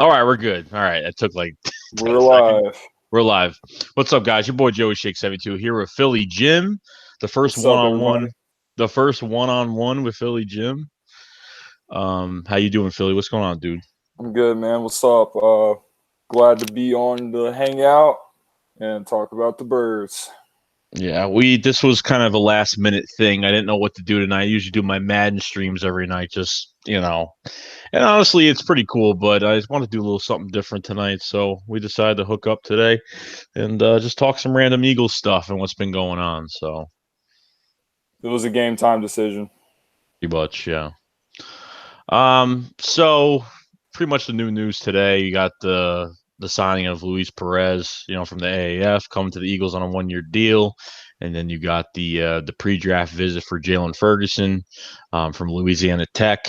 All right, we're good. All right, that took like We're 10 seconds. alive. We're live. What's up, guys? Your boy Joey Shake 72 here with Philly Jim. The first What's up, everybody? one-on-one, the first one-on-one with Philly Jim. How you doing, Philly? What's going on, dude? I'm good, man. What's up? Glad to be on the hangout and talk about the birds. Yeah, this was kind of a last minute thing. I didn't know what to do tonight. I usually do my Madden streams every night, just And honestly, it's pretty cool, but I just want to do a little something different tonight. So we decided to hook up today and just talk some random Eagles stuff and what's been going on. So It was a game time decision. pretty much, yeah. So pretty much the new news today. You got the signing of Luis Perez, from the AAF, coming to the Eagles on a 1-year deal, and then you got the pre-draft visit for Jalen Ferguson from Louisiana Tech.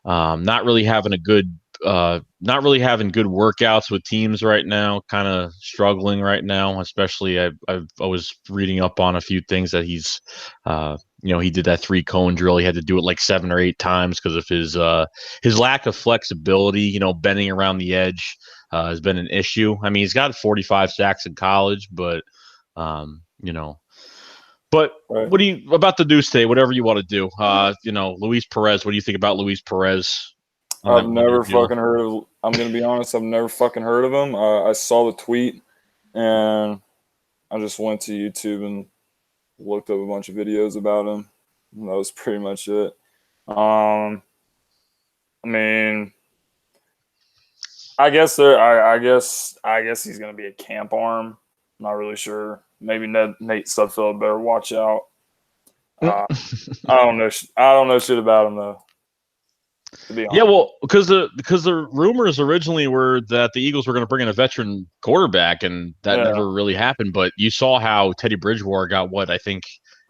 Not really having good workouts with teams right now. Kind of struggling right now, especially I was reading up on a few things that he did that 3-cone drill. He had to do it like 7 or 8 times because of his lack of flexibility. Bending around the edge has been an issue. I mean, he's got 45 sacks in college, but um, you know. But Right. what do you about the news today? Whatever you want to do. Luis Perez. What do you think about Luis Perez on I've that 1-year never deal? fucking heard of. I'm gonna be honest. I've never fucking heard of him. I saw the tweet and I just went to YouTube and looked up a bunch of videos about him. And that was pretty much it. I mean, I guess he's gonna be a camp arm. Not really sure. Maybe Nate Sudfeld better watch out. Uh, I don't know. I don't know shit about him though. To be Yeah, honest. well, because the rumors originally were that the Eagles were going to bring in a veteran quarterback, and that Yeah. never really happened. But you saw how Teddy Bridgewater got what I think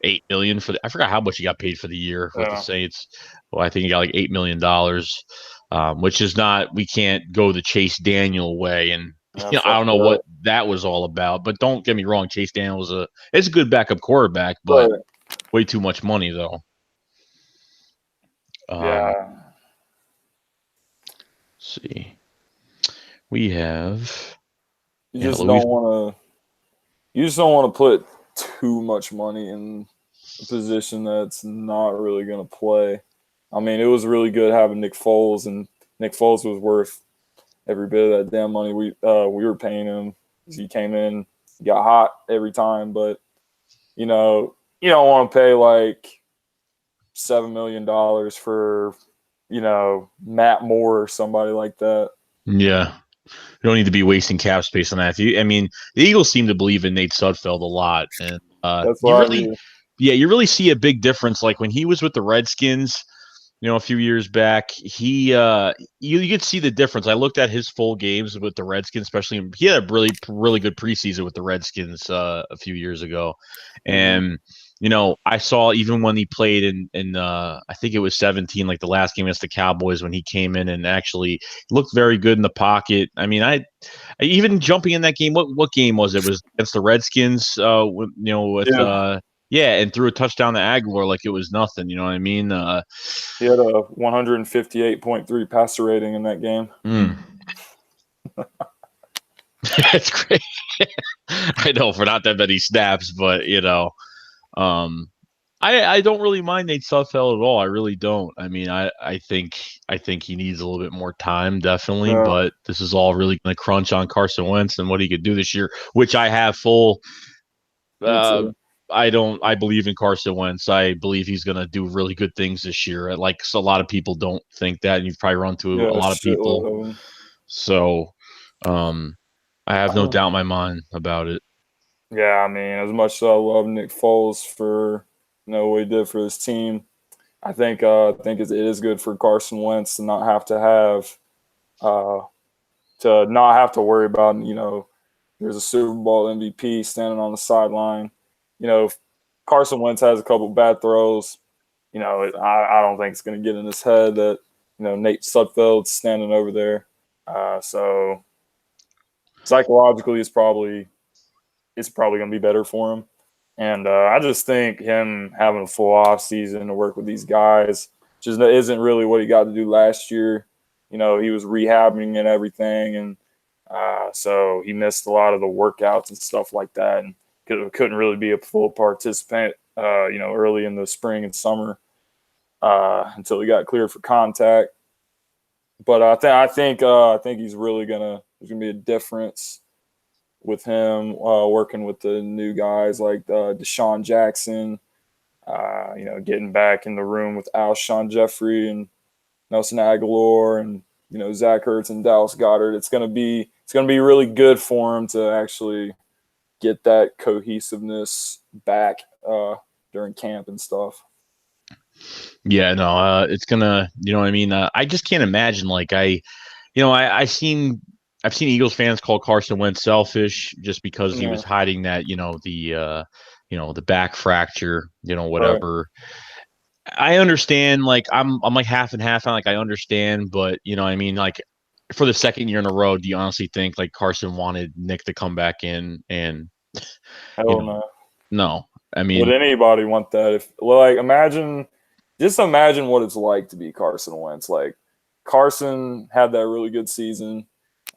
8 million for I forgot how much he got paid for the year with the Yeah. Saints. Well, I think he got like $8 million, which is not. We can't go the Chase Daniel way, and Yeah. I Fuck don't know what that. that was all about. But don't get me wrong, Chase Daniel it's a good backup quarterback, but Right. way too much money though. Um, Yeah. let's see. We have You yeah, just Luis. don't want to. You just don't want to put too much money in a position that's not really going to play. I mean, it was really good having Nick Foles, and Nick Foles was worth every bit of that damn money we were paying him. He came in, he got hot every time, but you don't want to pay like $7 million for Matt Moore or somebody like that. Yeah. You don't need to be wasting cap space on that. I mean, the Eagles seem to believe in Nate Sudfeld a lot, and That's what I hear. you really see a big difference. Like when he was with the Redskins, a few years back, you could see the difference. I looked at his full games with the Redskins, especially he had a really really good preseason with the Redskins a few years ago, Mm-hmm. and I saw even when he played in I think it was 17, like the last game against the Cowboys when he came in and actually looked very good in the pocket. I mean, I even jumping in that game. What game was it? It was against the Redskins? With Yeah, yeah, and threw a touchdown to Aguilar like it was nothing. You know what I mean? he had a 158.3 passer rating in that game. Mm. That's great. I know for not that many snaps, but um, I don't really mind Nate Sudfeld at all. I really don't. I mean, I think he needs a little bit more time, definitely. Yeah, But this is all really going to crunch on Carson Wentz and what he could do this year, which I have full. me Uh, too. I don't. I believe in Carson Wentz. I believe he's going to do really good things this year. Like a lot of people don't think that, and you've probably run to Yeah, a a lot of people. shitload of them. So, um, I have no doubt in my mind about it. Yeah, I mean, as much as I love Nick Foles for what he did for his team, I think it is good for Carson Wentz to not have to uh, worry about there's a Super Bowl MVP standing on the sideline. You know, if Carson Wentz has a couple bad throws. I don't think it's going to get in his head that Nate Sudfeld's standing over there. So psychologically, it's probably going to be better for him. And I just think him having a full off season to work with these guys just isn't really what he got to do last year. he was rehabbing and everything, and so he missed a lot of the workouts and stuff like that, and couldn't really be a full participant, early in the spring and summer until he got cleared for contact. But I think he's really there's gonna be a difference with him working with the new guys like Deshaun Jackson, getting back in the room with Alshon Jeffrey and Nelson Aguilar and Zach Ertz and Dallas Goedert. It's gonna be really good for him to actually get that cohesiveness back during camp and stuff. Yeah, no, it's gonna, you know what I mean? I just can't imagine. Like I've seen Eagles fans call Carson Wentz selfish just because he was hiding that, the back fracture, whatever. Right. I understand. Like I'm like half and half. Like I understand, but I mean, like for the second year in a row, do you honestly think like Carson wanted Nick to come back in and? Hell no. No, I mean, would anybody want that? Just imagine what it's like to be Carson Wentz. Like Carson had that really good season.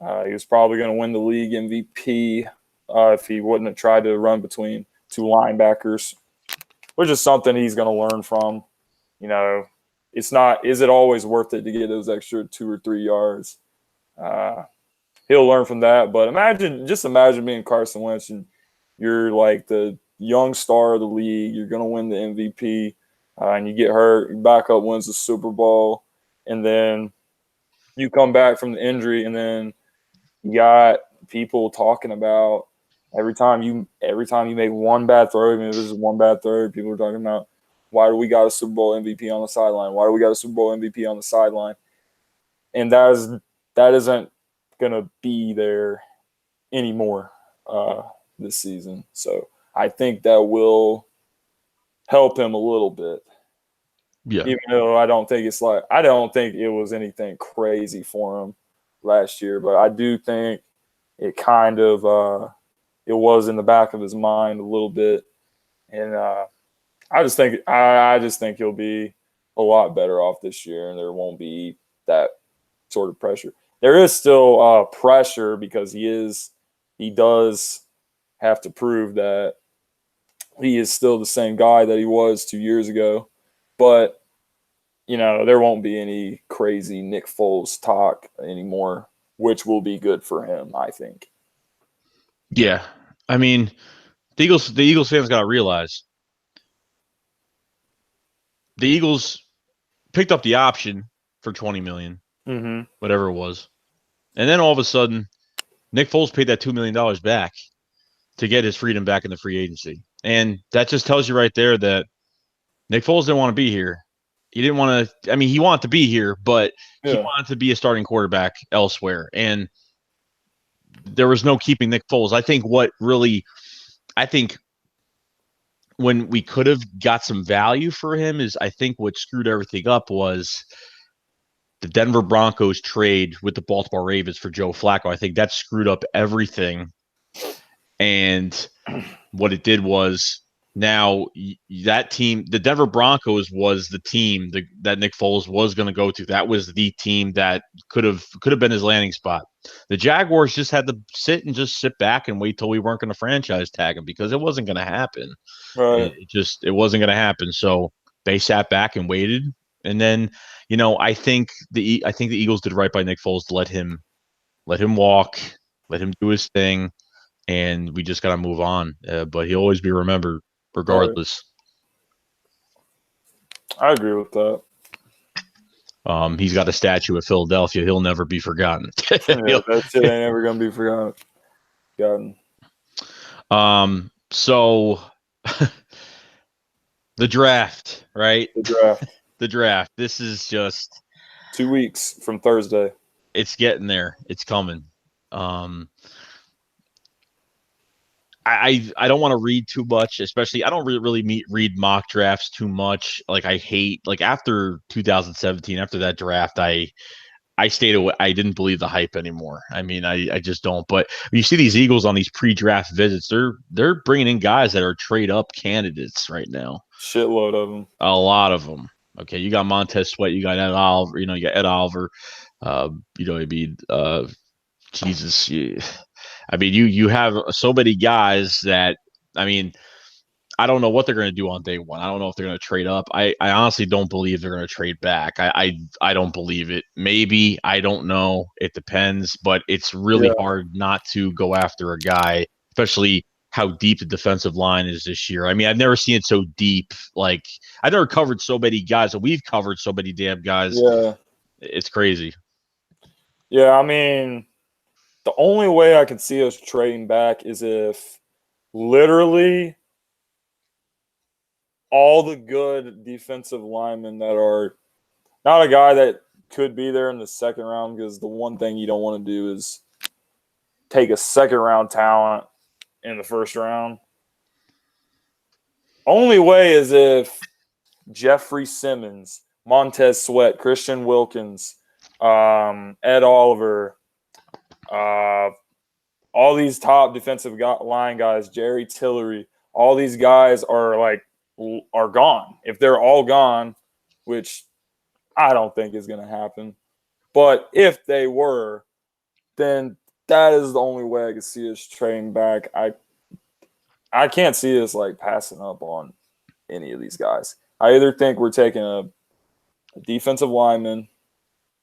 He was probably going to win the league MVP if he wouldn't have tried to run between two linebackers, which is something he's going to learn from. It's not. Is it always worth it to get those extra 2 or 3 yards? He'll learn from that. But imagine being Carson Wentz and you're like the young star of the league. You're going to win the MVP. And you get hurt, your backup wins the Super Bowl, and then you come back from the injury, and then you got people talking about every time you make one bad throw, even if this is one bad throw, people are talking about, why do we got a Super Bowl MVP on the sideline? Why do we got a Super Bowl MVP on the sideline? And that isn't gonna be there anymore this season. So I think that will help him a little bit. Yeah. Even though I don't think it was anything crazy for him last year, but I do think it kind of it was in the back of his mind a little bit. And I just think he'll be a lot better off this year, and there won't be that sort of pressure. There is still pressure because he does have to prove that he is still the same guy that he was 2 years ago. But, there won't be any crazy Nick Foles talk anymore, which will be good for him, I think. Yeah. I mean, the Eagles fans got to realize the Eagles picked up the option for $20 million, whatever it was. And then all of a sudden, Nick Foles paid that $2 million back to get his freedom back in the free agency. And that just tells you right there that Nick Foles didn't want to be here. He didn't want to – I mean, he wanted to be here, but he wanted to be a starting quarterback elsewhere. And there was no keeping Nick Foles. I think when we could have got some value for him is I think what screwed everything up was the Denver Broncos trade with the Baltimore Ravens for Joe Flacco. I think that screwed up everything. And what it did was now that team, the Denver Broncos, was the team that Nick Foles was going to go to. That was the team that could have been his landing spot. The Jaguars just had to sit back and wait till we weren't going to franchise tag him because it wasn't going to happen. Right. It wasn't going to happen. So they sat back and waited. And then, I think the Eagles did right by Nick Foles to let him walk, let him do his thing. And we just got to move on. But he'll always be remembered regardless. I agree with that. He's got a statue at Philadelphia. He'll never be forgotten. That shit ain't ever going to be forgotten. So the draft, right? The draft. This is just 2 weeks from Thursday. It's getting there. It's coming. I don't want to read too much, especially I don't really read mock drafts too much. Like I hate, like after 2017, after that draft, I stayed away. I didn't believe the hype anymore. I mean, I just don't. But when you see these Eagles on these pre-draft visits, they're bringing in guys that are trade-up candidates right now. Shitload of them. A lot of them. Okay, you got Montez Sweat, you got Ed Oliver, you got Ed Oliver. I mean, Jesus, I mean, you have so many guys that, I mean, I don't know what they're going to do on day one. I don't know if they're going to trade up. I honestly don't believe they're going to trade back. I don't believe it. Maybe, I don't know. It depends, but it's really Yeah. hard not to go after a guy, especially how deep the defensive line is this year. I mean, I've never seen it so deep. Like, I've never covered so many guys, and we've covered so many damn guys. Yeah. It's crazy. Yeah. I mean, the only way I can see us trading back is if literally all the good defensive linemen that are not a guy that could be there in the second round, because the one thing you don't want to do is take a second round talent in the first round. Only way is if Jeffrey Simmons, Montez Sweat, Christian Wilkins, Ed Oliver, all these top defensive line guys, Jerry Tillery, all these guys are gone. If they're all gone, which I don't think is going to happen, but if they were, then that is the only way I could see us trading back. I can't see us like passing up on any of these guys. I either think we're taking a defensive lineman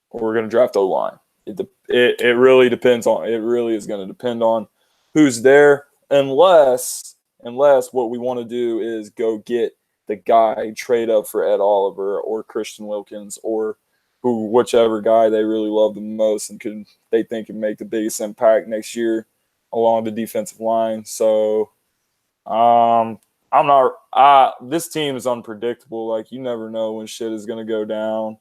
or we're going to draft O-line. It really depends on. It really is going to depend on who's there, unless what we want to do is go get the guy, trade up for Ed Oliver or Christian Wilkins or whichever guy they really love the most and they think can make the biggest impact next year along the defensive line. So I'm not. This team is unpredictable. Like, you never know when shit is going to go down.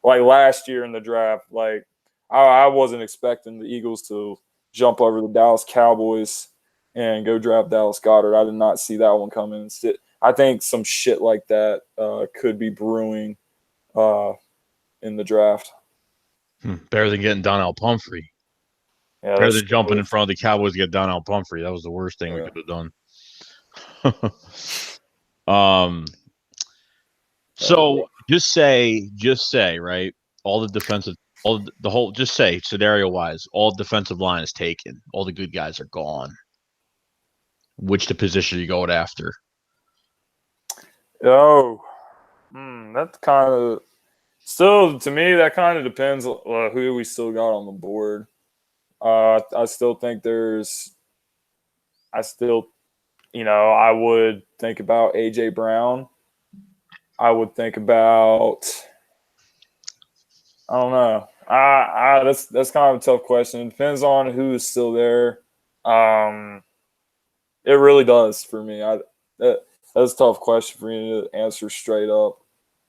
Like last year in the draft, like I wasn't expecting the Eagles to jump over the Dallas Cowboys and go draft Dallas Goedert. I did not see that one coming. I think some shit like that could be brewing in the draft. Better than getting Donnell Pumphrey. Yeah, Better than jumping in front of the Cowboys to get Donnell Pumphrey. That was the worst thing we could have done. So just say, right? Just say scenario wise, all defensive line is taken. All the good guys are gone. Which the position are you going after? That's kind of still, to me, that kind of depends who we still got on the board. I still think I would think about AJ Brown. I would think about, I don't know. That's kind of a tough question. It depends on who is still there. It really does for me. That's a tough question for me to answer straight up.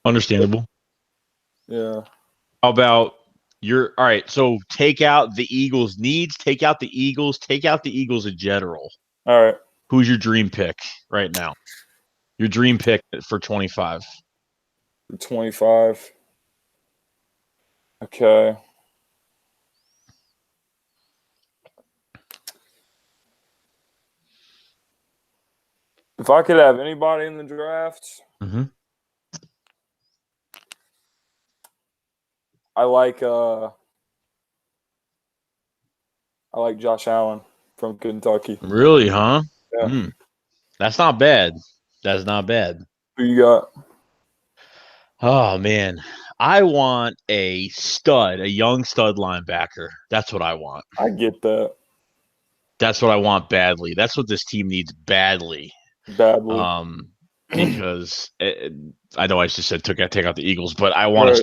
Understandable. Yeah. How about all right? So take out the Eagles' needs. Take out the Eagles. Take out the Eagles in general. All right. Who's your dream pick right now? Your dream pick for 25. 25. Okay. If I could have anybody in the draft, I like Josh Allen from Kentucky. Really, huh? Yeah. That's not bad. That's not bad. Who you got? Oh, man. I want a young stud linebacker. That's what I want. I get that. That's what I want badly. That's what this team needs badly. Because I know I just said take out the Eagles, but I want a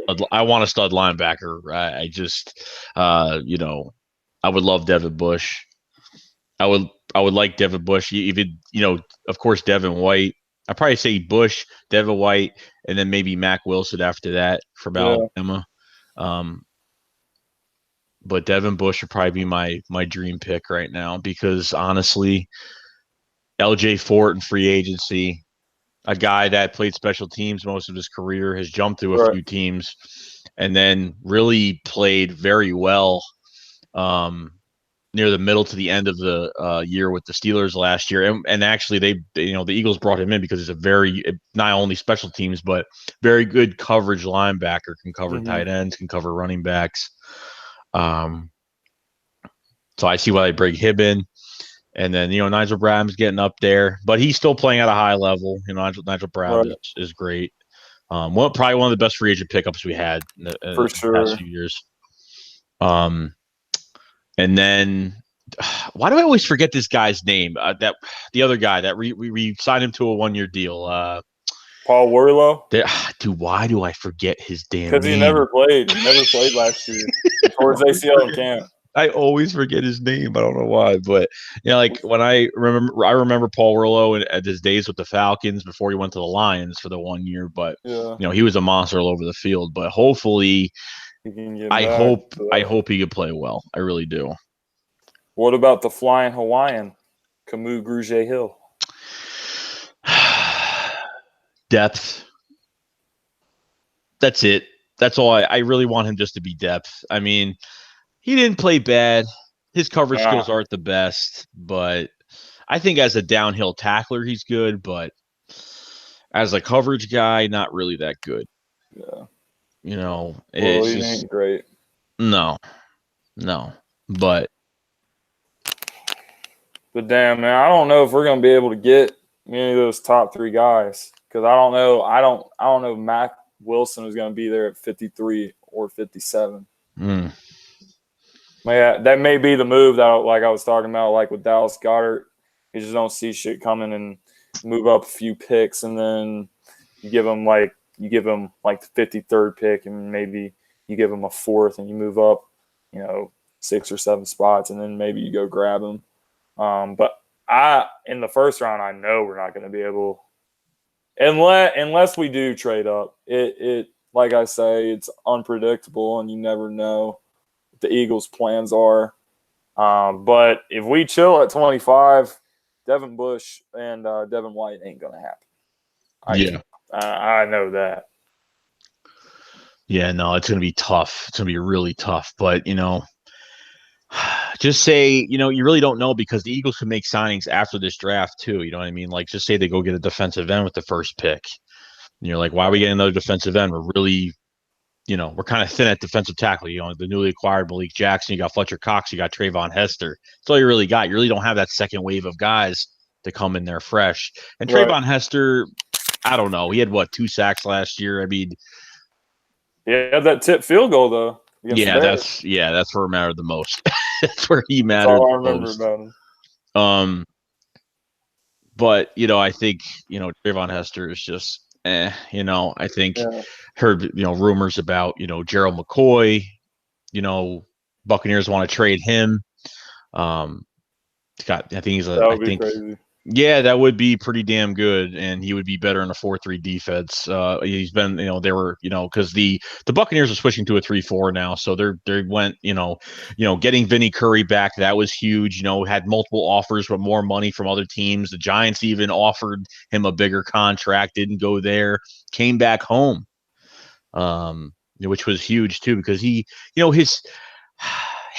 stud linebacker. I just I would love Devin Bush. I would like Devin Bush. Even of course Devin White. I'd probably say Bush, Devin White, and then maybe Mac Wilson after that from Alabama. But Devin Bush would probably be my dream pick right now because honestly, LJ Fort in free agency, a guy that played special teams most of his career, has jumped through a few teams, and then really played very well near the middle to the end of the year with the Steelers last year, and actually they you know the Eagles brought him in because he's a very not only special teams but very good coverage linebacker, can cover tight ends, can cover running backs. So I see why they bring him in. And then, Nigel Bradham's getting up there, but he's still playing at a high level. Nigel Bradham is great. Probably one of the best free agent pickups we had in the past few years. And then, why do I always forget this guy's name? That the other guy that we signed him to a 1-year deal. Paul Worrilow. Dude, why do I forget his damn name? Because he never played. He never played last year. Towards ACL in camp. I always forget his name. I don't know why, but like when I remember Paul Worrilow at his days with the Falcons before he went to the Lions for the 1 year. But he was a monster all over the field. But hopefully, I hope he could play well. I really do. What about the flying Hawaiian, Camus Grugier-Hill? Depth. That's it. That's all. I really want him just to be depth. I mean, he didn't play bad. His coverage skills aren't the best, but I think as a downhill tackler, he's good. But as a coverage guy, not really that good. Yeah. It's he ain't great. No. But damn, man, I don't know if we're gonna be able to get any of those top 3 guys because I don't know. I don't know if Mack Wilson is gonna be there at 53 or 57. Yeah, that may be the move that, like I was talking about, like with Dallas Goedert. You just don't see shit coming and move up a few picks, and then you give him like the 53rd pick, and maybe you give him a 4th, and you move up, 6 or 7 spots, and then maybe you go grab him. But in the first round, I know we're not going to be able, unless we do trade up. It like I say, it's unpredictable, and you never know the Eagles' plans are. But if we chill at 25, Devin Bush and Devin White ain't going to happen. I know that. Yeah, no, it's going to be tough. It's going to be really tough. But, just say, you really don't know because the Eagles can make signings after this draft too. You know what I mean? Like, just say they go get a defensive end with the first pick. And you're like, why are we getting another defensive end? We're really we're kind of thin at defensive tackle. The newly acquired Malik Jackson, you got Fletcher Cox, you got Trayvon Hester. That's all you really got. You really don't have that second wave of guys to come in there fresh. And Trayvon Hester, I don't know. He had 2 sacks last year. I mean, he had that tip field goal though. That's where it mattered the most. That's where he mattered. That's all I remember about him. But I think Trayvon Hester is just. I think heard rumors about Gerald McCoy. Buccaneers want to trade him. I think he's crazy. Yeah, that would be pretty damn good, and he would be better in a 4-3 defense. He's been, they were, because the Buccaneers are switching to a 3-4 now, so they went, getting Vinny Curry back, that was huge. Had multiple offers with more money from other teams. The Giants even offered him a bigger contract, didn't go there, came back home, which was huge too because he, his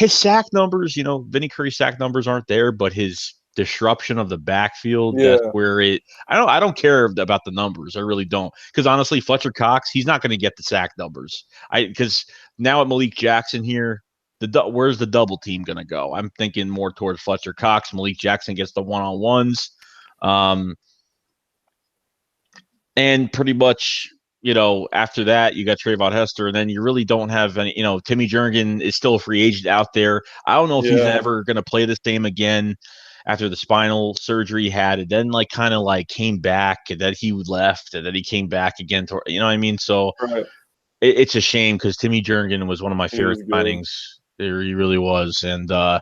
sack numbers, Vinny Curry's sack numbers aren't there, but his disruption of the backfield, that's where I don't care about the numbers. I really don't, because honestly, Fletcher Cox, he's not going to get the sack numbers. Because now at Malik Jackson here, where's the double team going to go? I'm thinking more towards Fletcher Cox. Malik Jackson gets the one-on-ones, and pretty much after that you got Trayvon Hester, and then you really don't have any. Timmy Jernigan is still a free agent out there. I don't know if he's ever going to play the same again after the spinal surgery he had, and then kind of came back, and then he left, and then he came back again. You know what I mean? So it's a shame because Timmy Jernigan was one of my favorite signings. He really was. And the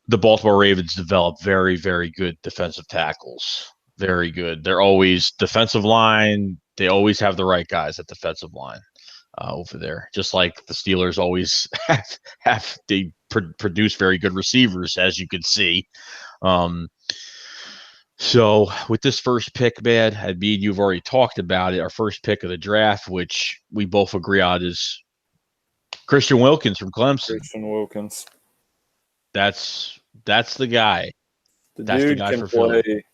Baltimore Ravens developed very, very good defensive tackles. Very good. They're always defensive line. They always have the right guys at defensive line over there. Just like the Steelers always they produce very good receivers, as you can see. So with this first pick, man, Abid, you've already talked about it. Our first pick of the draft, which we both agree on, is Christian Wilkins from Clemson. Christian Wilkins. That's the guy. The That's the dude guy can for Philly. play.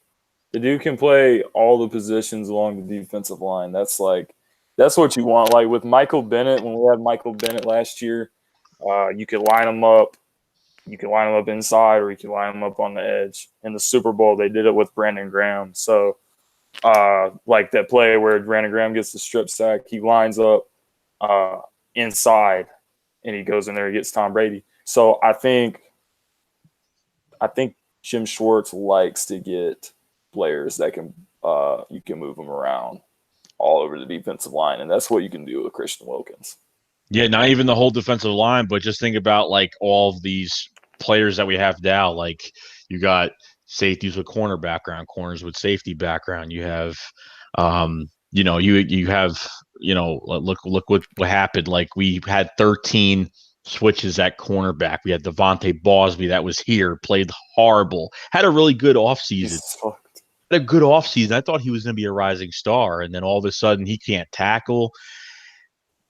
The dude can play all the positions along the defensive line. That's what you want. Like with Michael Bennett, when we had Michael Bennett last year, you could line him up. You can line him up inside, or you can line him up on the edge. In the Super Bowl, they did it with Brandon Graham. So, like that play where Brandon Graham gets the strip sack, he lines up inside, and he goes in there and gets Tom Brady. So I think Jim Schwartz likes to get players that can you can move them around all over the defensive line, and that's what you can do with Christian Wilkins. Yeah, not even the whole defensive line, but just think about like all of these players that we have now. Like you got safeties with corner background, corners with safety background. You have, you have, look what happened. Like we had 13 switches at cornerback. We had Devontae Bosby that was here, played horrible, had a really good offseason. Had a good offseason. I thought he was going to be a rising star, and then all of a sudden he can't tackle.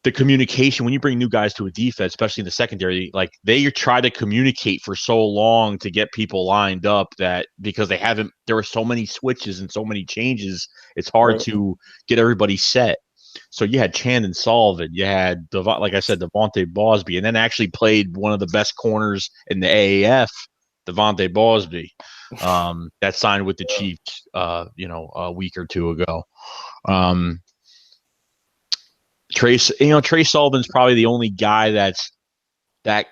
The communication when you bring new guys to a defense, especially in the secondary, like they try to communicate for so long to get people lined up that because there are so many switches and so many changes, it's hard to get everybody set. So you had Chandon Sullivan, you had like I said, Devontae Bosby, and then actually played one of the best corners in the AAF, Devontae Bosby, that signed with the Chiefs, a week or two ago. Trey Sullivan's probably the only guy that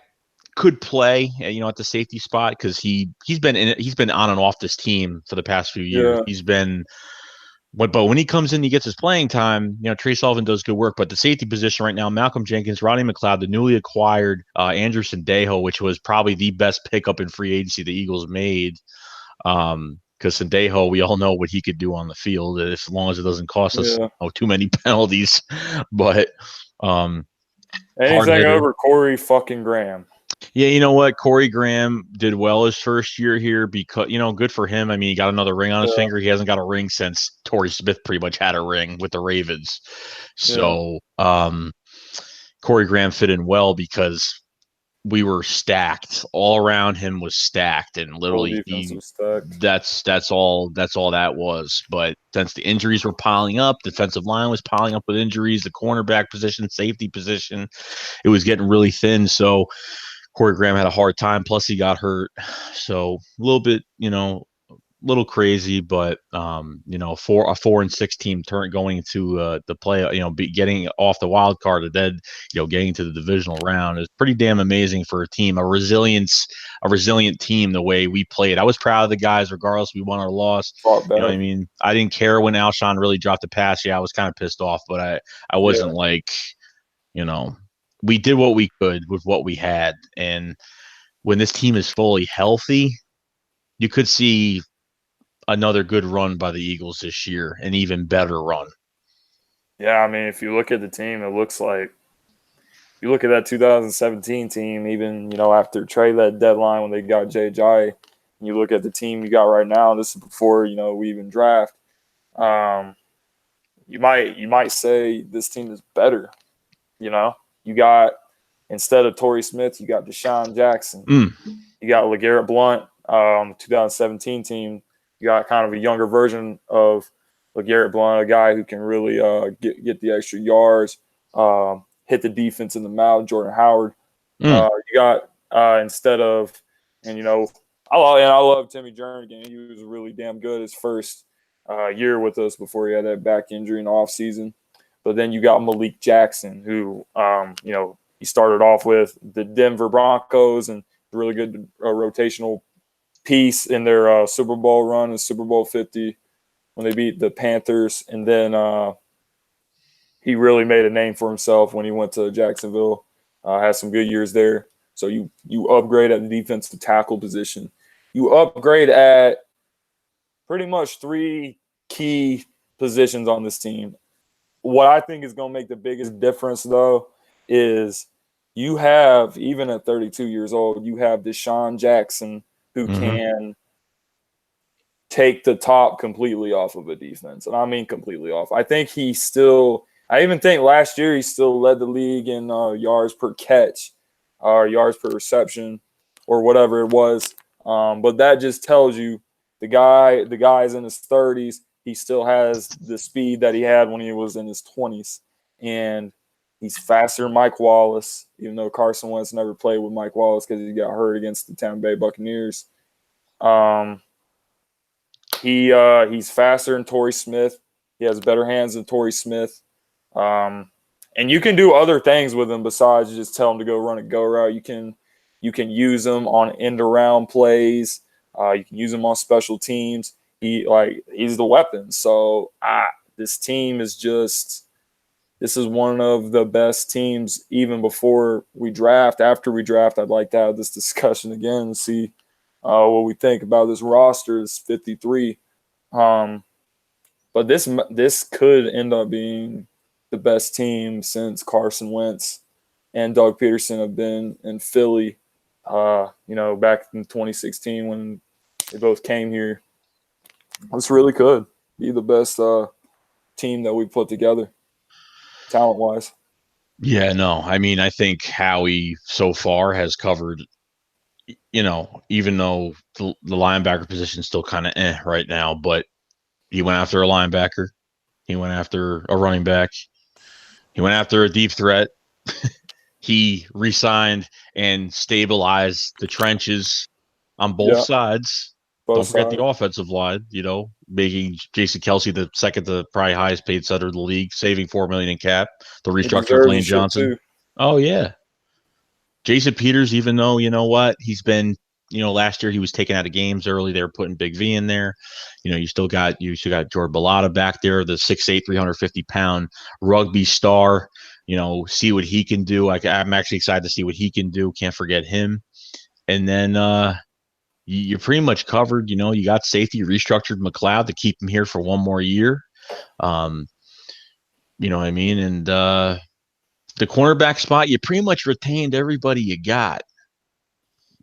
could play, at the safety spot because he's been on and off this team for the past few years. Yeah. He's been, but when he comes in, he gets his playing time. Trey Sullivan does good work. But the safety position right now, Malcolm Jenkins, Rodney McLeod, the newly acquired Andrew Sendejo, which was probably the best pickup in free agency the Eagles made. Because Sendejo, we all know what he could do on the field as long as it doesn't cost us too many penalties. But anything over Corey fucking Graham. Yeah, you know what? Corey Graham did well his first year here because, good for him. I mean, he got another ring on his finger. He hasn't got a ring since Torrey Smith pretty much had a ring with the Ravens. So Corey Graham fit in well because we were stacked. All around him was stacked, and literally that's all that was. But since the injuries were piling up, defensive line was piling up with injuries, the cornerback position, safety position, it was getting really thin. So Corey Graham had a hard time. Plus he got hurt. So a little bit, little crazy, but for a 4-6 team going to the play, getting off the wild card and then getting to the divisional round is pretty damn amazing for a team, a resilient team. The way we played, I was proud of the guys, regardless we won or lost. You know what I mean? I didn't care when Alshon really dropped the pass. Yeah, I was kind of pissed off, but I wasn't like, we did what we could with what we had, and when this team is fully healthy, you could see another good run by the Eagles this year, an even better run. Yeah, I mean, if you look at the team, it looks like you look at that 2017 team, even, after trade that deadline when they got Jay, and you look at the team you got right now, this is before, we even draft. You might say this team is better. You got, instead of Torrey Smith, you got Deshaun Jackson. You got LeGarrette Blount, 2017 team. You got kind of a younger version of LeGarrette Blount, a guy who can really get the extra yards, hit the defense in the mouth, Jordan Howard. You got instead of, and I love Timmy Jernigan. He was really damn good his first year with us before he had that back injury in the offseason. But then you got Malik Jackson, who he started off with the Denver Broncos and really good rotational piece in their Super Bowl run in Super Bowl 50 when they beat the Panthers. And then he really made a name for himself when he went to Jacksonville. Had some good years there. So you upgrade at the defensive tackle position. You upgrade at pretty much 3 key positions on this team. What I think is going to make the biggest difference, though, is you have, even at 32 years old, you have Deshaun Jackson who can take the top completely off of a defense. And I mean completely off. I think I even think last year he still led the league in yards per catch, yards per reception. or whatever it was. But that just tells you the guy's in his 30s. He still has the speed that he had when he was in his 20s. And he's faster than Mike Wallace, even though Carson Wentz never played with Mike Wallace because he got hurt against the Tampa Bay Buccaneers. He's faster than Torrey Smith. He has better hands than Torrey Smith. And you can do other things with him besides just tell him to go run a go route. You can use him on end around plays. You can use him on special teams. He's the weapon. So this team is this is one of the best teams even before we draft. After we draft, I'd like to have this discussion again and see what we think about this roster. Is 53. But this could end up being the best team since Carson Wentz and Doug Peterson have been in Philly, back in 2016 when they both came here. This really could be the best team that we put together, talent-wise. Yeah, no. I mean, I think Howie so far has covered, even though the linebacker position is still kind of right now, but he went after a linebacker. He went after a running back. He went after a deep threat. He re-signed and stabilized the trenches on both sides. Don't forget the offensive line, making Jason Kelce the second to probably highest paid center of the league, saving $4 million in cap. The restructure of Lane Johnson. Oh, yeah. Jason Peters, even though, you know what, he's been, last year he was taken out of games early. They were putting Big V in there. You still got George Bellotta back there, the 6'8", 350-pound rugby star. See what he can do. I'm actually excited to see what he can do. Can't forget him. And then you're pretty much covered. You got safety, restructured McLeod to keep him here for one more year. You know what I mean? And the cornerback spot, you pretty much retained everybody you got.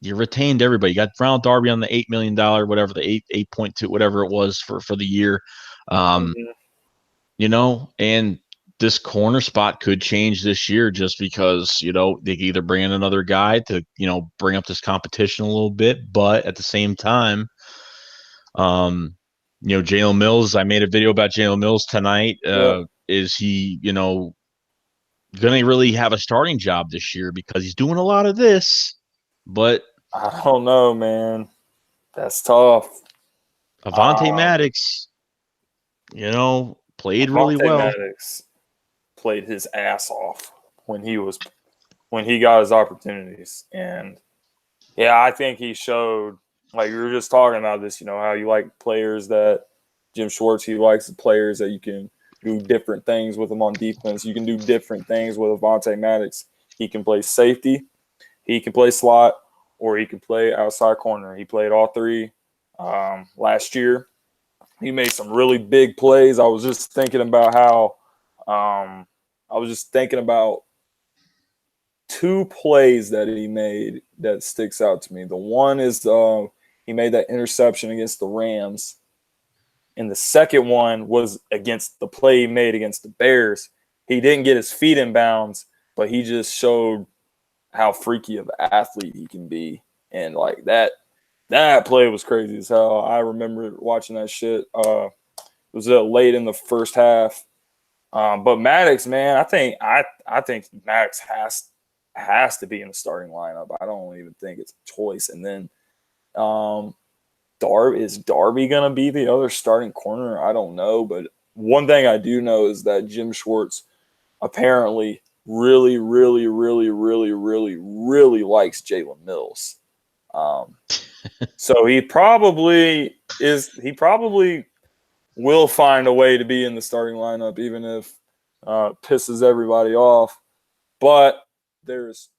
You retained everybody. You got Ronald Darby on the $8 million, whatever, the 8.2, whatever it was for the year. And this corner spot could change this year just because, they could either bring in another guy to, bring up this competition a little bit. But at the same time, Jalen Mills, I made a video about Jalen Mills tonight. Is he, going to really have a starting job this year because he's doing a lot of this? But I don't know, man. That's tough. Avonte Maddox, played really well. Maddox played his ass off when he got his opportunities. And yeah, I think he showed, like we were just talking about this, how you like players that Jim Schwartz, he likes the players that you can do different things with them on defense. You can do different things with Avonte Maddox. He can play safety, he can play slot, or he can play outside corner. He played all three last year. He made some really big plays. I was just thinking about two plays that he made that sticks out to me. The one is he made that interception against the Rams. And the second one was against the play he made against the Bears. He didn't get his feet in bounds, but he just showed how freaky of an athlete he can be. And like that play was crazy as hell. I remember watching that shit. It was late in the first half. But Maddox, man, I think Maddox has to be in the starting lineup. I don't even think it's a choice. And then is Darby going to be the other starting corner? I don't know. But one thing I do know is that Jim Schwartz apparently really, really, really, really, really, really likes Jalen Mills. So he probably will find a way to be in the starting lineup, even if it pisses everybody off. But there's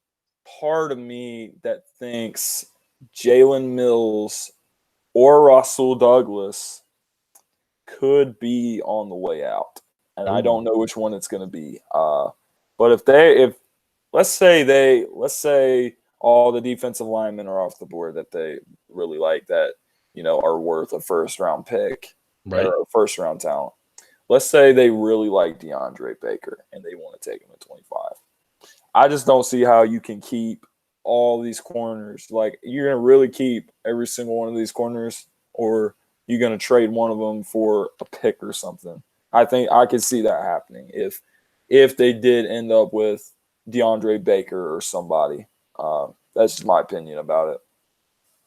part of me that thinks Jalen Mills or Russell Douglas could be on the way out. And I don't know which one it's going to be. But if let's say all the defensive linemen are off the board that they really like that, are worth a first round pick, right, or a first round talent. Let's say they really like DeAndre Baker and they want to take him at 25. I just don't see how you can keep all these corners? Like, you're going to really keep every single one of these corners, or you're going to trade one of them for a pick or something? I think I could see that happening if they did end up with DeAndre Baker or somebody. That's just my opinion about it.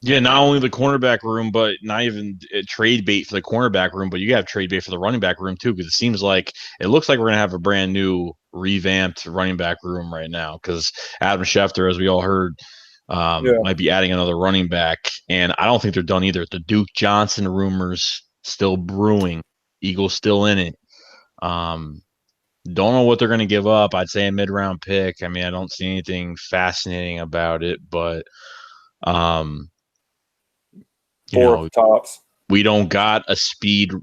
Yeah, not only the cornerback room, but not even trade bait for the cornerback room, but you have trade bait for the running back room too, because it looks like we're gonna have a brand new revamped running back room right now. Because Adam Schefter, as we all heard, might be adding another running back, and I don't think they're done either. The Duke Johnson rumors still brewing. Eagles still in it. Don't know what they're going to give up. I'd say a mid-round pick. I mean, I don't see anything fascinating about it, but Fourth tops. We don't got a speed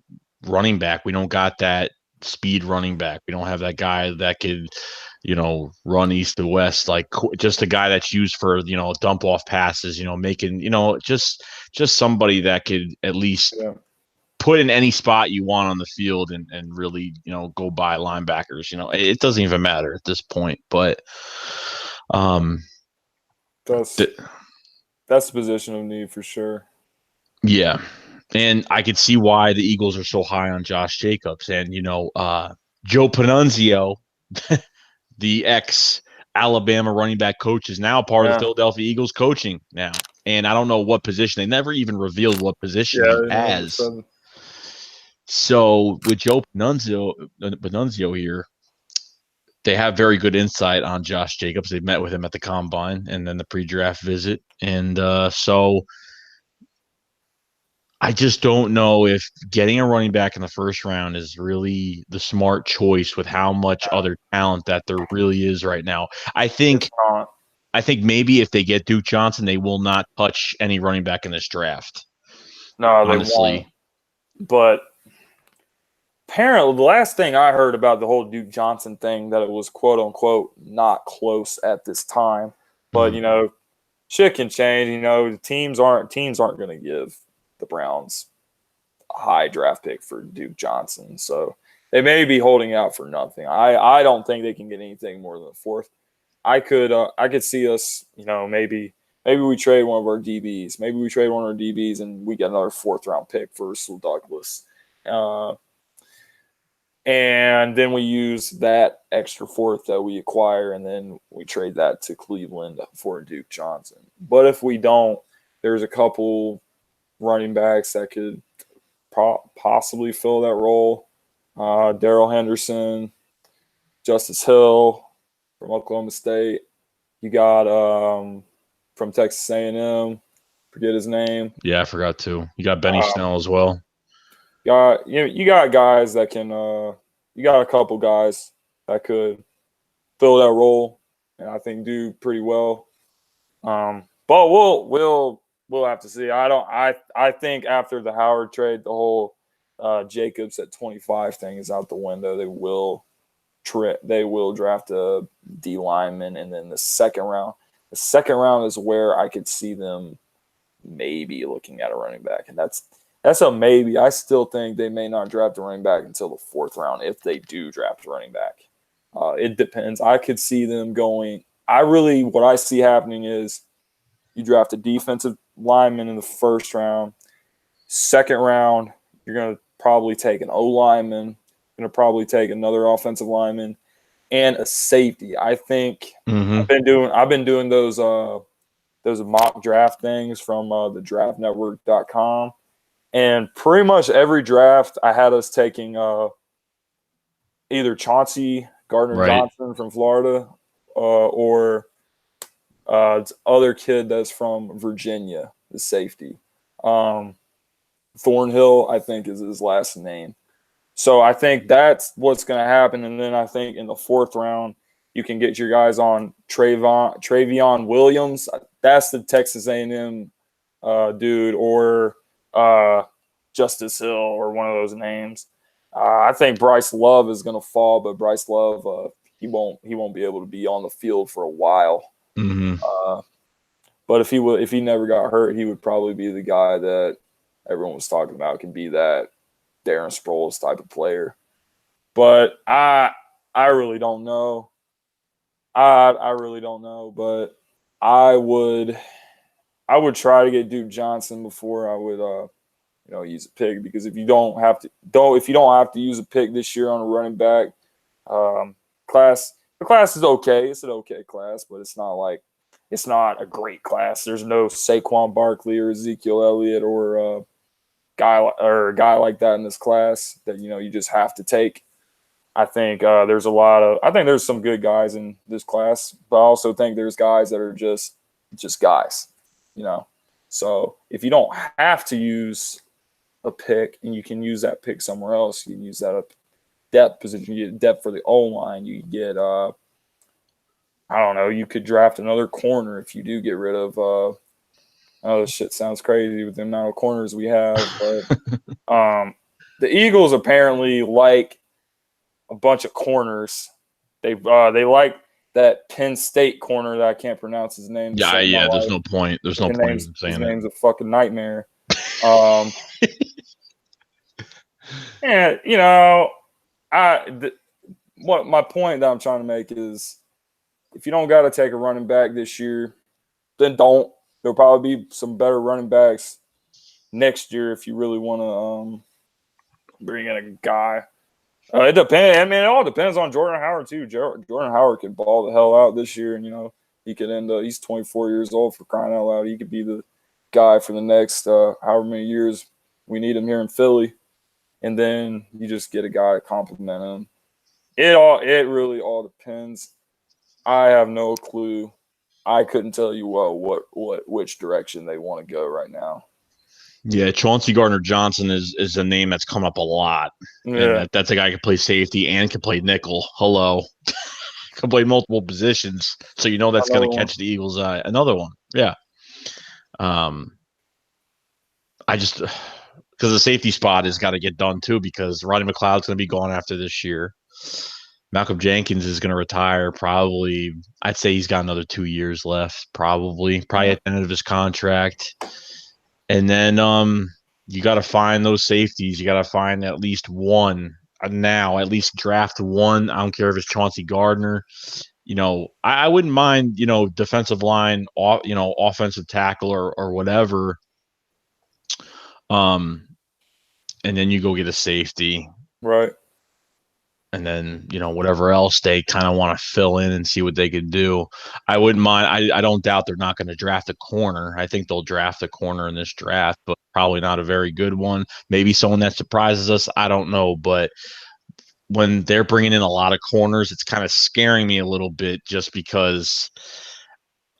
running back. We don't got that speed running back. We don't have that guy that could, run east to west, like just a guy that's used for, dump off passes, making, just somebody that could at least put in any spot you want on the field and really, go by linebackers. It doesn't even matter at this point, but that's the position of need for sure. Yeah. And I could see why the Eagles are so high on Josh Jacobs. And, Joe Panunzio, the ex-Alabama running back coach, is now part of the Philadelphia Eagles coaching now. And I don't know what position. They never even revealed what position he has. So with Joe Panunzio here, they have very good insight on Josh Jacobs. They met with him at the Combine and then the pre-draft visit. And so I just don't know if getting a running back in the first round is really the smart choice with how much other talent that there really is right now. I think maybe if they get Duke Johnson, they will not touch any running back in this draft. No, honestly. They won't. But apparently, the last thing I heard about the whole Duke Johnson thing, that it was quote unquote not close at this time. But shit can change. The teams aren't going to give the Browns a high draft pick for Duke Johnson. So they may be holding out for nothing. I don't think they can get anything more than the fourth. I could see us, maybe we trade one of our DBs. Maybe we trade one of our DBs and we get another fourth round pick for Rasul Douglas. And then we use that extra fourth that we acquire, and then we trade that to Cleveland for Duke Johnson. But if we don't, there's a couple running backs that could possibly fill that role. Darrell Henderson, Justice Hill from Oklahoma State. You got from Texas A&M, forget his name. Yeah, I forgot too. You got Benny Snell as well. You got guys that can. You got a couple guys that could fill that role, and I think do pretty well. But we'll have to see. I think after the Howard trade, the whole Jacobs at 25 thing is out the window. They will draft a D lineman, and then the second round. The second round is where I could see them maybe looking at a running back, and that's a maybe. I still think they may not draft a running back until the fourth round if they do draft a running back. It depends. I could see them going. What I see happening is you draft a defensive lineman in the first round. Second round, you're going to probably take an O-lineman. You're going to probably take another offensive lineman and a safety. I think I've been doing those mock draft things from the draftnetwork.com. And pretty much every draft, I had us taking either Chauncey Gardner-Johnson from Florida or other kid that's from Virginia, the safety. Thornhill, I think, is his last name. So I think that's what's going to happen. And then I think in the fourth round, you can get your guys on Travion Williams. That's the Texas A&M dude, or Justice Hill, or one of those names. I think Bryce Love is going to fall, but Bryce Love, he won't be able to be on the field for a while. But if he never got hurt, he would probably be the guy that everyone was talking about, could be that Darren Sproles type of player. But I really don't know. I really don't know, but I would try to get Duke Johnson before I would use a pick, because if you don't have to use a pick this year on a running back class, the class is okay. It's an okay class, but it's not a great class. There's no Saquon Barkley or Ezekiel Elliott or a guy like that in this class that you just have to take. I think there's some good guys in this class, but I also think there's guys that are just guys, So if you don't have to use a pick and you can use that pick somewhere else, you can use that up depth position. You get depth for the O line. You get I don't know. You could draft another corner if you do get rid of. Oh, this shit sounds crazy with the amount of corners we have, but the Eagles apparently like a bunch of corners. They like that Penn State corner that I can't pronounce his name. Yeah. There's no point. There's no point in saying his name's a fucking nightmare. And what my point that I'm trying to make is, if you don't got to take a running back this year, then don't. There'll probably be some better running backs next year if you really want to bring in a guy. It depends. I mean, it all depends on Jordan Howard too. Jordan Howard could ball the hell out this year, and he could end up. He's 24 years old, for crying out loud. He could be the guy for the next however many years we need him here in Philly, and then you just get a guy to complement him. It really all depends. I have no clue. I couldn't tell you which direction they want to go right now. Yeah, Chauncey Gardner-Johnson is a name that's come up a lot. Yeah, and that's a guy who can play safety and can play nickel. Hello, can play multiple positions, so that's going to catch the Eagles' eye. Another one, yeah. I just because the safety spot has got to get done too, because Rodney McLeod's going to be gone after this year. Malcolm Jenkins is going to retire probably. I'd say he's got another 2 years left, probably at the end of his contract. And then you got to find those safeties. You got to find at least one now, at least draft one. I don't care if it's Chauncey Gardner. I wouldn't mind, defensive line, offensive tackle or whatever. And then you go get a safety. Right. And then, whatever else they kind of want to fill in and see what they could do. I wouldn't mind. I don't doubt they're not going to draft a corner. I think they'll draft a corner in this draft, but probably not a very good one. Maybe someone that surprises us. I don't know. But when they're bringing in a lot of corners, it's kind of scaring me a little bit, just because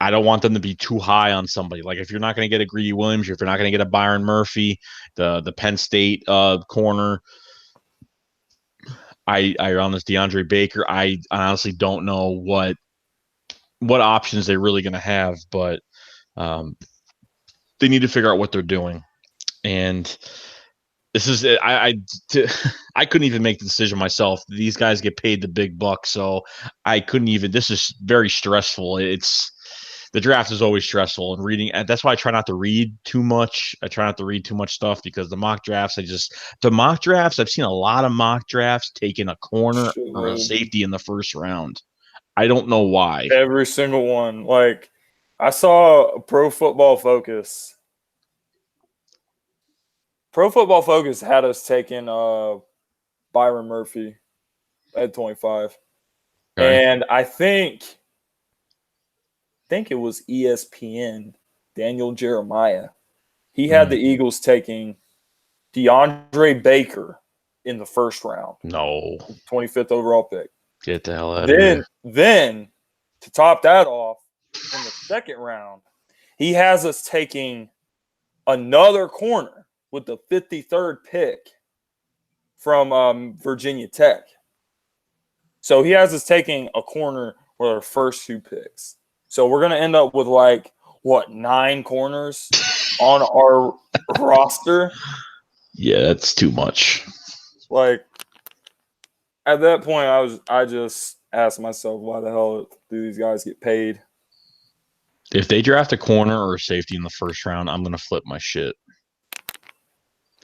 I don't want them to be too high on somebody. Like, if you're not going to get a Greedy Williams, if you're not going to get a Byron Murphy, the Penn State corner, I on this DeAndre Baker, I honestly don't know what options they're really going to have, but they need to figure out what they're doing. And this is I couldn't even make the decision myself. These guys get paid the big bucks, so I couldn't even. This is very stressful. The draft is always stressful, and reading, and that's why I try not to read too much. I try not to read too much stuff, because the mock drafts, I've seen a lot of mock drafts taking a corner or a safety in the first round. I don't know why. Every single one. Like, I saw Pro Football Focus. Pro Football Focus had us taking Byron Murphy at 25. Okay. And I think it was ESPN, Daniel Jeremiah. He had the Eagles taking DeAndre Baker in the first round. No. 25th overall pick. Get the hell out of here. Then, to top that off, in the second round, he has us taking another corner with the 53rd pick from Virginia Tech. So he has us taking a corner with our first two picks. So we're going to end up with 9 corners on our roster? Yeah, that's too much. At that point, I just asked myself, why the hell do these guys get paid? If they draft a corner or a safety in the first round, I'm going to flip my shit.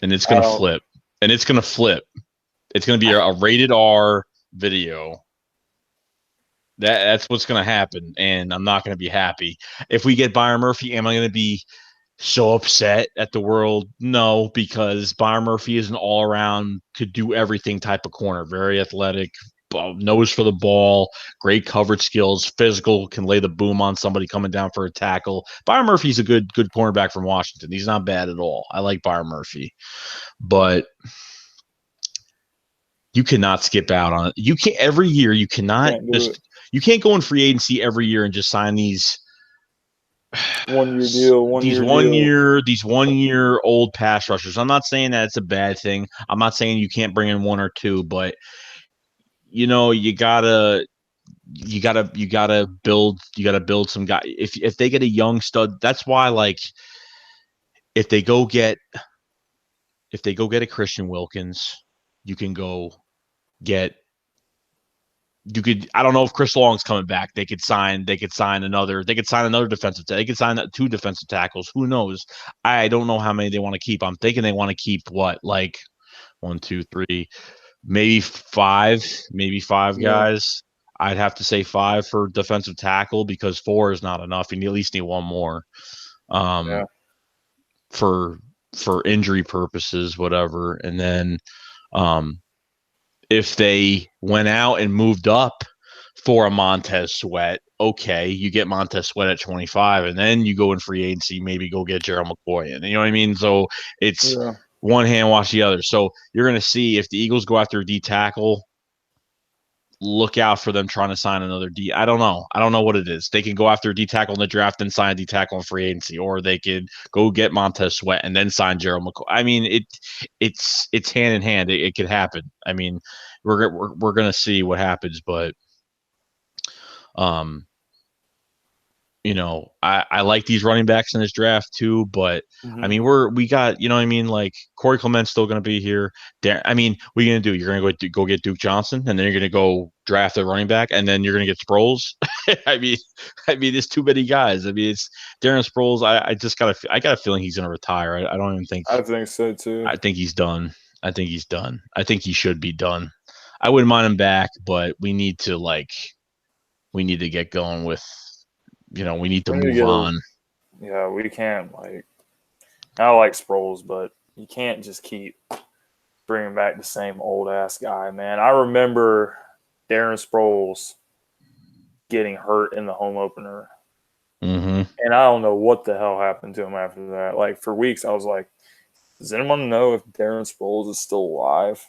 And it's going to flip. And it's going to flip. It's going to be a rated R video. That's what's going to happen, and I'm not going to be happy. If we get Byron Murphy, am I going to be so upset at the world? No, because Byron Murphy is an all-around, could do everything type of corner. Very athletic, nose for the ball, great coverage skills, physical, can lay the boom on somebody coming down for a tackle. Byron Murphy's a good cornerback from Washington. He's not bad at all. I like Byron Murphy, but you cannot skip out on it. You can't every year. You cannot just. You can't go in free agency every year and just sign these 1 year deal, these 1 year old pass rushers. I'm not saying that it's a bad thing. I'm not saying you can't bring in one or two, but you gotta build some guy. If they get a young stud, that's why like if they go get a Christian Wilkins, you can go get. I don't know if Chris Long's coming back. They could sign another defensive. They could sign 2 defensive tackles. Who knows? I don't know how many they want to keep. I'm thinking they want to keep what, like 1, 2, 3, maybe 5 guys. I'd have to say 5 for defensive tackle because 4 is not enough. You at least need one more. For injury purposes, whatever. And then if they went out and moved up for a Montez Sweat, okay, you get Montez Sweat at 25, and then you go in free agency, maybe go get Gerald McCoy. And you know what I mean? So it's one hand wash the other. So you're going to see if the Eagles go after a D tackle, look out for them trying to sign another D. I don't know. I don't know what it is. They can go after a D tackle in the draft and sign a D tackle in free agency, or they could go get Montez Sweat and then sign Gerald McCoy. I mean, it's hand in hand. It could happen. I mean, we're gonna see what happens, but I like these running backs in this draft too, but I mean, we got, you know what I mean? Like Corey Clement's still going to be here. I mean, what are you going to do? You're going to go get Duke Johnson, and then you're going to go draft a running back, and then you're going to get Sproles. I mean, there's too many guys. I mean, it's Darren Sproles. I got a feeling he's going to retire. I don't even think. I think so too. I think he's done. I think he should be done. I wouldn't mind him back, but we need to get going with. We need to move on. We can't I like Sproles, but you can't just keep bringing back the same old ass guy, man. I remember Darren Sproles getting hurt in the home opener, and I don't know what the hell happened to him after that. Like for weeks, I was like, "Does anyone know if Darren Sproles is still alive?"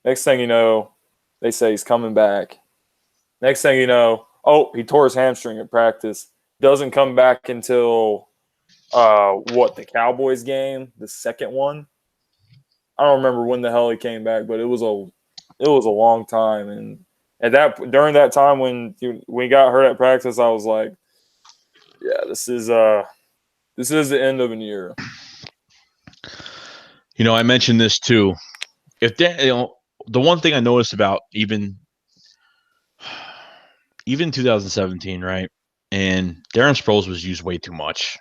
Next thing you know, they say he's coming back. Next thing you know. Oh, he tore his hamstring at practice. Doesn't come back until the Cowboys game, the second one. I don't remember when the hell he came back, but it was a long time. And during that time when we got hurt at practice, I was like, yeah, this is the end of an year. I mentioned this too. If the one thing I noticed about even 2017, right? And Darren Sproles was used way too much.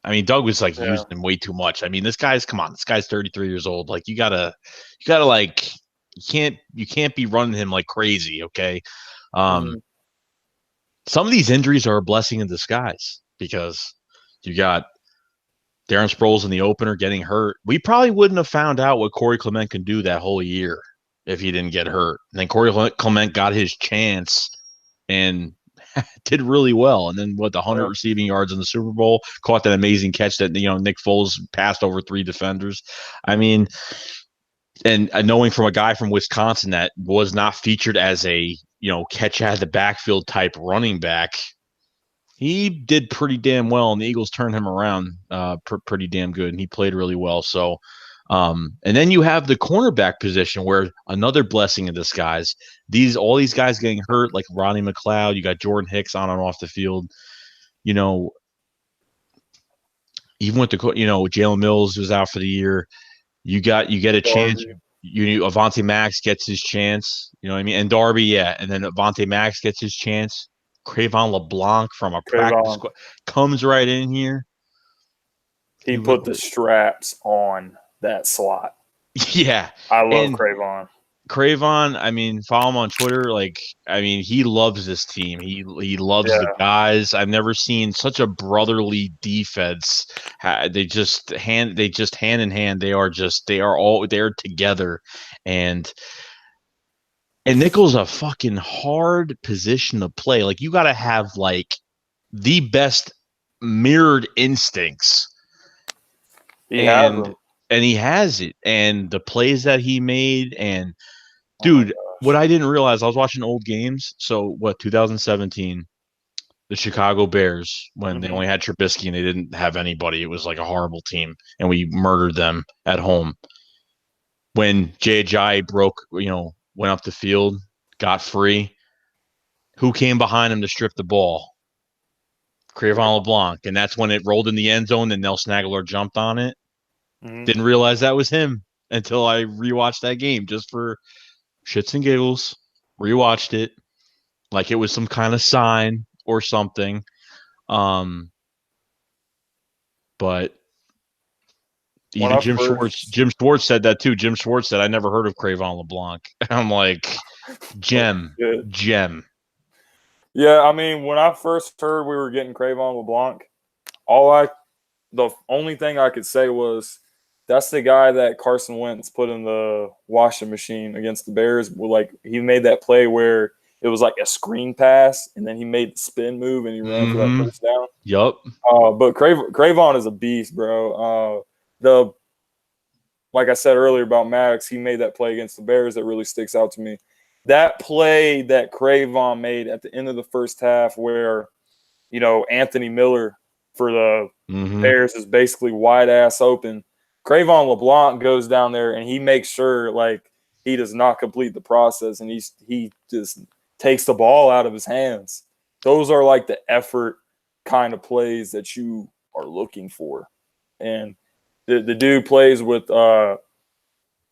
I mean, Doug was using him way too much. I mean, this guy's 33 years old. Like you gotta you can't be running him like crazy. Okay. Some of these injuries are a blessing in disguise because you got Darren Sproles in the opener getting hurt. We probably wouldn't have found out what Corey Clement can do that whole year if he didn't get hurt. And then Corey Clement got his chance and did really well. And then 100 receiving yards in the Super Bowl, caught that amazing catch that Nick Foles passed over 3 defenders. I mean, and knowing from a guy from Wisconsin that was not featured as a catch out of the backfield type running back, he did pretty damn well, and the Eagles turned him around pretty damn good, and he played really well. So. And then you have the cornerback position where another blessing in disguise. All these guys getting hurt, like Ronnie McLeod, you got Jordan Hicks on and off the field. Even with Jalen Mills was out for the year. You get a chance. Avonte Max gets his chance. You know what I mean? And Darby, yeah. And then Avonte Max gets his chance. Cravon LeBlanc from a practice squad comes right in here. He put the straps on that slot. Yeah. I love Cravon. Cravon, I mean, follow him on Twitter. Like, I mean, he loves this team. He loves the Yeah. guys. I've never seen such a brotherly defense. They just hand in hand. They're together, and nickel's a fucking hard position to play. Like, you got to have like the best mirrored instincts, He has and them. he has it, and the plays that he made, and Oh my dude, what gosh. I didn't realize, I was watching old games. So what, 2017, the Chicago Bears, when they Mm-hmm. only had Trubisky and they didn't have anybody, it was like a horrible team, and we murdered them at home. When J.J. went up the field, got free, who came behind him to strip the ball? Cravon LeBlanc, and that's when it rolled in the end zone. And Nelson Aguilar jumped on it. Mm-hmm. Didn't realize that was him until I rewatched that game just for shits and giggles. Rewatched it like it was some kind of sign or something. Um, but When even I first, Jim Schwartz said that too. Jim Schwartz said, "I never heard of Cravon LeBlanc." I'm like, oh, gem, shit. gem. Yeah, I mean, when I first heard we were getting Cravon LeBlanc, the only thing I could say was that's the guy that Carson Wentz put in the washing machine against the Bears. Like he made that play where it was like a screen pass, and then he made the spin move and he ran for that Mm-hmm. first down. Yup. But Cravon is a beast, bro. The like I said earlier about Maddox, he made that play against the Bears that really sticks out to me. That play that Cravon made at the end of the first half, where Anthony Miller for the Mm-hmm. Bears is basically wide ass open. Cravon LeBlanc goes down there and he makes sure like he does not complete the process, and he just takes the ball out of his hands. Those are like the effort kind of plays that you are looking for. And the dude plays with the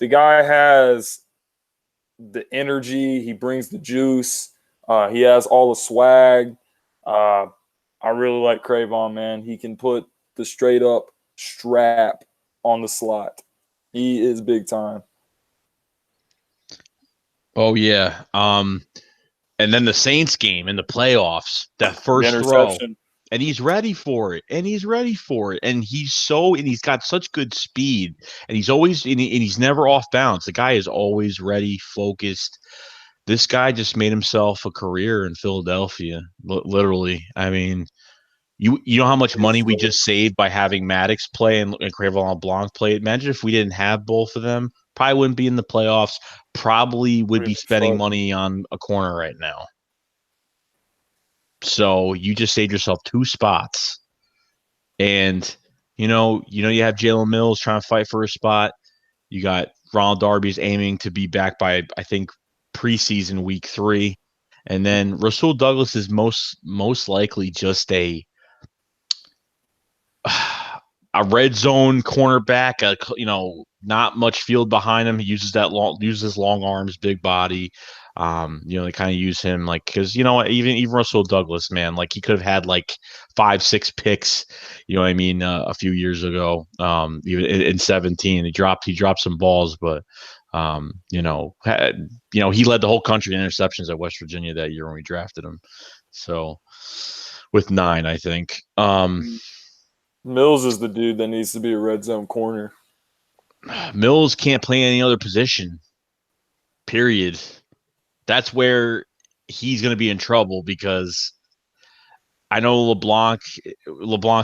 guy has the energy, he brings the juice, he has all the swag. Uh, I really like Cravon, man. He can put the straight up strap on the slot. He is big time. Oh yeah. And then the Saints game in the playoffs, that The first throw, interception. and he's ready for it, and he's ready for it, and he's got such good speed, and he's never off balance. The guy is always ready, focused. This guy just made himself a career in Philadelphia, literally. I mean, you know how much money we just saved by having Maddox play and Cravon LeBlanc play. Imagine if we didn't have both of them. Probably wouldn't be in the playoffs. Probably would be spending money on a corner right now. So you just saved yourself 2 spots. And you have Jalen Mills trying to fight for a spot. You got Ronald Darby's aiming to be back by, I think, preseason week 3. And then Rasul Douglas is most likely just a red zone cornerback, not much field behind him. He uses long arms, big body. They kind of use him like, because even Russell Douglas, man, like he could have had like 5-6 picks, what I mean, a few years ago. Even in 17, he dropped some balls, but he led the whole country in interceptions at West Virginia that year when we drafted him. So with 9, I think. Mills is the dude that needs to be a red zone corner. Mills can't play any other position. Period. That's where he's going to be in trouble, because I know LeBlanc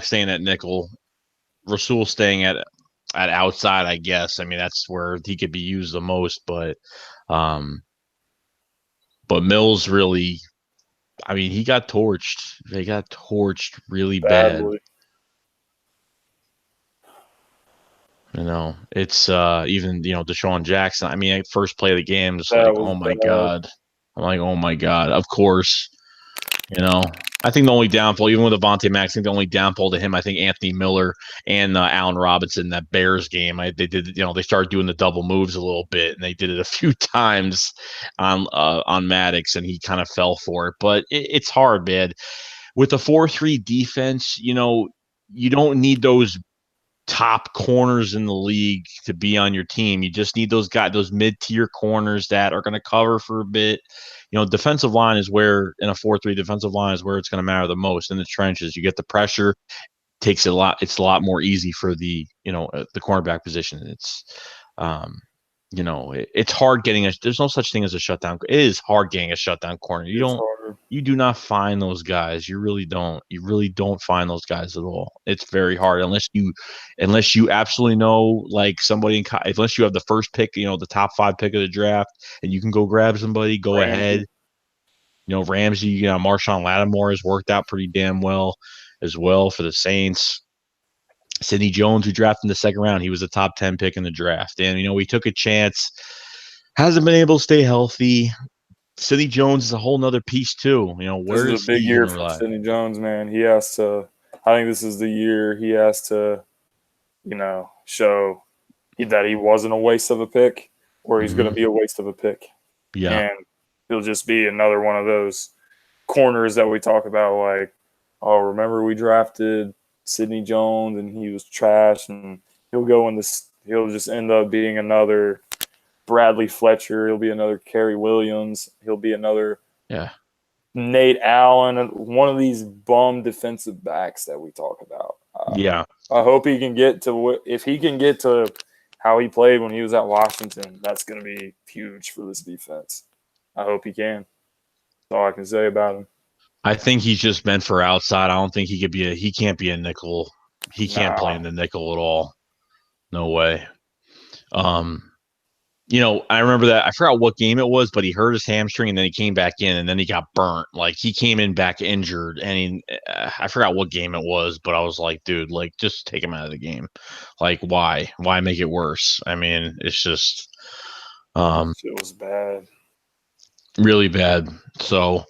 staying at nickel, Rasul staying at outside, I guess. I mean, that's where he could be used the most, but Mills really, I mean, he got torched. They got torched really bad. Badly. It's even Deshaun Jackson. I mean, first play of the game, just That like, was oh my bad. god. I'm like, oh my god. Of course, I think the only downfall, even with Avonte Max, I think the only downfall to him, I think Anthony Miller and Allen Robinson, that Bears game, they did, they started doing the double moves a little bit, and they did it a few times on Maddox, and he kind of fell for it. But it's hard, man. With the 4-3 defense, you don't need those top corners in the league to be on your team. You just need those guys, those mid-tier corners that are going to cover for a bit. Defensive line is where, in a 4-3 defensive line, is where it's going to matter the most in the trenches. You get the pressure, takes it a lot. It's a lot more easy for the cornerback position. It's hard getting there's no such thing as a shutdown. It is hard getting a shutdown corner. You do not find those guys. You really don't. You really don't find those guys at all. It's very hard unless you absolutely know, like, somebody unless you have the first pick, the top 5 pick of the draft, and you can go grab somebody, go ahead. Ramsey, Marshawn Lattimore has worked out pretty damn well as well for the Saints. Sidney Jones, who drafted in the second round, he was a top 10 pick in the draft. And, we took a chance. Hasn't been able to stay healthy. Sidney Jones is a whole nother pice, too. Where this is a big year for Sidney Jones, man. He has to – I think this is the year he has to, show that he wasn't a waste of a pick, or he's going to be a waste of a pick. Yeah. And he'll just be another one of those corners that we talk about, like, oh, remember we drafted – Sidney Jones and he was trash, and he'll just end up being another Bradley Fletcher. He'll be another Kerry Williams. He'll be another Nate Allen, one of these bum defensive backs that we talk about. I hope he can get to if he can get to how he played when he was at Washington. That's going to be huge for this defense. I hope he can. That's all I can say about him. I think he's just meant for outside. I don't think he can't be a nickel. He can't play in the nickel at all. No way. I remember that. I forgot what game it was, but he hurt his hamstring and then he came back in and then he got burnt. Like, he came in back injured, and I forgot what game it was, but I was like, dude, like, just take him out of the game. Like, why? Why make it worse? I mean, it's just it was bad. Really bad. So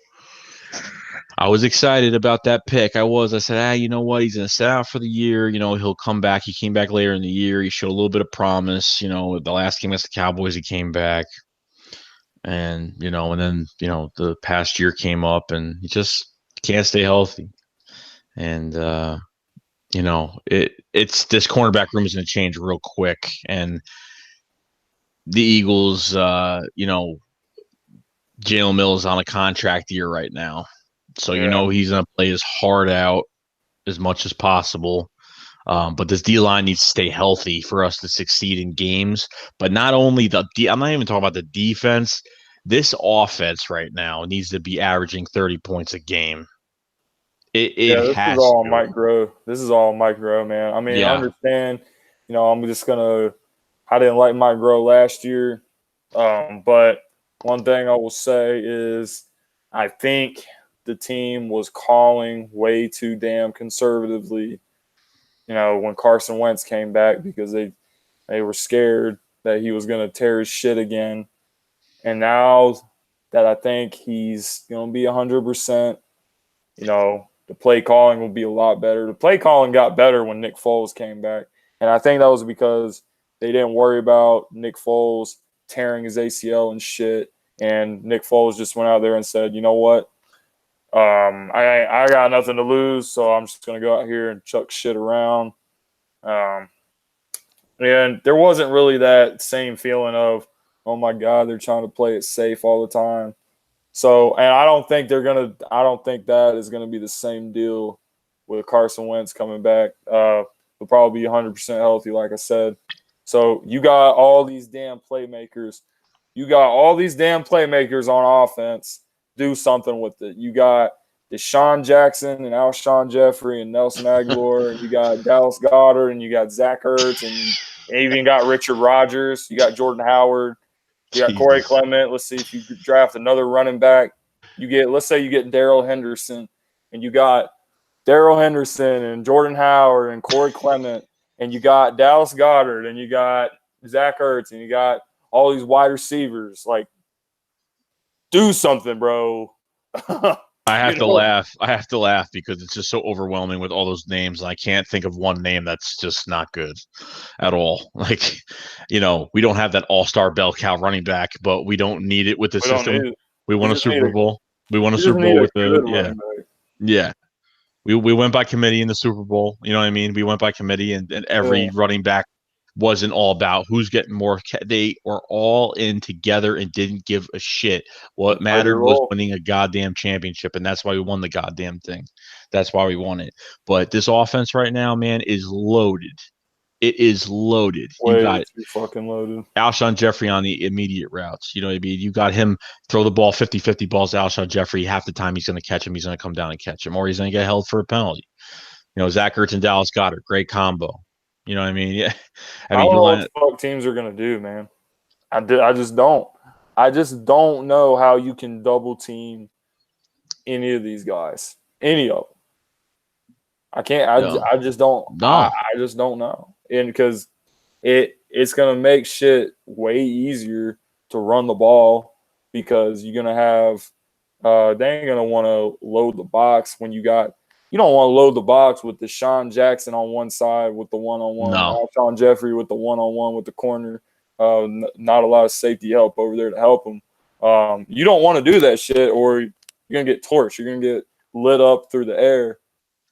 I was excited about that pick. I said, you know what? He's going to sit out for the year. He'll come back. He came back later in the year. He showed a little bit of promise. The last game against the Cowboys, he came back. And, and then, the past year came up and he just can't stay healthy. And, it's this cornerback room is going to change real quick. And the Eagles, Jalen Mills on a contract year right now. So, he's going to play his heart out as much as possible. But this D-line needs to stay healthy for us to succeed in games. But not only I'm not even talking about the defense. This offense right now needs to be averaging 30 points a game. This is all Mike Groh. This is all Mike Groh, man. I mean, I understand, I didn't like Mike Groh last year. But one thing I will say is I think – the team was calling way too damn conservatively, when Carson Wentz came back, because they were scared that he was going to tear his shit again. And now that I think he's going to be 100%, the play calling will be a lot better. The play calling got better when Nick Foles came back. And I think that was because they didn't worry about Nick Foles tearing his ACL and shit. And Nick Foles just went out there and said, you know what? I got nothing to lose, so I'm just going to go out here and chuck shit around. And there wasn't really that same feeling of, oh my God, they're trying to play it safe all the time. So, and I don't think that is going to be the same deal with Carson Wentz coming back. He'll probably be 100% healthy, like I said. So you got all these damn playmakers. On offense. Do something with it. You got Deshaun Jackson and Alshon Jeffrey and Nelson Aguilar, and you got Dallas Goedert, and you got Zach Ertz, and you even got Richard Rodgers. You got Jordan Howard. You got Corey Clement. Let's see if you draft another running back. Let's say you get Darrell Henderson, and you got Darrell Henderson and Jordan Howard and Corey Clement, and you got Dallas Goedert, and you got Zach Ertz, and you got all these wide receivers. Like, do something, bro. I have to laugh. I have to laugh because it's just so overwhelming with all those names. I can't think of one name that's just not good at all. Like, we don't have that all-star bell cow running back, but we don't need it with the system. We won a Super Bowl. We won a Super Bowl with the – yeah. We went by committee in the Super Bowl. You know what I mean? We went by committee, and every running back wasn't all about who's getting more. They were all in together and didn't give a shit. What mattered was winning a goddamn championship, and that's why we won the goddamn thing. That's why we won it. But this offense right now, man, is loaded. It is loaded. You got too fucking loaded. Alshon Jeffrey on the immediate routes. You know what I mean? You got him throw the ball 50-50 balls to Alshon Jeffrey. Half the time he's going to catch him. He's going to come down and catch him, or he's going to get held for a penalty. You know, Zach Ertz and Dallas Goedert, great combo. You know what I mean? Yeah. I don't know what the fuck teams are going to do, man. I just don't. I just don't know how you can double team any of these guys. Any of them. I can't. I just don't. No. I just don't know. And because it's going to make shit way easier to run the ball because you're going to have they ain't going to want to load the box when you don't want to load the box with Deshaun Jackson on one side with the one-on-one. No. Alshon Jeffrey with the one-on-one with the corner. Not a lot of safety help over there to help him. You don't want to do that shit or you're going to get torched. You're going to get lit up through the air.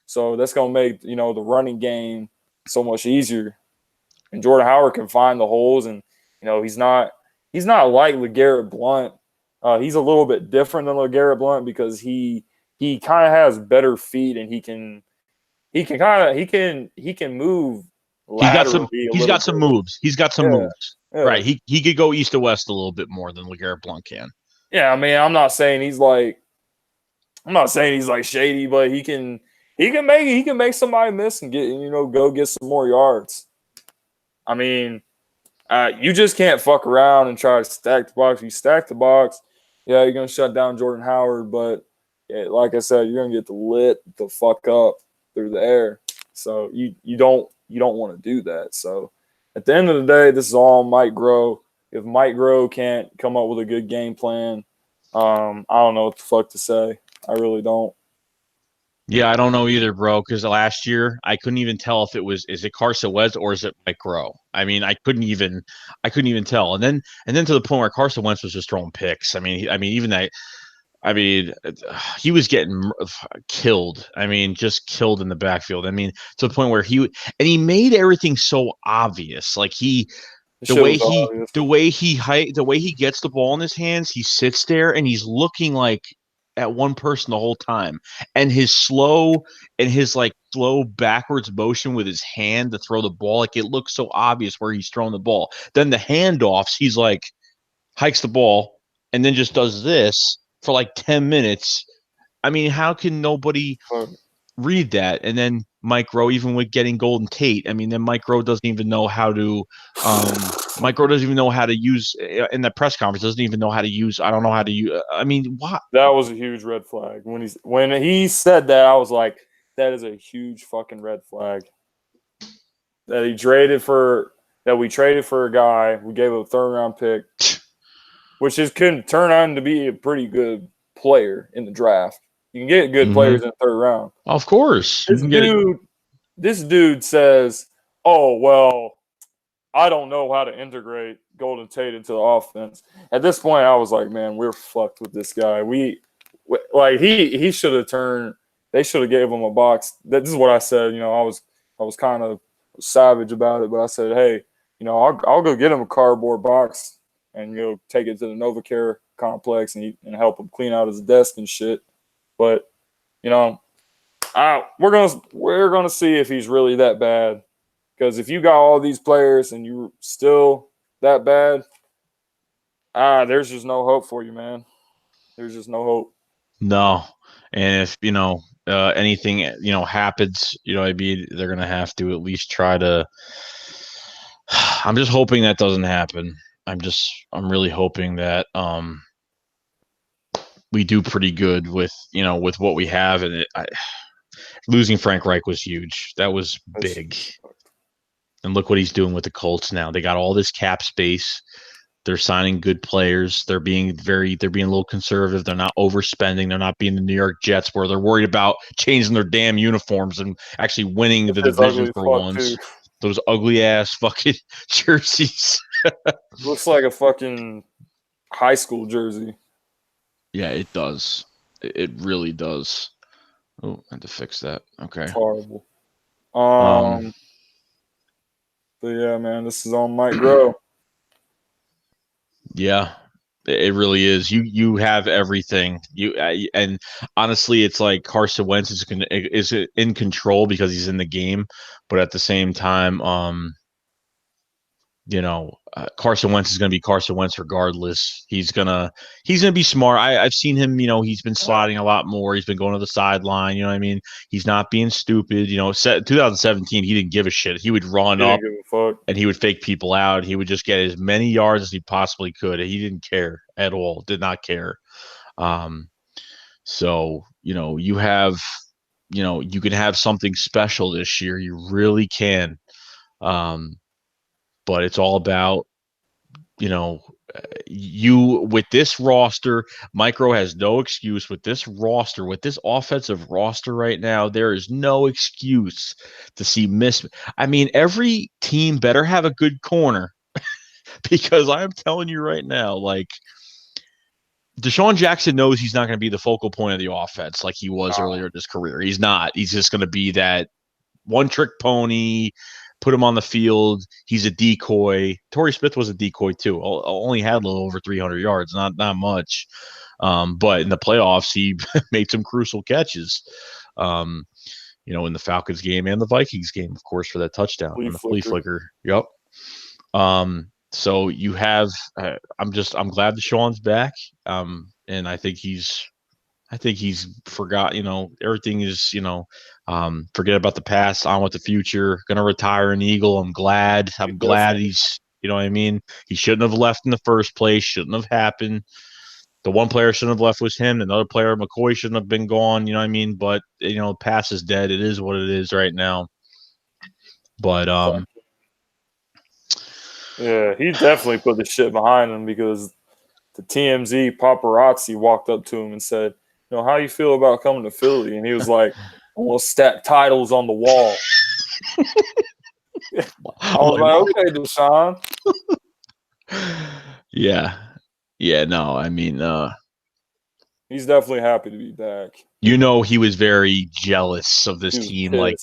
So that's going to make, the running game so much easier. And Jordan Howard can find the holes and, he's not like LeGarrette Blount. He's a little bit different than LeGarrette Blount because he kind of has better feet and he can move laterally. He's got some moves. He's got some moves. Yeah. Right. He could go east to west a little bit more than LeGarrette Blount can. Yeah, I mean, I'm not saying he's like shady, but he can make somebody miss and get go get some more yards. I mean, you just can't fuck around and try to stack the box. You stack the box, yeah, you're gonna shut down Jordan Howard, but like I said, you're gonna get lit the fuck up through the air. So you don't want to do that. So at the end of the day, this is all Mike Groh. If Mike Groh can't come up with a good game plan, I don't know what the fuck to say. I really don't. Yeah, I don't know either, bro, because last year I couldn't even tell if is it Carson Wentz or is it Mike Groh? I mean, I couldn't even tell. And then to the point where Carson Wentz was just throwing picks. I mean, he was getting killed. I mean, just killed in the backfield. I mean, to the point where he made everything so obvious. Like the way he gets the ball in his hands, he sits there and he's looking like at one person the whole time, and his slow backwards motion with his hand to throw the ball, like it looks so obvious where he's throwing the ball. Then the handoffs, he's like hikes the ball and then just does this for like 10 minutes. I mean, how can nobody read that? And then Mike Groh, even with getting Golden Tate, I mean, then Mike Groh doesn't even know how to use in the press conference. Doesn't even know how to use. I don't know how to use. I mean, what? That was a huge red flag when he said that. I was like, that is a huge fucking red flag. That we traded for a guy. We gave him a third-round pick, which could turn out to be a pretty good player in the draft. You can get good players in the third round. Of course. This dude says, "Oh, well, I don't know how to integrate Golden Tate into the offense." At this point, I was like, "Man, we're fucked with this guy." He should have turned. They should have gave him a box. This is what I said. I was kind of savage about it, but I said, "Hey, I'll go get him a cardboard box and take it to the NovaCare complex and help him clean out his desk and shit." But we're gonna see if he's really that bad. Because if you got all these players and you're still that bad, there's just no hope for you, man. There's just no hope. No, and if anything happens, they're gonna have to at least try to. I'm just hoping that doesn't happen. I'm really hoping that we do pretty good with what we have, and losing Frank Reich was huge. That was big. And look what he's doing with the Colts now. They got all this cap space. They're signing good players. They're being a little conservative. They're not overspending. They're not being the New York Jets where they're worried about changing their damn uniforms and actually winning the division for once. Those ugly ass fucking jerseys. Looks like a fucking high school jersey. Yeah, it does. It really does. Oh, I had to fix that. Okay. It's horrible. Um, But yeah, man, this is on Mike Groh. yeah, it really is. You have everything. And honestly, it's like Carson Wentz is in control because he's in the game, but at the same time, Carson Wentz is going to be Carson Wentz regardless. He's gonna be smart. I've seen him. He's been sliding a lot more. He's been going to the sideline. You know what I mean? He's not being stupid. 2017, he didn't give a shit. He would run He up didn't give a fuck. and he would fake people out. He would just get as many yards as he possibly could. He didn't care at all. Did not care. Um, so you can have something special this year. You really can. Um, but it's all about you know, you with this roster, Micro has no excuse with this roster, with this offensive roster right now. There is no excuse to see miss. I mean, every team better have a good corner because I'm telling you right now, like Deshaun Jackson knows he's not going to be the focal point of the offense like he was earlier in his career. He's not. He's just going to be that one trick pony. Put him on the field. He's a decoy. Torrey Smith was a decoy too. Only had a little over 300 yards, not much. But in the playoffs, he made some crucial catches. In the Falcons game and the Vikings game, of course, for that touchdown and the flea flicker. Yep. So you have. I'm glad Deshaun's back. And I think he's forgot, everything is, forget about the past, on with the future, going to retire an Eagle. I'm glad he's, you know what I mean? He shouldn't have left in the first place, shouldn't have happened. The one player shouldn't have left was him. Another player, McCoy, shouldn't have been gone, you know what I mean? But, the past is dead. It is what it is right now. But, yeah, he definitely put the shit behind him because the TMZ paparazzi walked up to him and said, how you feel about coming to Philly? And he was like, I want to stack titles on the wall. I was like, okay, Deshaun. Yeah. Yeah, no, I mean, he's definitely happy to be back. He was very jealous of this team. Pissed. Like,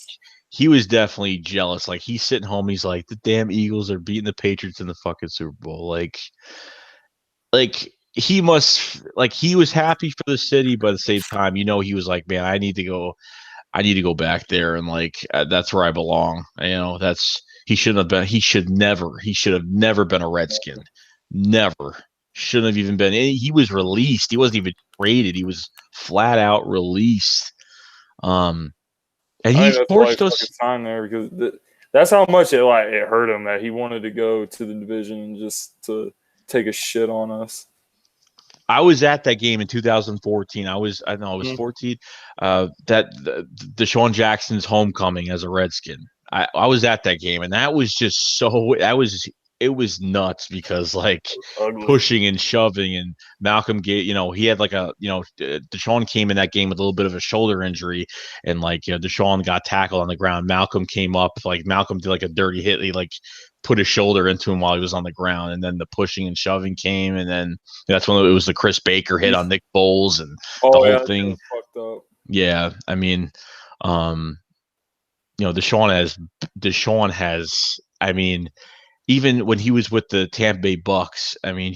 he was definitely jealous. Like, he's sitting home. He's like, the damn Eagles are beating the Patriots in the fucking Super Bowl. Like he was happy for the city, but at the same time, he was like, man, I need to go back there. And that's where I belong. He should have never been a Redskin. Never. Shouldn't have even been. He was released. He wasn't even traded. He was flat out released. And he forced us sign there because that's how much it hurt him that he wanted to go to the division and just to take a shit on us. I was at that game in 2014. I was 14. That Deshaun Jackson's homecoming as a Redskin. I was at that game, and that was just it was nuts because pushing and shoving, and Malcolm he had Deshaun came in that game with a little bit of a shoulder injury, and Deshaun got tackled on the ground. Malcolm came up, Malcolm did a dirty hit. He put his shoulder into him while he was on the ground, and then the pushing and shoving came, and then that's when it was the Chris Baker hit on Nick Foles and the whole thing. Fucked up. Yeah, I mean, Deshaun has. I mean, even when he was with the Tampa Bay Bucks, I mean,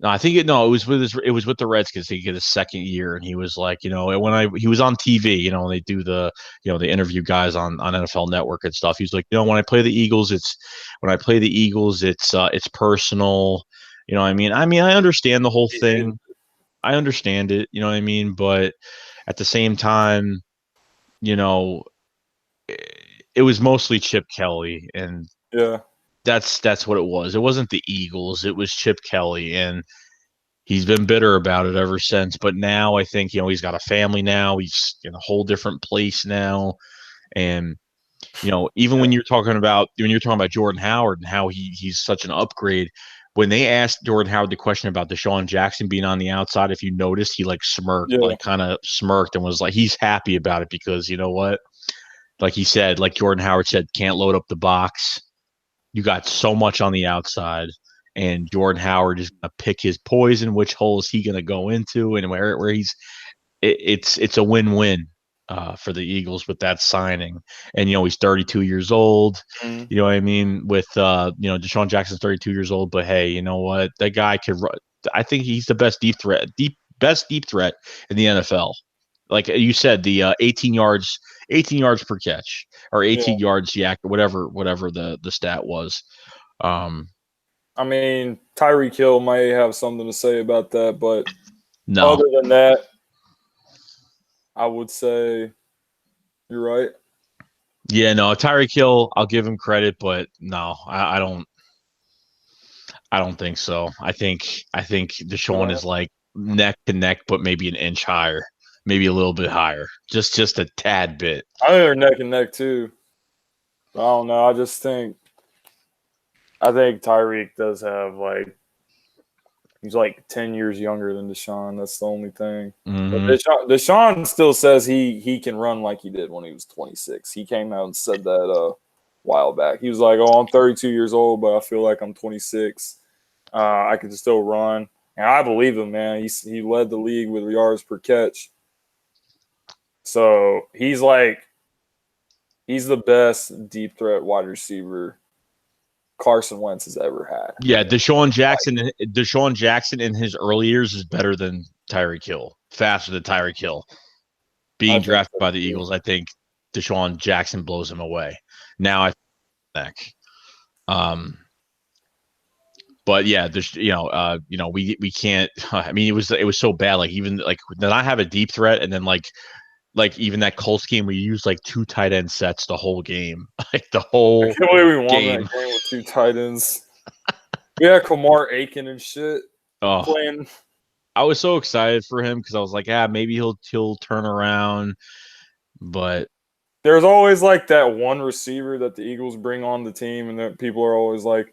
no, I think it was with the Redskins. He get his second year, and he was he was on TV, and they do they interview guys on NFL Network and stuff. He's like, when I play the Eagles, it's personal. You know what I mean? I understand the whole thing. I understand it. You know what I mean? But at the same time, it was mostly Chip Kelly, and yeah. That's what it was. It wasn't the Eagles. It was Chip Kelly, and he's been bitter about it ever since. But now I think he's got a family now. He's in a whole different place now, and even when you're talking about Jordan Howard and how he's such an upgrade. When they asked Jordan Howard the question about Deshaun Jackson being on the outside, if you noticed, he smirked, kind of smirked, and was he's happy about it because you know what, he said, Jordan Howard said, can't load up the box. You got so much on the outside, and Jordan Howard is going to pick his poison, which holes he going to go into, and where he's it's a win-win for the Eagles with that signing. And he's 32 years old. Mhm. You know what I mean? With Deshaun Jackson's 32 years old, but hey, you know what? That guy could run. I think he's the best deep threat in the NFL. Like you said, the 18 yards per catch, or Yeah. 18 yards yak, whatever the stat was. I mean, Tyreek Hill may have something to say about that, but No. other than that, I would say you're right. Yeah, no, Tyreek Hill, I'll give him credit, but no, I don't. I don't think so. I think Deshaun is like neck to neck, but maybe an inch higher, maybe a little bit higher, just a tad bit. I think they're neck and neck too. I don't know. I think Tyreek does have he's like 10 years younger than Deshaun. That's the only thing. Mm-hmm. But Deshaun still says he can run like he did when he was 26. He came out and said that a while back. He was like, "Oh, I'm 32 years old, but I feel like I'm 26. I can still run." And I believe him, man. He led the league with yards per catch. So he's the best deep threat wide receiver Carson Wentz has ever had. Yeah, Deshaun Jackson in his early years is better than Tyreek Hill, faster than Tyreek Hill. Being drafted by the Eagles, I think Deshaun Jackson blows him away. Now I think but yeah, there's we can't. I mean, it was so bad. Like even like did I have a deep threat, and then like even that Colts game, we used like 2 tight end sets the whole game, like the whole I can't believe we won game. that game with 2 tight ends. Yeah, Kamar Aiken and shit playing. I was so excited for him because I was like, maybe he'll turn around, but there's always like that one receiver that the Eagles bring on the team, and that people are always like,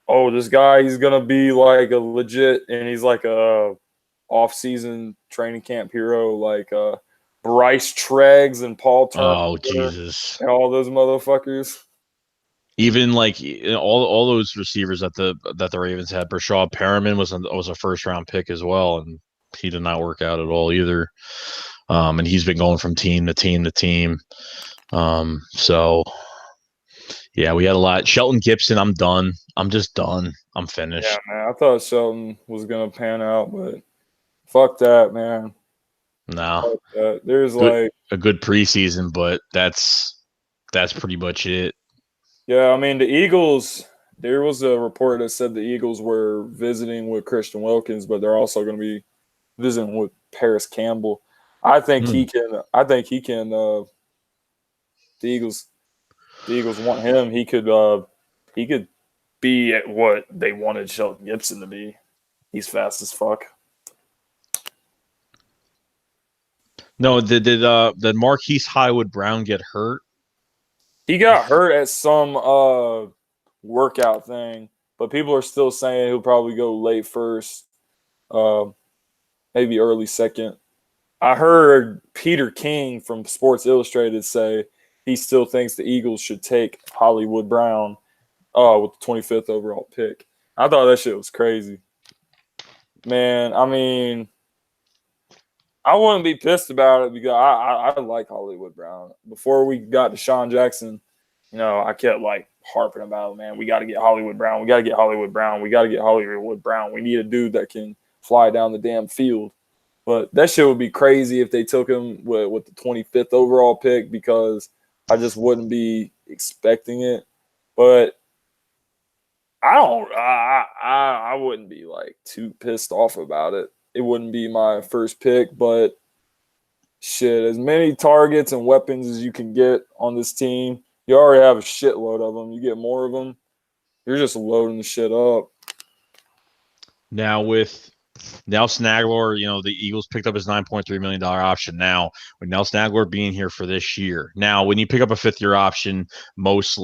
"Oh, this guy, he's gonna be like a legit," and he's like a off-season training camp hero, like Bryce Treggs and Paul Turner. Oh Jesus! And all those motherfuckers. Even like all those receivers that the Ravens had, Brashad Perriman was a first round pick as well, and he did not work out at all either. And he's been going from team to team to team. So yeah, we had a lot. Shelton Gibson, I'm done. I'm just done. I'm finished. Yeah, man. I thought Shelton was gonna pan out, but fuck that, man. No. There's a good preseason, but that's pretty much it. Yeah, I mean the Eagles. There was a report that said the Eagles were visiting with Christian Wilkins, but they're also going to be visiting with Paris Campbell. I think he can. I think he can. The Eagles want him. He could be at what they wanted Shelton Gibson to be. He's fast as fuck. No, did Marquise Hollywood Brown get hurt? He got hurt at some workout thing, but people are still saying he'll probably go late first, maybe early second. I heard Peter King from Sports Illustrated say he still thinks the Eagles should take Hollywood Brown with the 25th overall pick. I thought that shit was crazy. Man, I mean, I wouldn't be pissed about it because I like Hollywood Brown. Before we got Deshaun Jackson, I kept like harping about it, man. We got to get Hollywood Brown. We got to get Hollywood Brown. We got to get Hollywood Brown. We need a dude that can fly down the damn field. But that shit would be crazy if they took him with the 25th overall pick because I just wouldn't be expecting it. But I wouldn't be like too pissed off about it. It wouldn't be my first pick, but shit, as many targets and weapons as you can get on this team, you already have a shitload of them. You get more of them, you're just loading the shit up. Now with Nelson Agholor, the Eagles picked up his $9.3 million option. Now, with Nelson Agholor being here for this year, now when you pick up a 5th-year option, most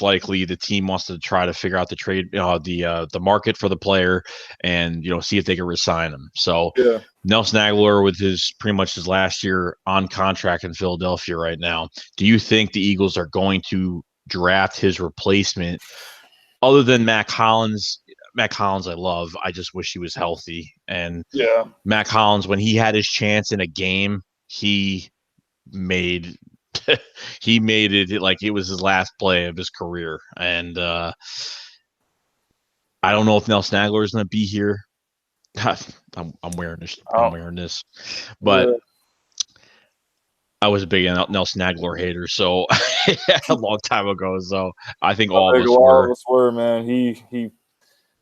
likely the team wants to try to figure out the trade, the market for the player, and see if they can re-sign him. So yeah. Nelson Agholor with pretty much his last year on contract in Philadelphia right now. Do you think the Eagles are going to draft his replacement? Other than Mack Hollins, Mac Hollins I love. I just wish he was healthy. And Yeah. Mac Hollins, when he had his chance in a game, he made he made it like it was his last play of his career. And I don't know if Nelson Aguilar is going to be here. I'm wearing this. I'm wearing this, but Yeah. I was a big Nelson Aguilar hater, so a long time ago. So I think I all of think a us lot were. of us were, man. He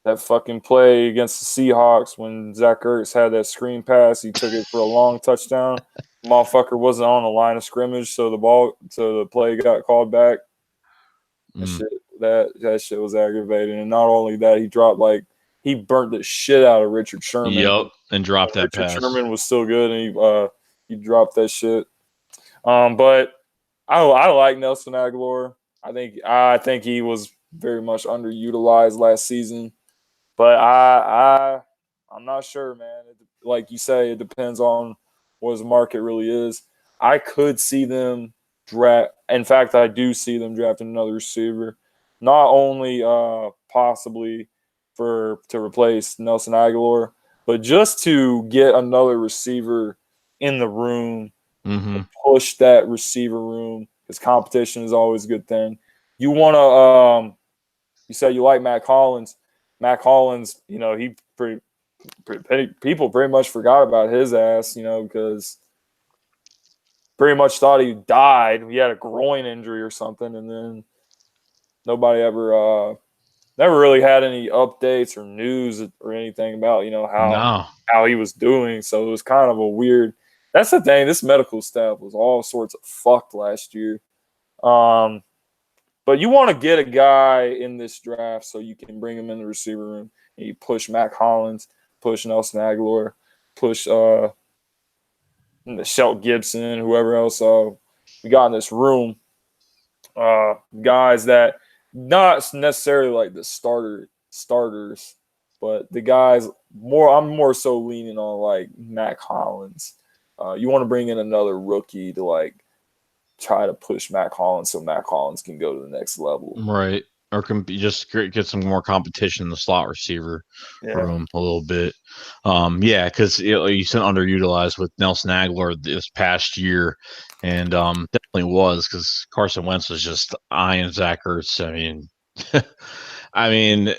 that fucking play against the Seahawks when Zach Ertz had that screen pass, he took it for a long touchdown. Motherfucker wasn't on the line of scrimmage, so the play got called back. That shit was aggravating. And not only that, he burnt the shit out of Richard Sherman. Yep, and dropped that Richard pass. Sherman was still good, and he dropped that shit. But I like Nelson Aguilar. I think he was very much underutilized last season. But I'm not sure, man. Like you say, it depends on what his market really is. I could see them draft. In fact, I do see them drafting another receiver, not only possibly to replace Nelson Aguilar, but just to get another receiver in the room, push that receiver room, because competition is always a good thing. You want to. You said you like Mac Hollins. Mac Hollins, he people pretty much forgot about his ass, because pretty much thought he died. He had a groin injury or something, and then nobody never really had any updates or news or anything about how he was doing. So it was kind of a weird. That's the thing. This medical staff was all sorts of fucked last year. But you want to get a guy in this draft so you can bring him in the receiver room and you push Mac Hollins, push Nelson Aguilar, push Shelton Gibson, whoever else we got in this room. Guys that not necessarily like the starters, but the guys I'm more so leaning on like Mac Hollins. You want to bring in another rookie to like try to push Mac Hollins so Mac Hollins can go to the next level. Right. Or can just get some more competition in the slot receiver room a little bit. Yeah, because you said underutilized with Nelson Aguilar this past year, and definitely was because Carson Wentz was just eyeing Zach Ertz. I mean,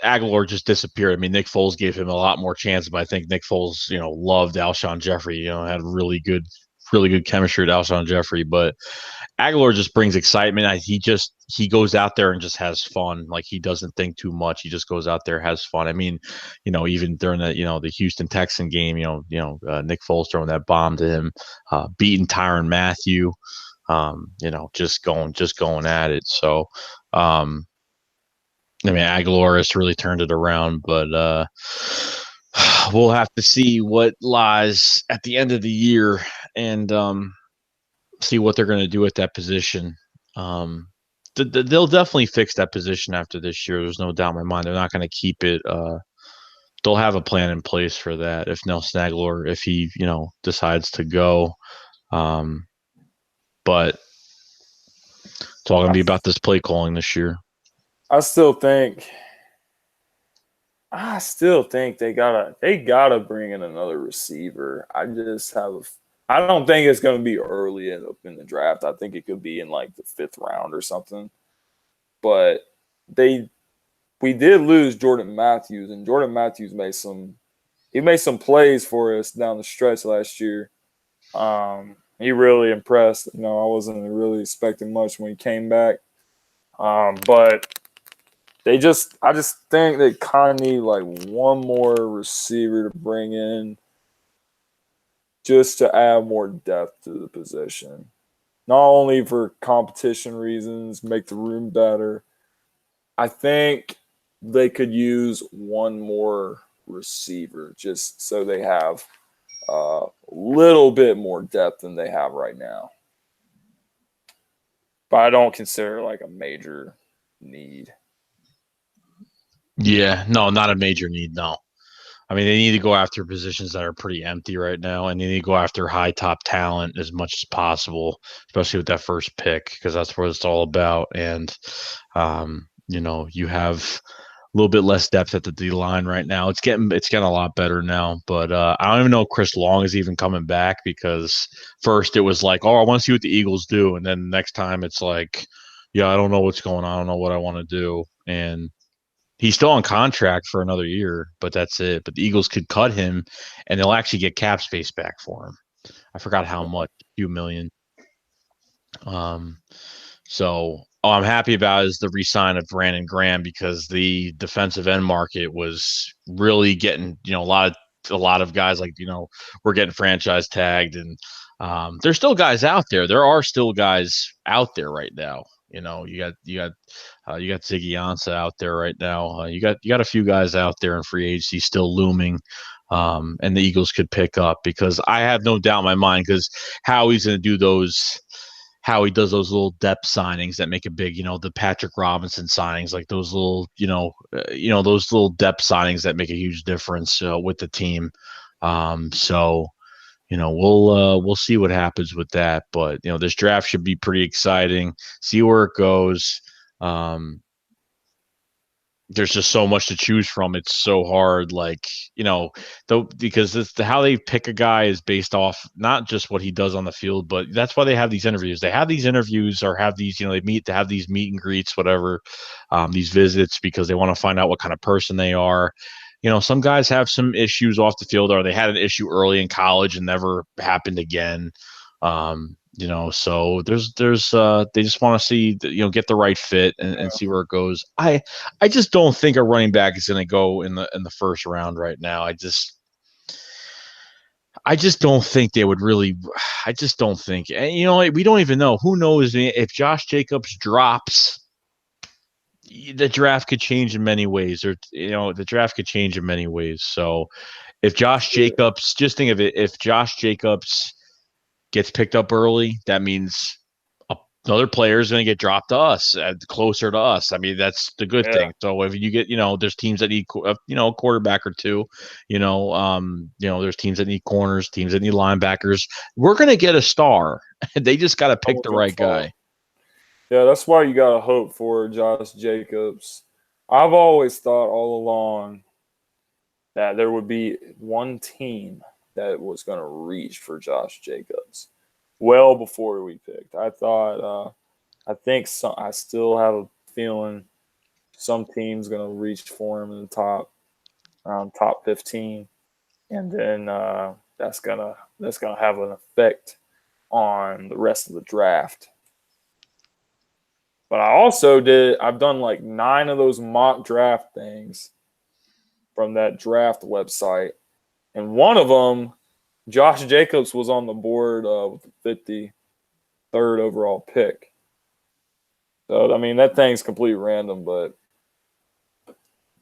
Aguilar just disappeared. I mean, Nick Foles gave him a lot more chances, but I think Nick Foles, loved Alshon Jeffrey. Had really good chemistry with Alshon Jeffrey, but Aguilar just brings excitement. He goes out there and just has fun. Like he doesn't think too much. He just goes out there, has fun. I mean, even during the Houston Texan game, Nick Foles throwing that bomb to him, beating Tyrann Mathieu, just going at it. So, I mean, Aguilar has really turned it around, but we'll have to see what lies at the end of the year and see what they're going to do at that position. They'll definitely fix that position after this year. There's no doubt in my mind. They're not going to keep it. They'll have a plan in place for that if Nelson Aguilar, if he, decides to go. But it's all going to be about this play calling this year. I still think they gotta bring in another receiver. I don't think it's gonna be early in the draft. I think it could be in like the 5th round or something. But we did lose Jordan Matthews, and Jordan Matthews made some plays for us down the stretch last year. He really impressed. I wasn't really expecting much when he came back. But I just think they kind of need like one more receiver to bring in just to add more depth to the position. Not only for competition reasons, make the room better. I think they could use one more receiver just so they have a little bit more depth than they have right now. But I don't consider it like a major need. Yeah, no, not a major need, no. I mean, they need to go after positions that are pretty empty right now, and they need to go after high top talent as much as possible, especially with that first pick, because that's what it's all about. And, you have little bit less depth at the D line right now. It's getting a lot better now, but I don't even know if Chris Long is even coming back, because first it was like, oh, I want to see what the Eagles do, and then next time it's like, yeah, I don't know what's going on. I don't know what I want to do, and he's still on contract for another year, but that's it. But the Eagles could cut him, and they'll actually get cap space back for him. I forgot how much, a few million. So all I'm happy about is the re-sign of Brandon Graham, because the defensive end market was really getting, a lot of guys, like, we're getting franchise tagged, and there's still guys out there. There are still guys out there right now. You got Ziggy Ansah out there right now. You got a few guys out there in free agency still looming. And the Eagles could pick up, because I have no doubt in my mind, because Howie's going to do those. Howie does those little depth signings that make a big, the Patrick Robinson signings, like those little, those little depth signings that make a huge difference with the team. So, we'll see what happens with that. But this draft should be pretty exciting. See where it goes. There's just so much to choose from. It's so hard, because how they pick a guy is based off not just what he does on the field, but that's why they have these interviews. They have these interviews, or have these, they have these meet and greets, whatever, these visits, because they want to find out what kind of person they are. Some guys have some issues off the field, or they had an issue early in college and never happened again. So there's they just want to see, get the right fit and see where it goes. I just don't think a running back is going to go in the first round right now. I just don't think they would really. I just don't think. And we don't even know. Who knows if Josh Jacobs drops? The draft could change in many ways, or the draft could change in many ways. So if Josh Jacobs, just think of it, if Josh Jacobs gets picked up early, that means another player is going to get dropped to us, closer to us. I mean, that's the good thing. So if you get, there's teams that need, a quarterback or two, there's teams that need corners, teams that need linebackers. We're going to get a star. They just got to pick the right guy. Yeah, that's why you got to hope for Josh Jacobs. I've always thought all along that there would be one team that was going to reach for Josh Jacobs well before we picked. I thought, I still have a feeling some team's going to reach for him in the top 15, and then that's gonna have an effect on the rest of the draft. But I've done like 9 of those mock draft things from that draft website. And one of them, Josh Jacobs was on the board with the 53rd overall pick. So, I mean, that thing's completely random, but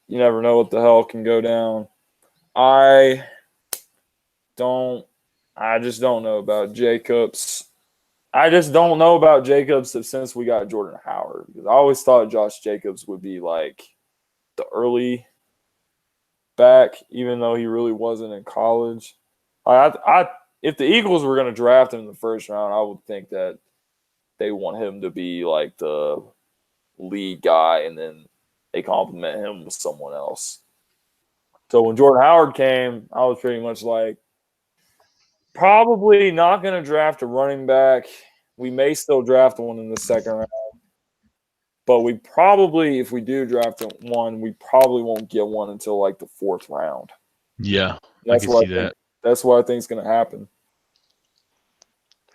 you never know what the hell can go down. I just don't know about Jacobs. I just don't know about Jacobs since we got Jordan Howard, because I always thought Josh Jacobs would be like the early back, even though he really wasn't in college. If the Eagles were going to draft him in the first round, I would think that they want him to be like the lead guy, and then they complement him with someone else. So when Jordan Howard came, I was pretty much like, probably not going to draft a running back. We may still draft one in the second round. But we probably, if we do draft one, we probably won't get one until like the 4th round. Yeah, I can see that. That's what I think is going to happen.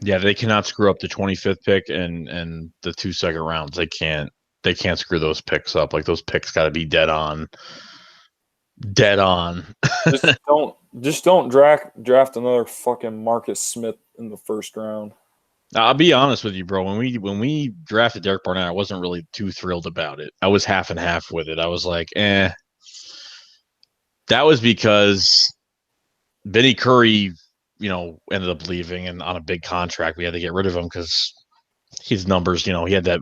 Yeah, they cannot screw up the 25th pick and the 2 second rounds. They can't screw those picks up. Like, those picks got to be dead on. Dead on. just don't draft another fucking Marcus Smith in the first round. I'll be honest with you, bro. When we drafted Derek Barnett, I wasn't really too thrilled about it. I was half and half with it. I was like, eh. That was because Vinny Curry, ended up leaving, and on a big contract, we had to get rid of him because his numbers, he had that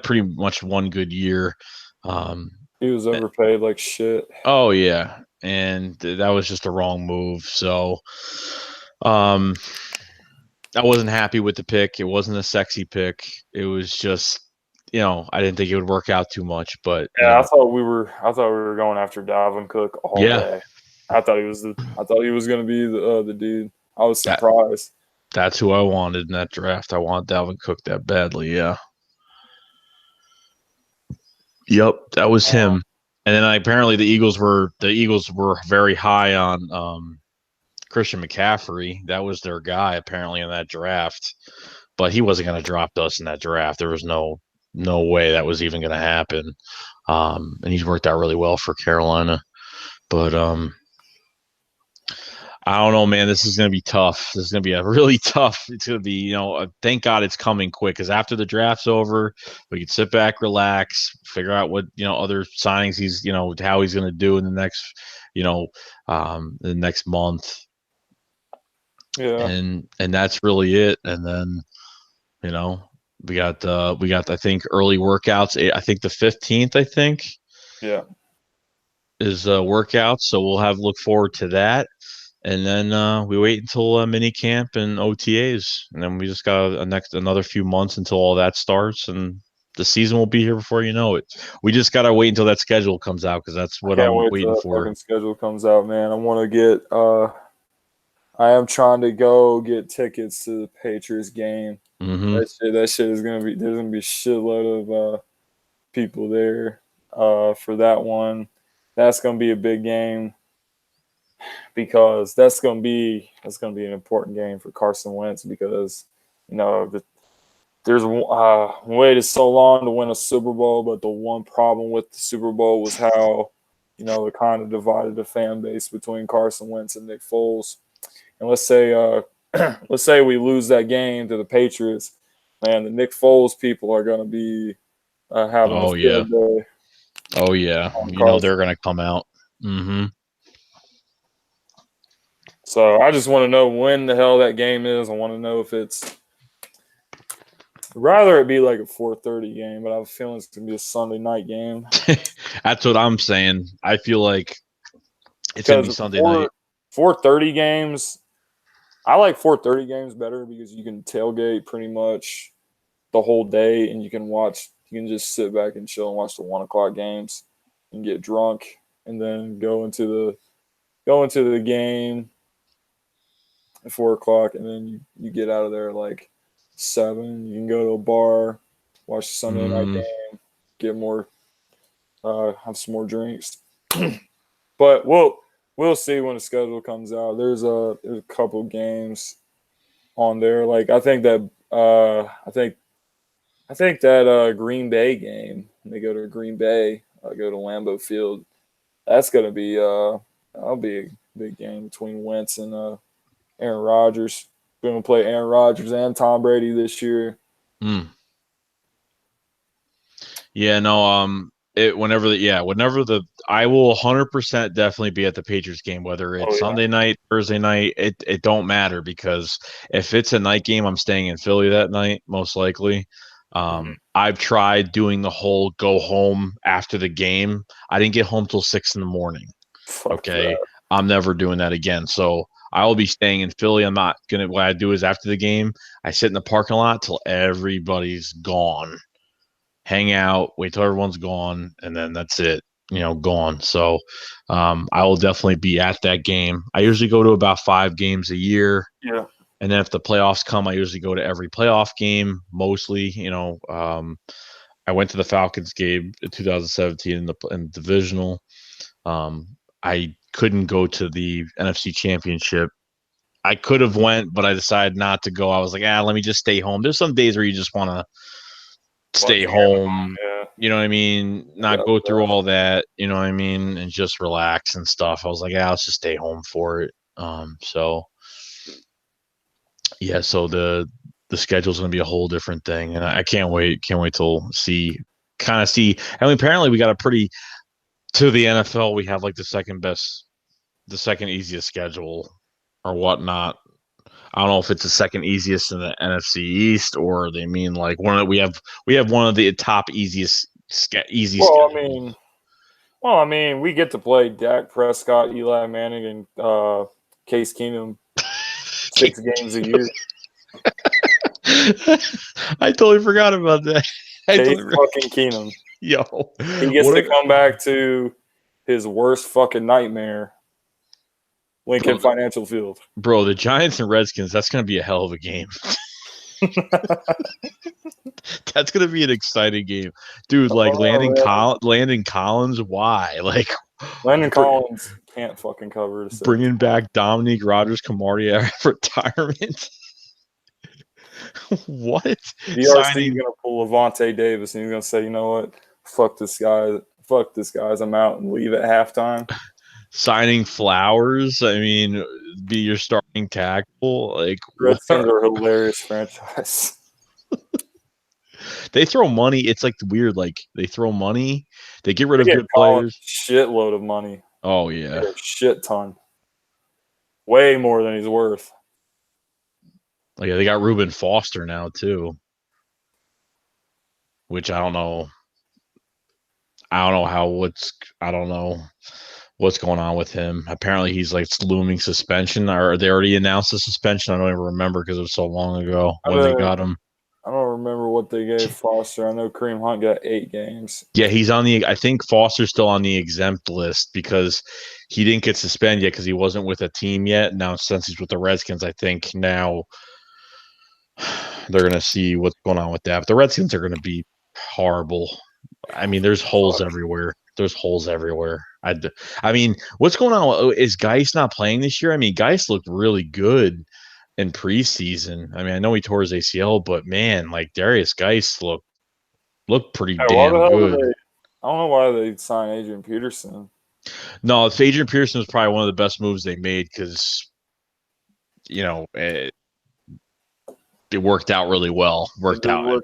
pretty much one good year. He was overpaid like shit. Oh yeah, and that was just a wrong move. So, I wasn't happy with the pick. It wasn't a sexy pick. It was just, I didn't think it would work out too much, but Yeah, I thought we were going after Dalvin Cook all yeah, day. I thought he was going to be the dude. I was that surprised. that's who I wanted in that draft. I want Dalvin Cook that badly. Yeah. Yep, that was him. And then apparently the Eagles were very high on Christian McCaffrey. That was their guy apparently in that draft, but he wasn't going to drop us in that draft. There was no way that was even going to happen. And he's worked out really well for Carolina. But I don't know, man. This is going to be tough. This is going to be a really tough. It's going to be, thank God it's coming quick because after the draft's over, we can sit back, relax, figure out what, other signings he's, how he's going to do in the next month. Yeah. And that's really it. And then, we got I think early workouts. I think the 15th, I think. Yeah. Is workouts. So we'll look forward to that. And then we wait until mini camp and OTAs, and then we just got another few months until all that starts, and the season will be here before you know it. We just gotta wait until that schedule comes out because that's what Can't I'm wait till waiting that for. fucking schedule comes out, man. I want to get. I am trying to go get tickets to the Patriots game. Mm-hmm. That shit is gonna be. There's gonna be a shitload of people there for that one. That's gonna be a big game because that's gonna be an important game for Carson Wentz because there's waited so long to win a Super Bowl, but the one problem with the Super Bowl was how it kind of divided the fan base between Carson Wentz and Nick Foles. And let's say we lose that game to the Patriots, man, the Nick Foles people are going to be having a field day. Oh yeah, they're gonna come out. Mm-hmm. So I just want to know when the hell that game is. I want to know if it's. Rather it be like a 4:30 game, but I have a feeling it's gonna be a Sunday night game. That's what I'm saying. I feel like it's gonna be Sunday night. 4:30 games. I like 4:30 games better because you can tailgate pretty much the whole day, and you can watch. You can just sit back and chill and watch the 1:00 games, and get drunk, and then go into the game at 4:00, and then you get out of there at like 7. You can go to a bar, watch the Sunday night game, get more, have some more drinks. But we'll see when the schedule comes out. There's a couple games on there. Like I think that Green Bay game. When they go to Green Bay, go to Lambeau Field. That's gonna be that'll be a big game between Wentz and Aaron Rodgers. We're gonna play Aaron Rodgers and Tom Brady this year. Yeah, no, I will 100% definitely be at the Patriots game, whether it's Sunday night, Thursday night, it don't matter because if it's a night game, I'm staying in Philly that night, most likely. I've tried doing the whole go home after the game. I didn't get home till 6 a.m. Okay. That. I'm never doing that again. So I will be staying in Philly. What I do is after the game, I sit in the parking lot till everybody's gone. Hang out, wait till everyone's gone, and then that's it, gone. So I will definitely be at that game. I usually go to about 5 games a year. Yeah. And then if the playoffs come, I usually go to every playoff game, mostly. I went to the Falcons game in 2017 in the divisional. I couldn't go to the NFC Championship. I could have went, but I decided not to go. I was like, let me just stay home. There's some days where you just want to stay home, you know what I mean? Not go through all that, you know what I mean? And just relax and stuff. I was like, let's just stay home for it. So the schedule's going to be a whole different thing. And I can't wait till see. I mean, apparently we got to the NFL, we have like the second easiest schedule or whatnot. I don't know if it's the second easiest in the NFC East or they mean like we have one of the top easiest schedules. I mean, we get to play Dak Prescott, Eli Manning, and Case Keenum 6 games a year. I totally forgot about that. Case fucking Keenum. Yo, he gets to come back to his worst fucking nightmare, Lincoln Financial Field. Bro, the Giants and Redskins, that's going to be a hell of a game. That's going to be an exciting game. Dude, like Landon Collins, why? Like Landon Collins can't fucking cover. Bringing back Dominique Rodgers-Cromartie after retirement. What? DRC is going to pull Levante Davis and he's going to say, you know what? Fuck this guy. Fuck this guys. I'm out and leave at halftime. Signing Flowers, I mean, be your starting tackle. Like Redskins are a hilarious franchise. They throw money. It's like weird. Like they throw money. They get rid of good players. Shitload of money. Oh yeah, a shit ton. Way more than he's worth. Oh yeah, they got Reuben Foster now too, which I don't know. I don't know what's going on with him. Apparently, he's like looming suspension, or they already announced the suspension. I don't even remember because it was so long ago when they got him. I don't remember what they gave Foster. I know Kareem Hunt got 8 games. Yeah, he's on the. I think Foster's still on the exempt list because he didn't get suspended yet because he wasn't with a team yet. Now, since he's with the Redskins, I think now they're going to see what's going on with that. But the Redskins are going to be horrible. I mean, there's holes everywhere. I mean, what's going on? Is Geis not playing this year? I mean, Geis looked really good in preseason. I mean, I know he tore his ACL, but man, like Darius Geis looked pretty damn good. I don't know why they signed Adrian Peterson. No, Adrian Peterson was probably one of the best moves they made because, you know, it worked out really well. Work out.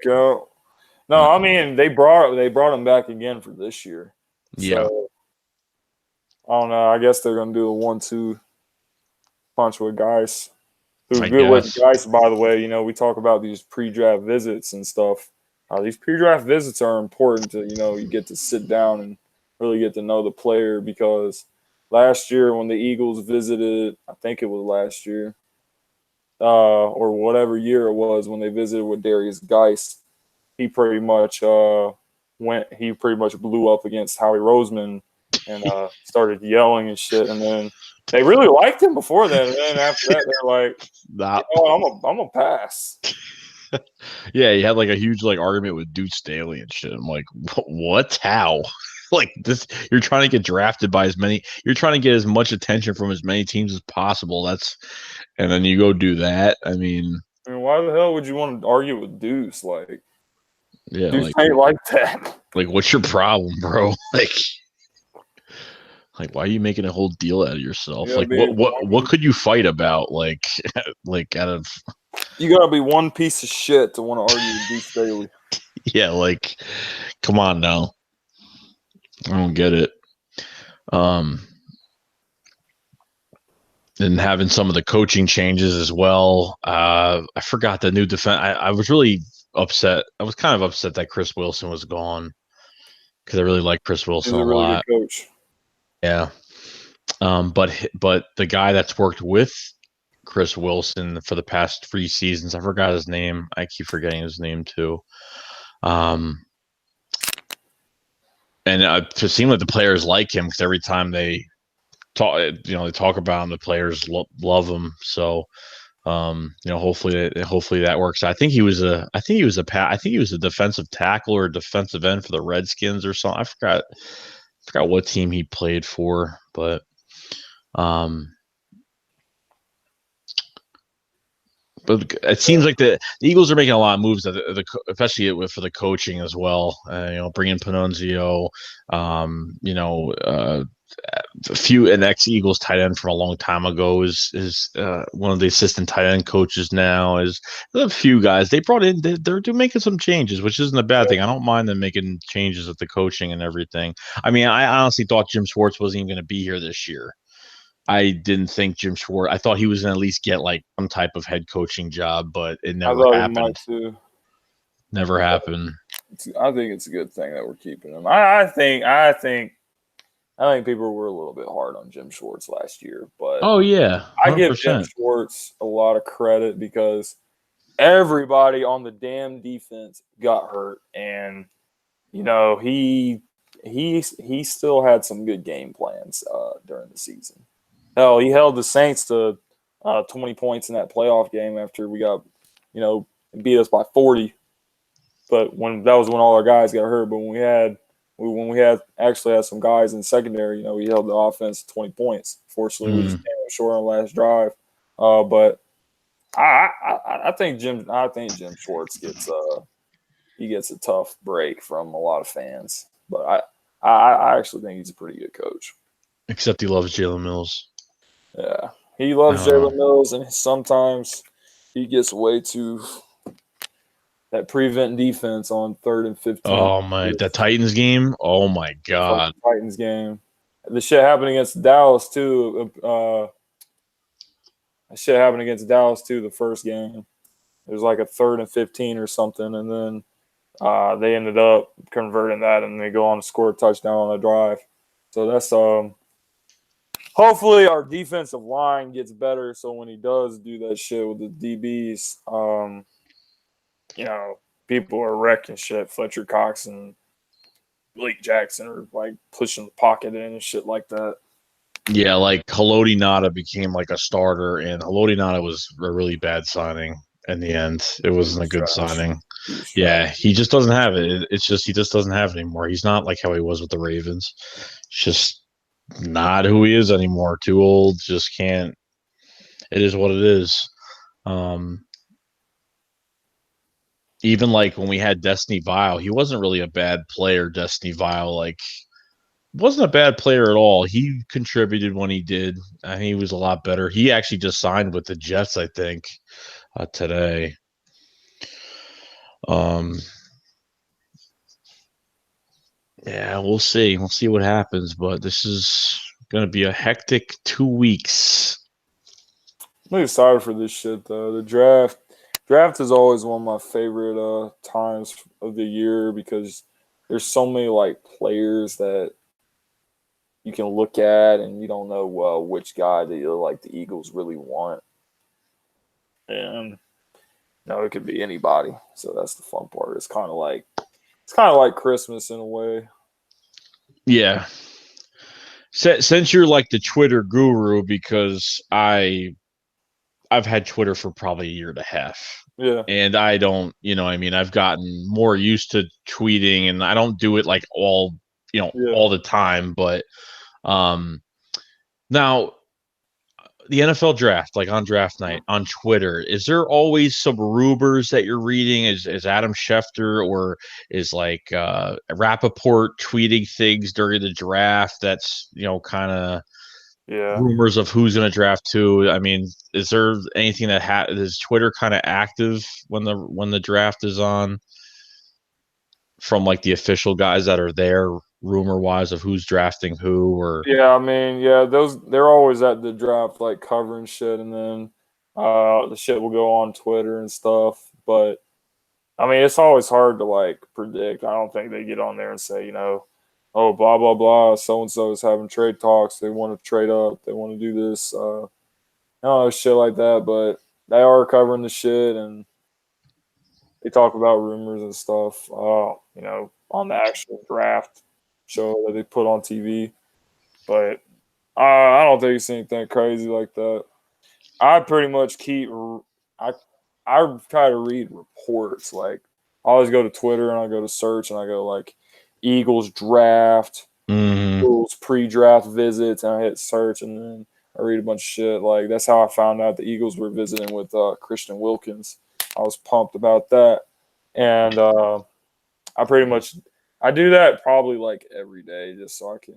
No, I mean they brought him back again for this year. Yeah. So, I don't know. I guess they're gonna do a 1-2 punch with Geis. Who's good with Geis, by the way. You know, we talk about these pre-draft visits and stuff. These pre-draft visits are important to, you know, you get to sit down and really get to know the player because last year when the Eagles visited, I think it was last year, or whatever year it was when they visited with Darius Geis, he pretty much blew up against Howie Roseman and started yelling and shit. And then they really liked him before then. And then after that, they're like, I'm gonna pass. Yeah, he had like a huge like argument with Deuce Staley and shit. I'm like, what? How? Like this, you're trying to get drafted by you're trying to get as much attention from as many teams as possible. And then you go do that. I mean, why the hell would you want to argue with Deuce? Like, yeah, Deuce ain't like that. Like, what's your problem, bro? Like, why are you making a whole deal out of yourself? Like, what could you fight about? Like out of. You gotta be one piece of shit to want to argue with Deuce Staley. Yeah, like, come on now. I don't get it. And having some of the coaching changes as well. I forgot the new defense. I was really upset. I was kind of upset that Chris Wilson was gone because I really like Chris Wilson a really lot. Good coach. Yeah. But the guy that's worked with Chris Wilson for the past 3 seasons, I forgot his name. I keep forgetting his name too. And it seemed like the players like him because every time they talk about him, the players love him. So, hopefully that works. I think he was a defensive tackle or defensive end for the Redskins or something. I forgot what team he played for, but it seems like the Eagles are making a lot of moves, especially for the coaching as well. Bringing Panunzio, a few an ex-Eagles tight end from a long time ago is one of the assistant tight end coaches now. Is a few guys they brought in. They're making some changes, which isn't a bad thing. I don't mind them making changes with the coaching and everything. I mean, I honestly thought Jim Schwartz wasn't even going to be here this year. I didn't think Jim Schwartz. I thought he was going to at least get like some type of head coaching job, but it never happened. Never happened. I think it's a good thing that we're keeping him. I think people were a little bit hard on Jim Schwartz last year, but oh yeah, 100%. I give Jim Schwartz a lot of credit because everybody on the damn defense got hurt, and he still had some good game plans during the season. Hell, he held the Saints to 20 points in that playoff game after we got beat us by 40. But that was when all our guys got hurt. But when we actually had some guys in secondary, we held the offense to 20 points. Fortunately, we just came up short on the last drive. But I think Jim Schwartz gets a tough break from a lot of fans. But I actually think he's a pretty good coach. Except he loves Jalen Mills. Yeah, he loves Jalen Mills, and sometimes he gets way too that prevent defense on 3rd and 15. Oh my, that Titans game! Oh my God, Titans game. The shit happened against Dallas too. The first game. It was like a 3rd and 15 or something, and then they ended up converting that, and they go on to score a touchdown on a drive. So that's hopefully our defensive line gets better. So when he does do that shit with the DBs, people are wrecking shit. Fletcher Cox and Blake Jackson are like pushing the pocket in and shit like that. Yeah, like Haloti Ngata became like a starter, and Haloti Ngata was a really bad signing in the end. It wasn't a good signing. Yeah, he just doesn't have it. It's just he just doesn't have it anymore. He's not like how he was with the Ravens. It's just not who he is anymore. Too old, just can't. It is what it is. Even like when we had Destiny Vile, he wasn't really a bad player. Destiny Vile, like, wasn't a bad player at all. He contributed when he did. I think he was a lot better. He actually just signed with the Jets, I think, today. Yeah, we'll see. We'll see what happens, but this is going to be a hectic 2 weeks. I'm excited for this shit, though. The draft is always one of my favorite times of the year because there's so many like players that you can look at and you don't know which guy the Eagles really want. And it could be anybody. So that's the fun part. It's kind of like Christmas in a way. Yeah. Since you're like the Twitter guru, because I've had Twitter for probably a year and a half. Yeah. And I don't, I've gotten more used to tweeting, and I don't do it like all the time. But now the NFL draft, like on draft night on Twitter, is there always some rumors that you're reading? Is Adam Schefter or is like Rappaport tweeting things during the draft that's, kind of rumors of who's going to draft who? I mean, is there anything that is Twitter kind of active when the draft is on from like the official guys that are there, rumor wise, of who's drafting who? Or they're always at the draft like covering shit, and then the shit will go on Twitter and stuff. But I mean, it's always hard to like predict. I don't think they get on there and say, oh, blah blah blah, so and so is having trade talks, they want to trade up, they want to do this, shit like that. But they are covering the shit, and they talk about rumors and stuff, on the actual draft show that they put on TV. But I don't think it's anything crazy like that. I pretty much I try to read reports. Like, I always go to Twitter and I go to search and I go like Eagles draft, Eagles pre-draft visits, and I hit search and then I read a bunch of shit. Like, that's how I found out the Eagles were visiting with Christian Wilkins. I was pumped about that. And I do that probably like every day just so I can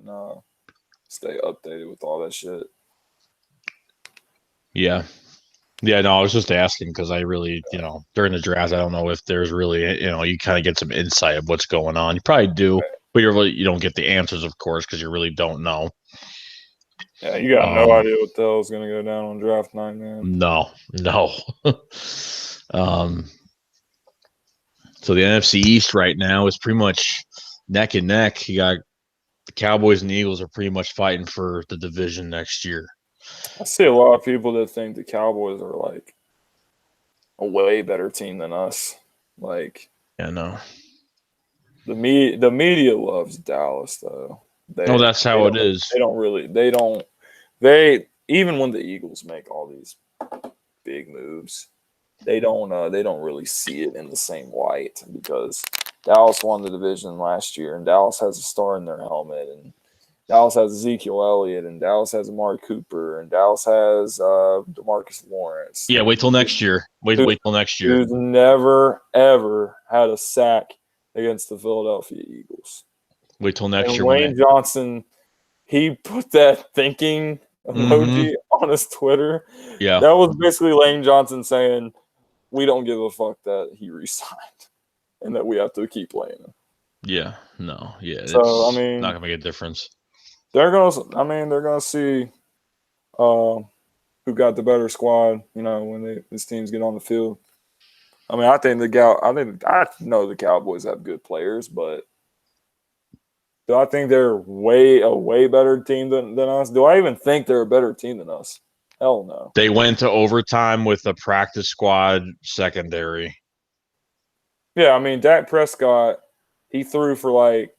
stay updated with all that shit. Yeah. Yeah, no, I was just asking because I really, during the draft, I don't know if there's really, you kind of get some insight of what's going on. You probably do, but you don't get the answers, of course, because you really don't know. Yeah, you got no idea what the hell is going to go down on draft night, man. No. So the NFC East right now is pretty much neck and neck. You got the Cowboys and the Eagles are pretty much fighting for the division next year. I see a lot of people that think the Cowboys are like a way better team than us. Like, Yeah, no. the media loves Dallas though. Oh, that's how it is. They even when the Eagles make all these big moves, they don't really see it in the same light because Dallas won the division last year and Dallas has a star in their helmet and Dallas has Ezekiel Elliott and Dallas has Amari Cooper and Dallas has DeMarcus Lawrence. Yeah, wait till next year. Wait till next year. Who's never ever had a sack against the Philadelphia Eagles. Wait till next year. Lane Johnson, he put that thinking emoji on his Twitter. Yeah. That was basically Lane Johnson saying, we don't give a fuck that he resigned and that we have to keep playing him. Yeah. No. Yeah. So, it's not going to make a difference. They're gonna see who got the better squad, when these teams get on the field. I mean, I know the Cowboys have good players, but do I think they're a way better team than us? Do I even think they're a better team than us? Hell no. They went to overtime with a practice squad secondary. Yeah, I mean, Dak Prescott, he threw for like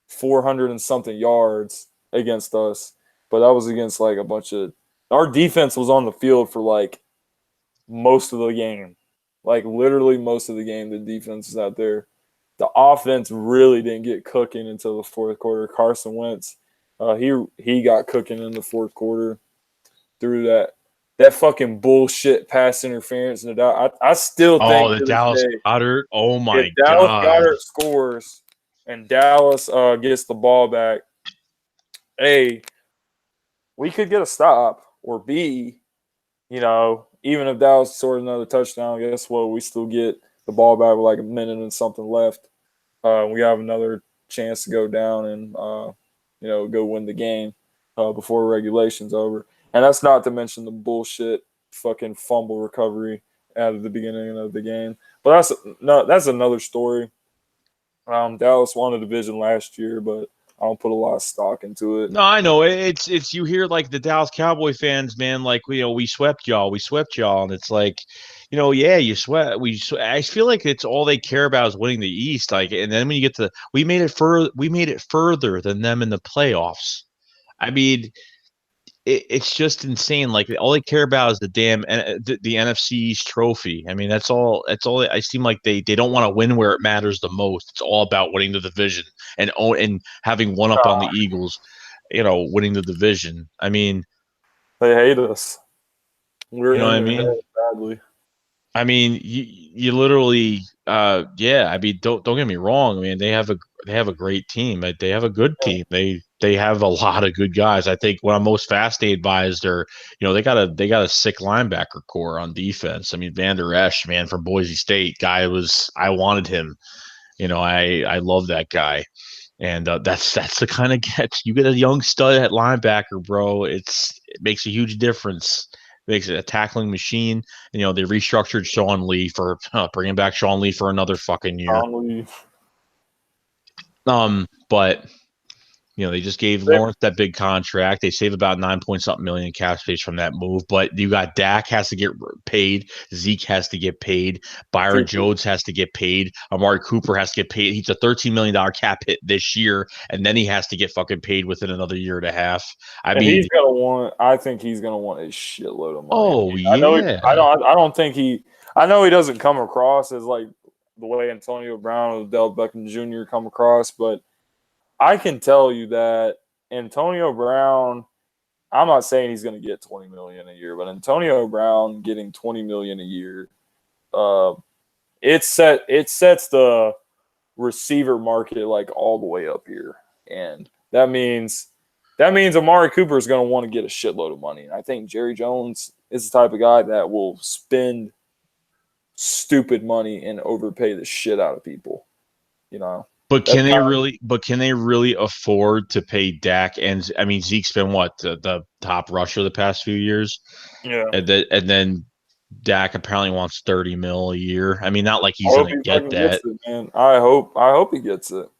400 and something yards against us, but that was against like a bunch of – our defense was on the field for like most of the game. Like literally most of the game, the defense is out there. The offense really didn't get cooking until the fourth quarter. Carson Wentz, he got cooking in the fourth quarter through that fucking bullshit pass interference. And I still think the Dallas Goedert. Oh my god! If Dallas Goedert scores and Dallas gets the ball back, A, we could get a stop, or B, even if Dallas scored another touchdown, guess what? We still get the ball back with like a minute and something left. We have another chance to go down and go win the game before regulation's over. And that's not to mention the bullshit fucking fumble recovery at the beginning of the game. But that's another story. Dallas won the division last year, but I don't put a lot of stock into it. No, I know it's you hear like the Dallas Cowboy fans, man, like we swept y'all, and it's like, yeah, you sweat. I feel like it's all they care about is winning the East, like, and then when you get we made it further than them in the playoffs. I mean, it's just insane. Like all they care about is the damn the NFC East trophy. I mean, that's all. I seem like they don't want to win where it matters the most. It's all about winning the division and having one up on the Eagles. Winning the division. I mean, they hate us. We're badly. I mean, you literally, yeah. I mean, don't get me wrong. I mean, they have a great team. They have a good team. They have a lot of good guys. I think what I'm most fascinated by is they got a sick linebacker core on defense. I mean, Van Der Esch, man, from Boise State, I wanted him. I love that guy. And that's the kind of catch. You get a young stud at linebacker, bro. It makes a huge difference. Makes it a tackling machine. They restructured Sean Lee for bringing back Sean Lee for another fucking year. But they just gave Lawrence that big contract. They save about 9-point-something million in cap space from that move. But you got Dak has to get paid. Zeke has to get paid. Byron Jones has to get paid. Amari Cooper has to get paid. He's a $13 million cap hit this year, and then he has to get fucking paid within another year and a half. I think he's gonna want a shitload of money. Oh yeah. I know he doesn't come across as like the way Antonio Brown or Odell Beckham Jr. come across, but I can tell you that Antonio Brown, I'm not saying he's going to get $20 million a year, but Antonio Brown getting $20 million a year, it sets the receiver market like all the way up here, and that means Amari Cooper is going to want to get a shitload of money. And I think Jerry Jones is the type of guy that will spend stupid money and overpay the shit out of people, But can they really afford to pay Dak? And I mean, Zeke's been the top rusher the past few years. Yeah. And then Dak apparently wants $30 million a year. I mean, not like he's going to get that. Man. I hope he gets it.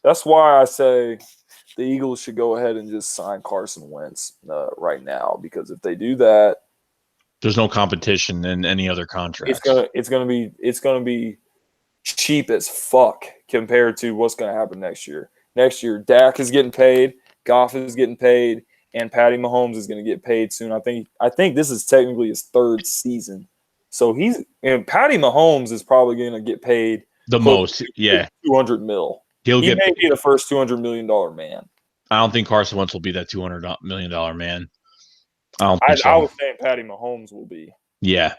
That's why I say the Eagles should go ahead and just sign Carson Wentz right now, because if they do that, There's no competition in any other It's contracts. gonna be cheap as fuck compared to what's gonna happen next year. Next year, Dak is getting paid, Goff is getting paid, and Patty Mahomes is gonna get paid soon. I think this is technically his third season, so Patty Mahomes is probably gonna get paid The close most, to yeah. 200 mil. He'll He get. may be the first $200 million man. I don't think Carson Wentz will be that $200 million man. I don't think I so. was saying Patty Mahomes will be. Yeah,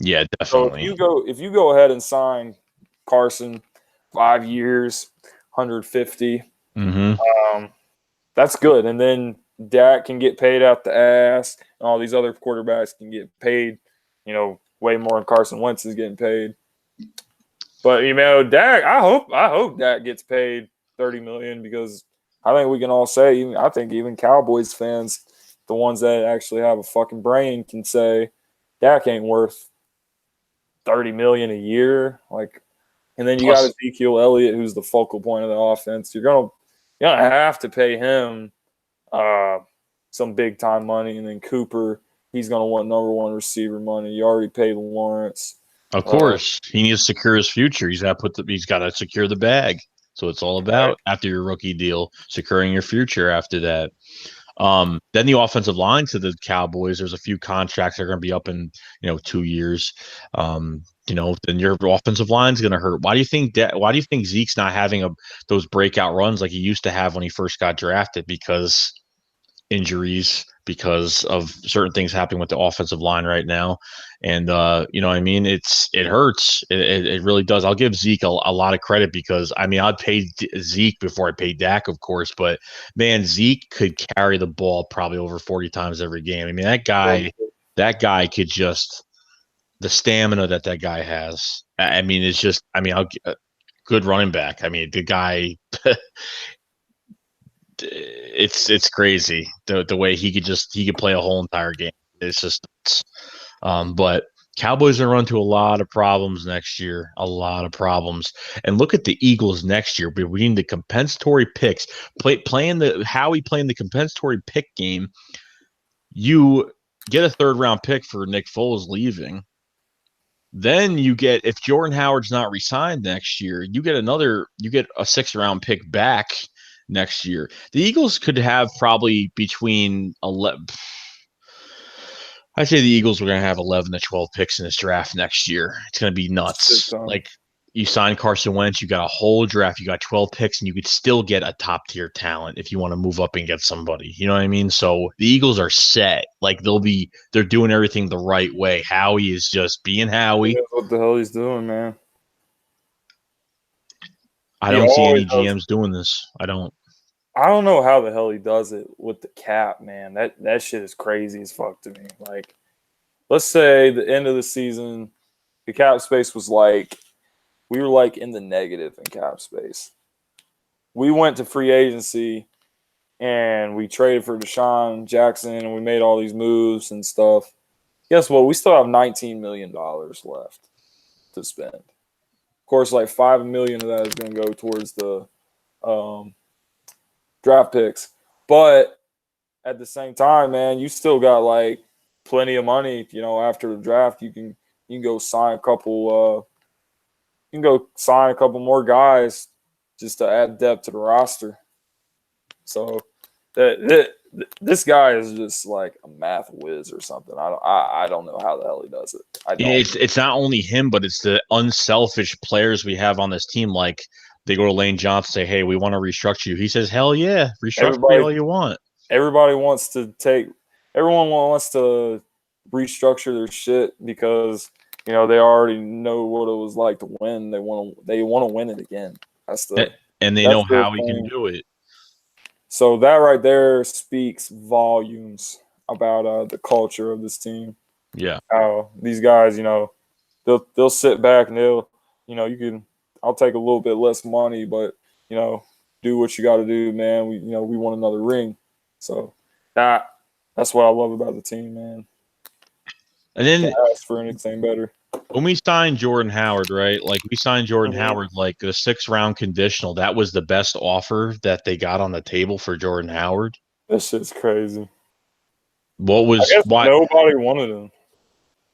So definitely. if you go ahead and sign Carson, 5 years, 150, that's good. And then Dak can get paid out the ass, and all these other quarterbacks can get paid, way more than Carson Wentz is getting paid. But Dak, I hope Dak gets paid $30 million, because I think we can all say, I think even Cowboys fans, the ones that actually have a fucking brain, can say Dak ain't worth $30 million a year. And then you got Ezekiel Elliott, who's the focal point of the offense. You're gonna have to pay him some big time money, and then Cooper, he's gonna want number one receiver money. You already paid Lawrence. Of course, he needs to secure his future. He's got to secure the bag. So it's all about, after your rookie deal, securing your future after that. Then the offensive line to the Cowboys, there's a few contracts that are going to be up in 2 years. Then your offensive line is going to hurt. Why do you think Zeke's not having those breakout runs like he used to have when he first got drafted? Because injuries, because of certain things happening with the offensive line right now. And it hurts. It really does. I'll give Zeke a lot of credit, because I'd pay Zeke before I paid Dak, of course, but man, Zeke could carry the ball probably over 40 times every game. That guy could just, the stamina that guy has. It's just, good running back. The guy, it's crazy the way he could play a whole entire game. It's just, but Cowboys are run to a lot of problems next year, a lot of problems. And look at the Eagles next year. We're reading the compensatory picks, playing the compensatory pick game. You get a third round pick for Nick Foles leaving. Then you get, if Jordan Howard's not re-signed next year, you get a 6th round pick back next year. The Eagles could have probably between 11. I'd say the Eagles were going to have 11 to 12 picks in this draft next year. It's going to be nuts. Like, you sign Carson Wentz, you got a whole draft, you got 12 picks, and you could still get a top tier talent if you want to move up and get somebody. You know what I mean? So the Eagles are set. Like, they're doing everything the right way. Howie is just being Howie. He knows what the hell he's doing, man. I don't see any GMs doing this. I don't know how the hell he does it with the cap, man. That shit is crazy as fuck to me. Like, let's say the end of the season, the cap space was we were in the negative in cap space. We went to free agency and we traded for Deshaun Jackson and we made all these moves and stuff. Guess what? We still have $19 million left to spend. Of course, $5 million of that is going to go towards the draft picks. But at the same time, man, you still got plenty of money. After the draft, you can go sign a couple. You can go sign a couple more guys just to add depth to the roster. So this guy is just like a math whiz or something. I don't know how the hell he does it. It's not only him, but it's the unselfish players we have on this team. Like, they go to Lane Johnson, say, "Hey, we want to restructure you." He says, "Hell yeah, restructure me all you want." Everyone wants to restructure their shit because they already know what it was like to win. They want to win it again. And they know how we can do it. So that right there speaks volumes about the culture of this team. Yeah. How these guys, they'll sit back and I'll take a little bit less money, but do what you got to do, man. We want another ring. So that's what I love about the team, man. And then can't ask for anything better. When we signed Jordan Howard, right? We signed Jordan Howard the 6th round conditional. That was the best offer that they got on the table for Jordan Howard. That shit's crazy. Why nobody wanted him?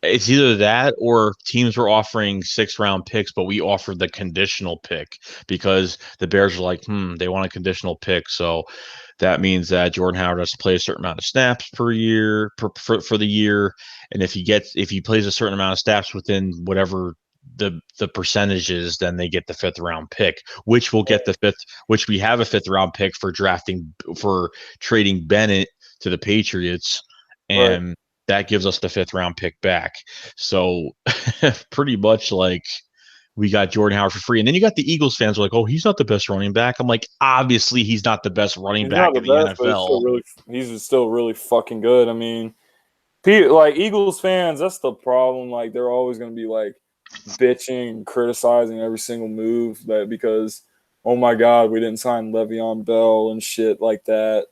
it's either that or teams were offering 6-round picks, but we offered the conditional pick because the Bears were like, they want a conditional pick. So that means that Jordan Howard has to play a certain amount of snaps per year for the year. And if he plays a certain amount of snaps within whatever the percentages, then they get the 5th-round pick, which will get the fifth, which we have a 5th-round pick for trading Bennett to the Patriots. And Right. that gives us the 5th-round pick back. So pretty much like we got Jordan Howard for free. And then you got the Eagles fans who are like, oh, he's not the best running back. I'm like, obviously he's not the best running He's back not the in the best, but NFL. he's still really fucking good. I mean, like Eagles fans, that's the problem. Like they're always going to be like bitching and criticizing every single move because, oh my God, we didn't sign Le'Veon Bell and shit like that.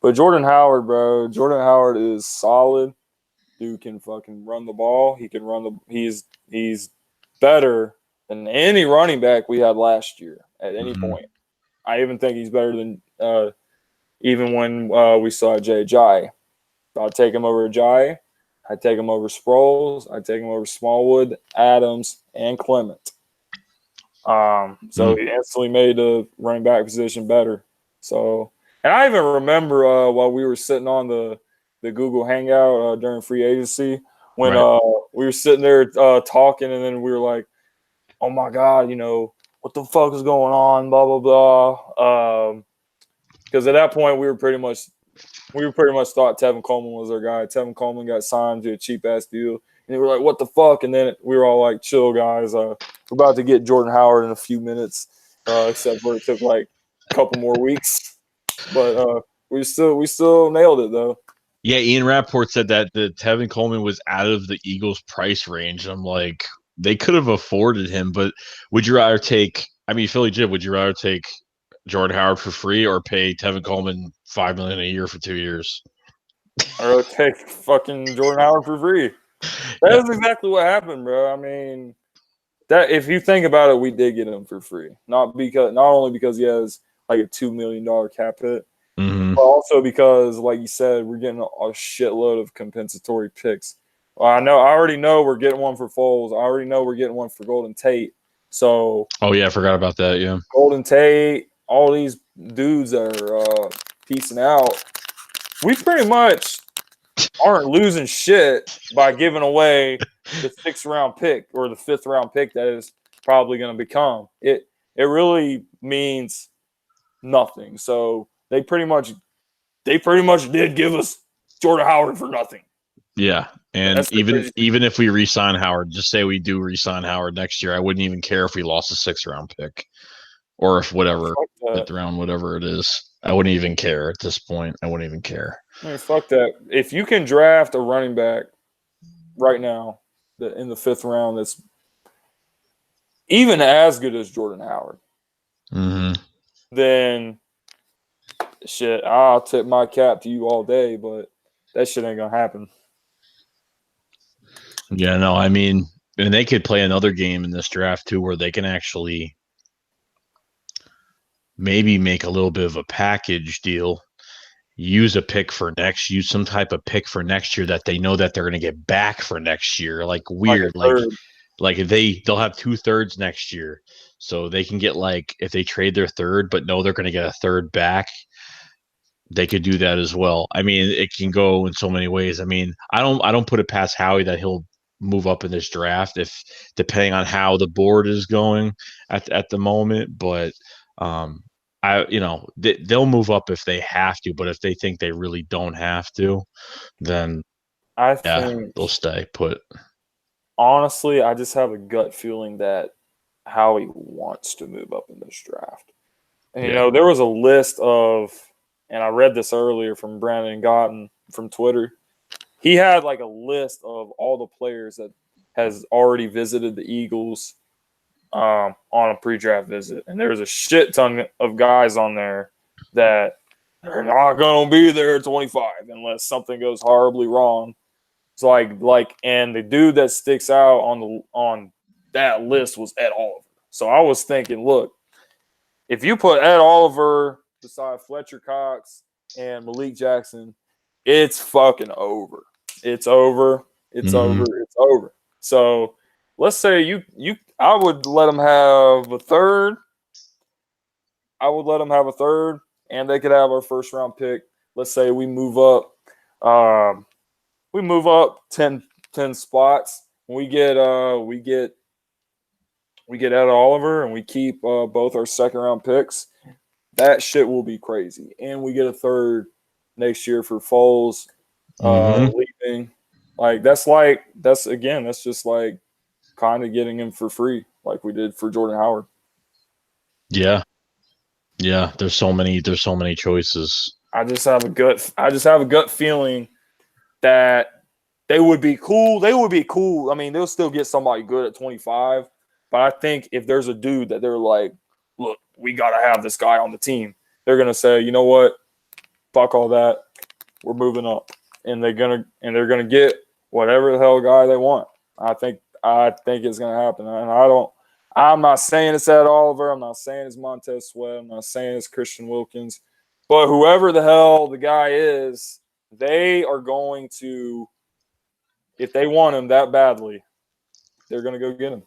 But Jordan Howard, bro, Jordan Howard is solid. Dude can fucking run the ball. He can run he's better than any running back we had last year at any point. I even think he's better than even when we saw Jay. I'd take him over Jai. I'd take him over Sproles. I'd take him over Smallwood, Adams, and Clement. So he instantly made the running back position better. So, and I even remember while we were sitting on the Google Hangout during free agency when we were sitting there talking, and then we were like, "Oh my God, what the fuck is going on?" Blah blah blah. Because at that point we pretty much thought Tevin Coleman was our guy. Tevin Coleman got signed to a cheap ass deal, and they were like, "What the fuck?" And then we were all like, "Chill, guys. We're about to get Jordan Howard in a few minutes." Except for it took like a couple more weeks, but we still nailed it though. Yeah, Ian Rappaport said that the Tevin Coleman was out of the Eagles' price range. I'm like, they could have afforded him, but would you rather take? I mean, Philly Jib, would you rather take Jordan Howard for free or pay Tevin Coleman $5 million a year for 2 years? Or take fucking Jordan Howard for free. That is exactly what happened, bro. I mean, that if you think about it, we did get him for free. Not only because he has like a $2 million cap hit, but also because, like you said, we're getting a shitload of compensatory picks. Well, I already know we're getting one for Foles. I already know we're getting one for Golden Tate. So, oh yeah, I forgot about that. Yeah, Golden Tate, all these dudes that are piecing out. We pretty much aren't losing shit by giving away the 6th-round pick or the 5th-round pick that is probably going to become. It really means nothing. So they pretty much did give us Jordan Howard for nothing. Yeah, and even if we re-sign Howard, just say we do re-sign Howard next year, I wouldn't even care if we lost a 6th-round pick or if whatever 5th-round, whatever it is. I wouldn't even care at this point. I wouldn't even care. I mean, fuck that. If you can draft a running back right now in the 5th round that's even as good as Jordan Howard, then shit, I'll tip my cap to you all day, but that shit ain't gonna happen. Yeah, no, I mean, and they could play another game in this draft too, where they can actually maybe make a little bit of a package deal. Use some type of pick for next year that they know that they're going to get back for next year. Like weird, like they'll have 2/3 next year, so they can get like if they trade their third, but know they're going to get a third back. They could do that as well. I mean, it can go in so many ways. I mean, I don't put it past Howie that he'll move up in this draft if depending on how the board is going at the moment, but they'll move up if they have to, but if they think they really don't have to, then I think they'll stay put. Honestly, I just have a gut feeling that Howie wants to move up in this draft. And there was a list of, and I read this earlier from Brandon Gotten from Twitter. He had like a list of all the players that has already visited the Eagles on a pre-draft visit, and there's a shit ton of guys on there that are not going to be there at 25 unless something goes horribly wrong. It's like, and the dude that sticks out on that list was Ed Oliver. So I was thinking, look, if you put Ed Oliver beside Fletcher Cox and Malik Jackson, it's fucking over. It's over. It's over. It's over. So let's say I would let them have a third. I would let them have a third, and they could have our first round pick. Let's say we move up. We move up 10 spots. We get Ed Oliver, and we keep both our second round picks. That shit will be crazy. And we get a third next year for Foles leaving. That's just like kind of getting him for free, like we did for Jordan Howard. Yeah. Yeah, there's so many choices. I just have a gut feeling that they would be cool. They would be cool. I mean, they'll still get somebody good at 25, but I think if there's a dude that they're like, look, we got to have this guy on the team, they're going to say, you know what? Fuck all that. We're moving up. And they're going to get whatever the hell guy they want. I think it's going to happen. And I'm not saying it's Ed Oliver. I'm not saying it's Montez Sweat. I'm not saying it's Christian Wilkins. But whoever the hell the guy is, they are going to, if they want him that badly, they're going to go get him.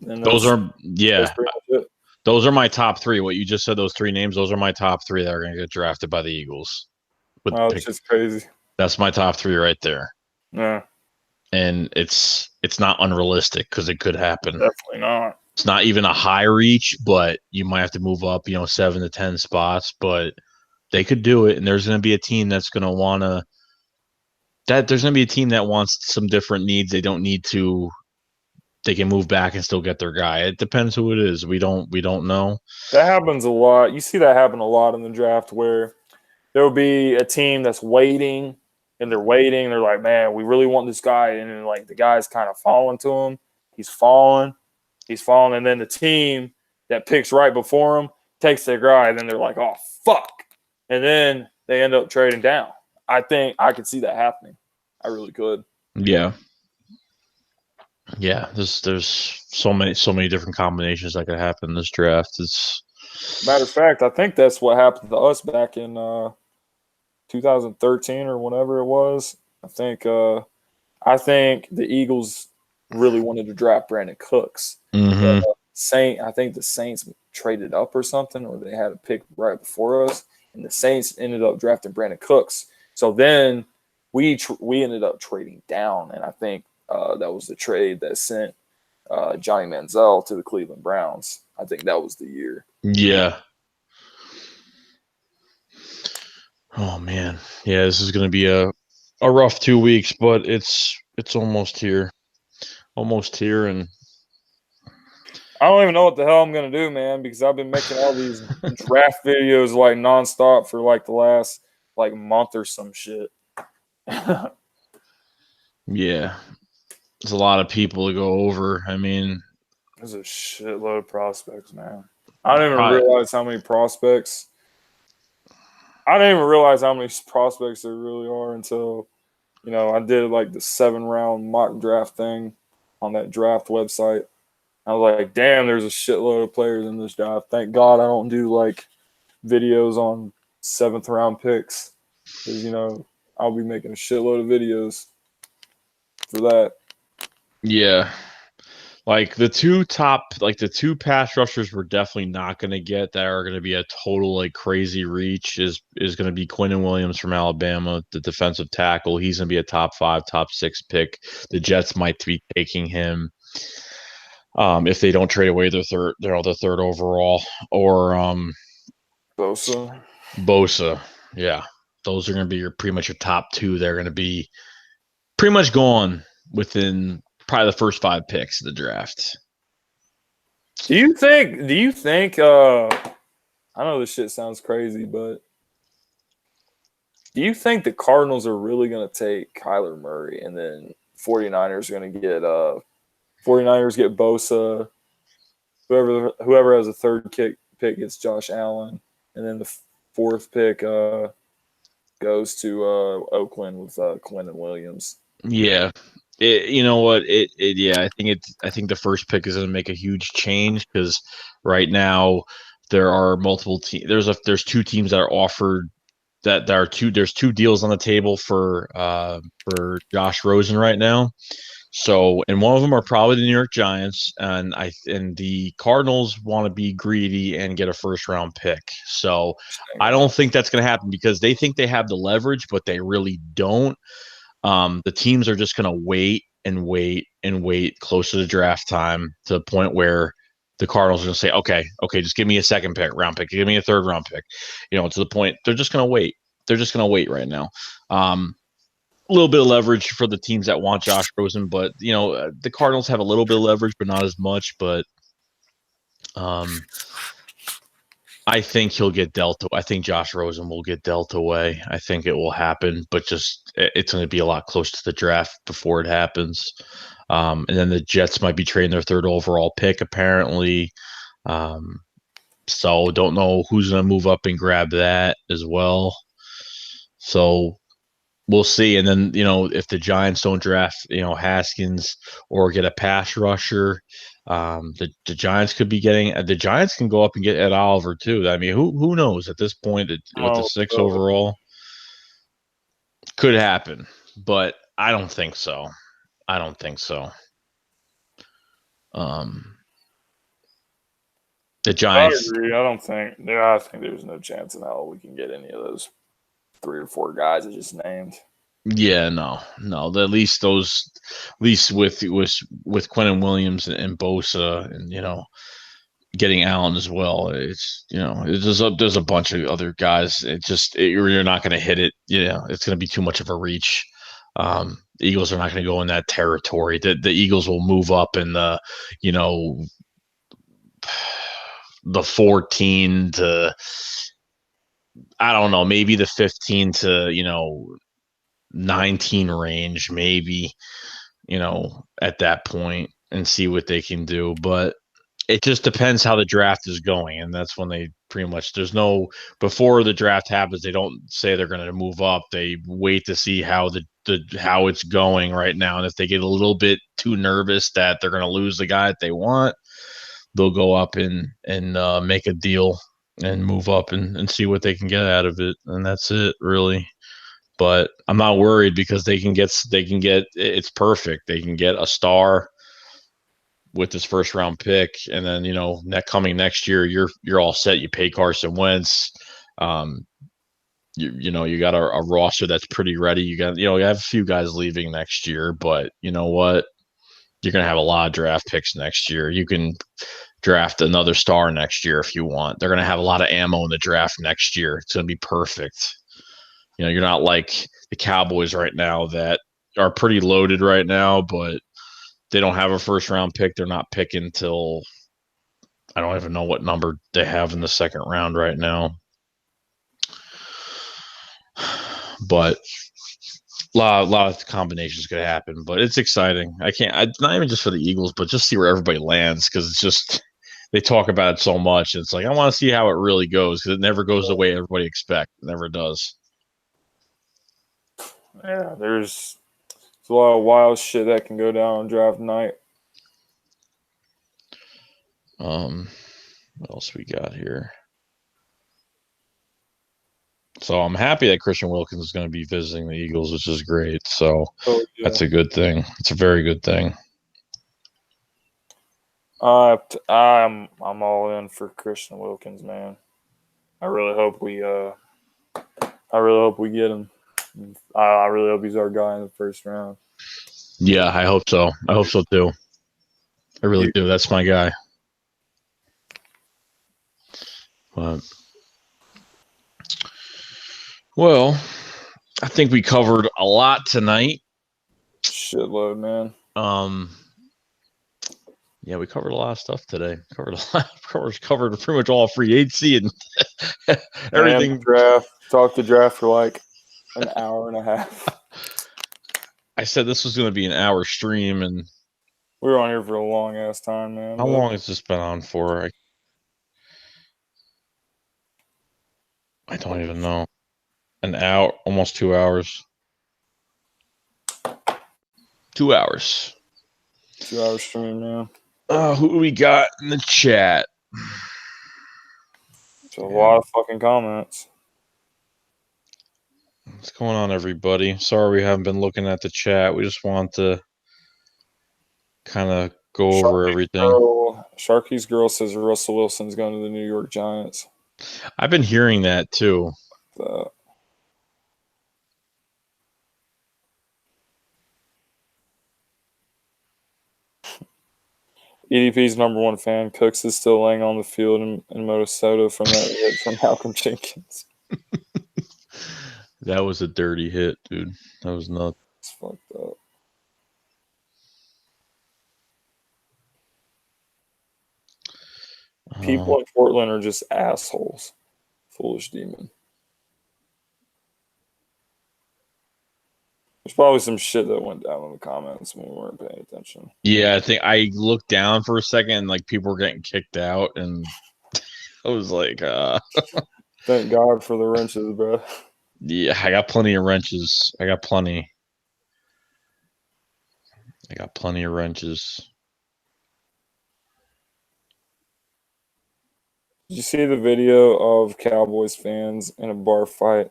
And those are my top three. What you just said, those three names, those are my top three that are going to get drafted by the Eagles. It's just crazy. That's my top three right there. Yeah. And it's not unrealistic because it could happen. Definitely not. It's not even a high reach, but you might have to move up, 7 to 10 spots, but they could do it. And there's going to be a team that's going to want to – there's going to be a team that wants some different needs. They don't need to – they can move back and still get their guy. It depends who it is. We don't know. That happens a lot. You see that happen a lot in the draft where there will be a team that's waiting, and they're waiting. They're like, man, we really want this guy. And then, the guy's kind of falling to him. He's falling. And then the team that picks right before him takes their guy. And then they're like, oh, fuck. And then they end up trading down. I think I could see that happening. I really could. Yeah. Yeah, there's so many different combinations that could happen in this draft. Matter of fact, I think that's what happened to us back in 2013 or whenever it was. I think the Eagles really wanted to draft Brandon Cooks. Mm-hmm. I think the Saints traded up or something, or they had a pick right before us, and the Saints ended up drafting Brandon Cooks. So then we ended up trading down, and I think that was the trade that sent Johnny Manziel to the Cleveland Browns. I think that was the year. Yeah. Oh man, yeah. This is going to be a rough 2 weeks, but it's almost here, and I don't even know what the hell I'm going to do, man, because I've been making all these draft videos nonstop for the last month or some shit. Yeah. There's a lot of people to go over. I mean, there's a shitload of prospects, man. I didn't even realize how many prospects. I didn't even realize how many prospects there really are until, I did the 7-round mock draft thing on that draft website. I was like, damn, there's a shitload of players in this draft. Thank God I don't do videos on 7th round picks. Because, I'll be making a shitload of videos for that. Yeah. The two pass rushers we're definitely not going to get that are going to be a total crazy reach is going to be Quinnen Williams from Alabama, the defensive tackle. He's going to be a top 5, top 6 pick. The Jets might be taking him if they don't trade away their third overall, or Bosa. Yeah. Those are going to be pretty much your top 2. They're going to be pretty much gone within probably the first 5 picks of the draft. Do you think I know this shit sounds crazy, but do you think the Cardinals are really going to take Kyler Murray, and then 49ers are going to get 49ers get Bosa, whoever has a third pick gets Josh Allen, and then the 4th pick goes to Oakland with Quinnen Williams? Yeah. You know what? I think the first pick is going to make a huge change because right now there are multiple teams. There's 2 teams that are offered that there's two deals on the table for Josh Rosen right now. So, and one of them are probably the New York Giants, and the Cardinals want to be greedy and get a first round pick. So, I don't think that's going to happen because they think they have the leverage, but they really don't. The teams are just going to wait and wait and wait close to the draft time to the point where the Cardinals are going to say, okay, just give me a second round pick, give me a third round pick, to the point they're just going to wait. They're just going to wait right now. A little bit of leverage for the teams that want Josh Rosen, but the Cardinals have a little bit of leverage, but not as much. But I think he'll get dealt. I think Josh Rosen will get dealt away. I think it will happen, but just it's going to be a lot close to the draft before it happens. And then the Jets might be trading their third overall pick, apparently. So don't know who's going to move up and grab that as well. So we'll see. And then, if the Giants don't draft, Haskins or get a pass rusher, the Giants could be getting the Giants can go up and get Ed Oliver too. I mean, who knows at this point with the 6 overall could happen, but I don't think so. The Giants. I agree. I think there's no chance in hell we can get any of those 3 or 4 guys I just named. Yeah, no. At least with Quinnen Williams and Bosa and getting Allen as well. It's there's a bunch of other guys. You're not going to hit it. It's going to be too much of a reach. The Eagles are not going to go in that territory. The Eagles will move up in the 14 to, I don't know, maybe the 15 to 19 range, maybe, at that point, and see what they can do. But it just depends how the draft is going, and that's when they pretty much before the draft happens, they don't say they're going to move up. They wait to see how how it's going right now, and if they get a little bit too nervous that they're going to lose the guy that they want, they'll go up and make a deal and move up and see what they can get out of it, and that's it really. But I'm not worried because they can get it's perfect. They can get a star with this first round pick, and then coming next year, you're all set. You pay Carson Wentz. You got a roster that's pretty ready. You have a few guys leaving next year, but you know what? You're gonna have a lot of draft picks next year. You can draft another star next year if you want. They're gonna have a lot of ammo in the draft next year. It's gonna be perfect. You're not like the Cowboys right now that are pretty loaded right now, but they don't have a first round pick. They're not picking till I don't even know what number they have in the second round right now. But a lot of combinations could happen, but it's exciting. Not even just for the Eagles, but just see where everybody lands, because it's just they talk about it so much. It's like I want to see how it really goes, because it never goes the way everybody expects. It never does. Yeah, there's a lot of wild shit that can go down on draft night. What else we got here? So I'm happy that Christian Wilkins is going to be visiting the Eagles, which is great. So That's a good thing. It's a very good thing. I'm all in for Christian Wilkins, man. I really hope we get him. I really hope he's our guy in the first round. Yeah, I hope so. I hope so too. I really do. That's my guy. But, well, I think we covered a lot tonight. Shitload, man. Yeah, we covered a lot of stuff today. Covered pretty much all free agency and everything. And draft. Talked the draft for like an hour and a half. I said this was going to be an hour stream, and we were on here for a long ass time, man. How long has this been on for? I don't even know. An hour, almost 2 hours. 2 hours. 2 hour stream, man. Who do we got in the chat? It's a lot of fucking comments. What's going on, everybody? Sorry we haven't been looking at the chat. We just want to kind of go over everything. Sharky's girl says Russell Wilson's going to the New York Giants. I've been hearing that too. EDP's #1 fan. Cooks is still laying on the field in Minnesota from that hit from Malcolm Jenkins. That was a dirty hit, dude. That was nuts. It's fucked up. People in Portland are just assholes. Foolish demon. There's probably some shit that went down in the comments when we weren't paying attention. Yeah, I think I looked down for a second and like people were getting kicked out and I was like, Thank God for the wrenches, bro. Yeah, I got plenty of wrenches. I got plenty of wrenches. Did you see the video of Cowboys fans in a bar fight?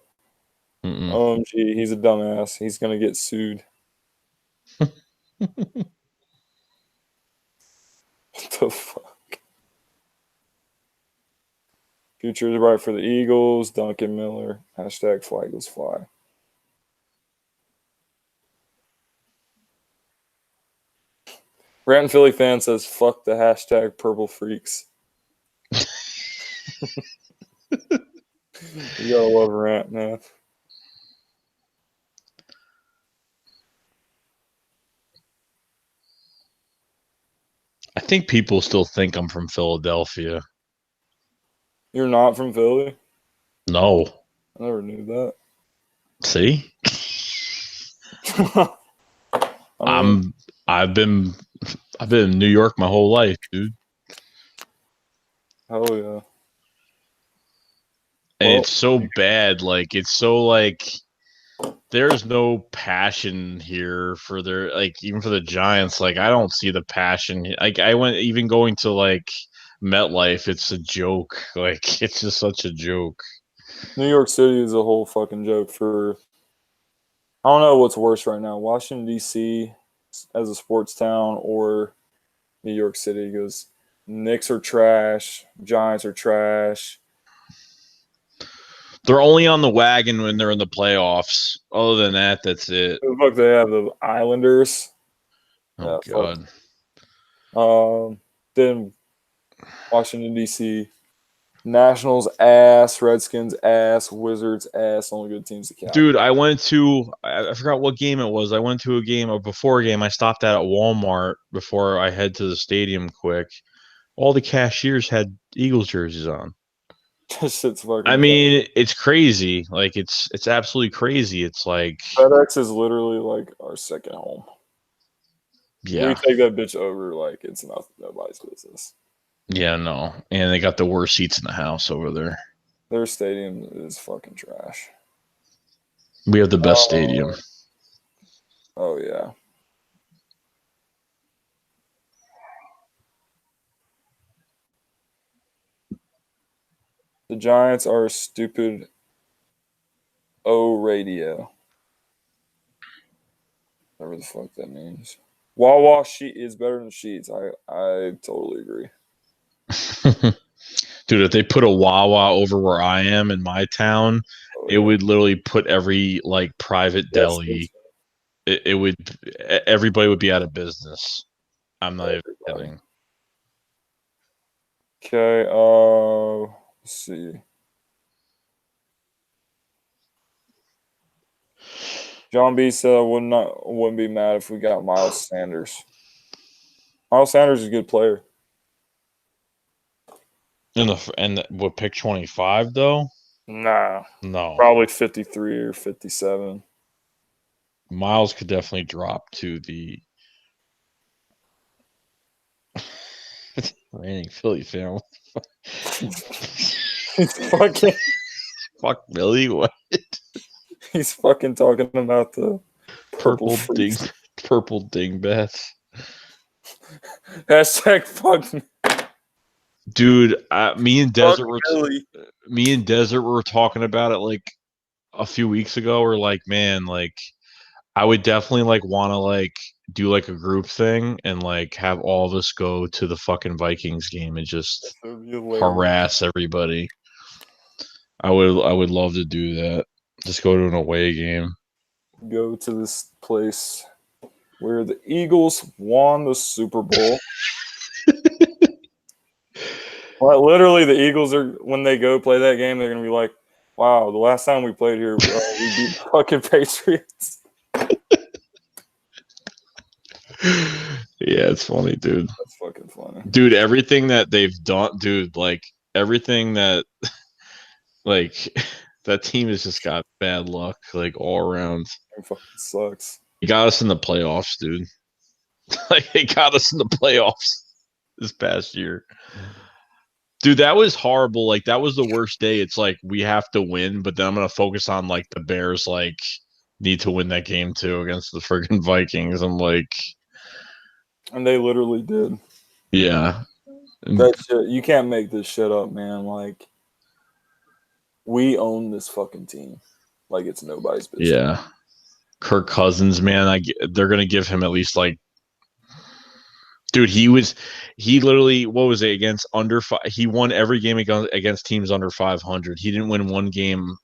Mm-mm. OMG, he's a dumbass. He's going to get sued. What the fuck? Future is bright for the Eagles. Duncan Miller. Hashtag fly Eagles fly. Grant Philly fan says, fuck the hashtag purple freaks. You gotta love Rant, man. I think people still think I'm from Philadelphia. You're not from Philly? No. I never knew that. See? I've been in New York my whole life, dude. Hell yeah. And it's so bad. Like, it's so like there's no passion here for their even for the Giants. Like, I don't see the passion. Like, I went even going to like MetLife. It's a joke. Like, it's just such a joke. New York City is a whole fucking joke for. I don't know what's worse right now, Washington D.C. as a sports town or New York City. Because Knicks are trash, Giants are trash. They're only on the wagon when they're in the playoffs. Other than that, that's it. The fuck, they have the Islanders. Oh God. Then Washington D.C. Nationals ass, Redskins ass, Wizards ass. Only good teams to count. Dude, I forgot what game it was. I went to a game, or before a game, I stopped at Walmart before I head to the stadium quick. All the cashiers had Eagles jerseys on. This shit's fucking. I mean, it's crazy. Like, it's absolutely crazy. It's like FedEx is literally like our second home. Yeah. We take that bitch over like it's nobody's business. Yeah, no. And they got the worst seats in the house over there. Their stadium is fucking trash. We have the best stadium. Oh, yeah. The Giants are stupid. Radio. Whatever the fuck that means. Wawa sheet is better than Sheets. I totally agree. Dude, if they put a Wawa over where I am in my town, it would literally put every like private deli. It would. Everybody would be out of business. I'm not even kidding. Okay. Let's see. John B said I wouldn't be mad if we got Miles Sanders. Miles Sanders is a good player. And what, pick 25 though? Nah. No. Probably 53 or 57. Miles could definitely drop to the reigning Philly fan. Fucking fuck Billy, what? He's fucking talking about the purple dingbats. Hashtag fuck me. Dude, me and Desert were talking about it like a few weeks ago were like, man, like I would definitely like want to like do like a group thing and like have all of us go to the fucking Vikings game and just That would be hilarious. harass everybody. I would love to do that. Just go to an away game. Go to this place where the Eagles won the Super Bowl. Well, literally, the Eagles are when they go play that game, they're gonna be like, "Wow, the last time we played here, we beat the fucking Patriots." Yeah, it's funny, dude. That's fucking funny. Dude, everything that they've done, dude, like everything that like that team has just got bad luck, like all around. It fucking sucks. He got us in the playoffs, dude. Like they got us in the playoffs this past year. Dude, that was horrible. Like that was the worst day. It's like we have to win, but then I'm gonna focus on like the Bears like need to win that game too against the friggin' Vikings. I'm like, And they literally did. yeah. That shit, you can't make this shit up, man. Like, we own this fucking team. Like, it's nobody's business. Yeah. Kirk Cousins, man, they're gonna give him at least like, dude, he literally, what was it, against under five? He won every game against teams under 500. He didn't win one game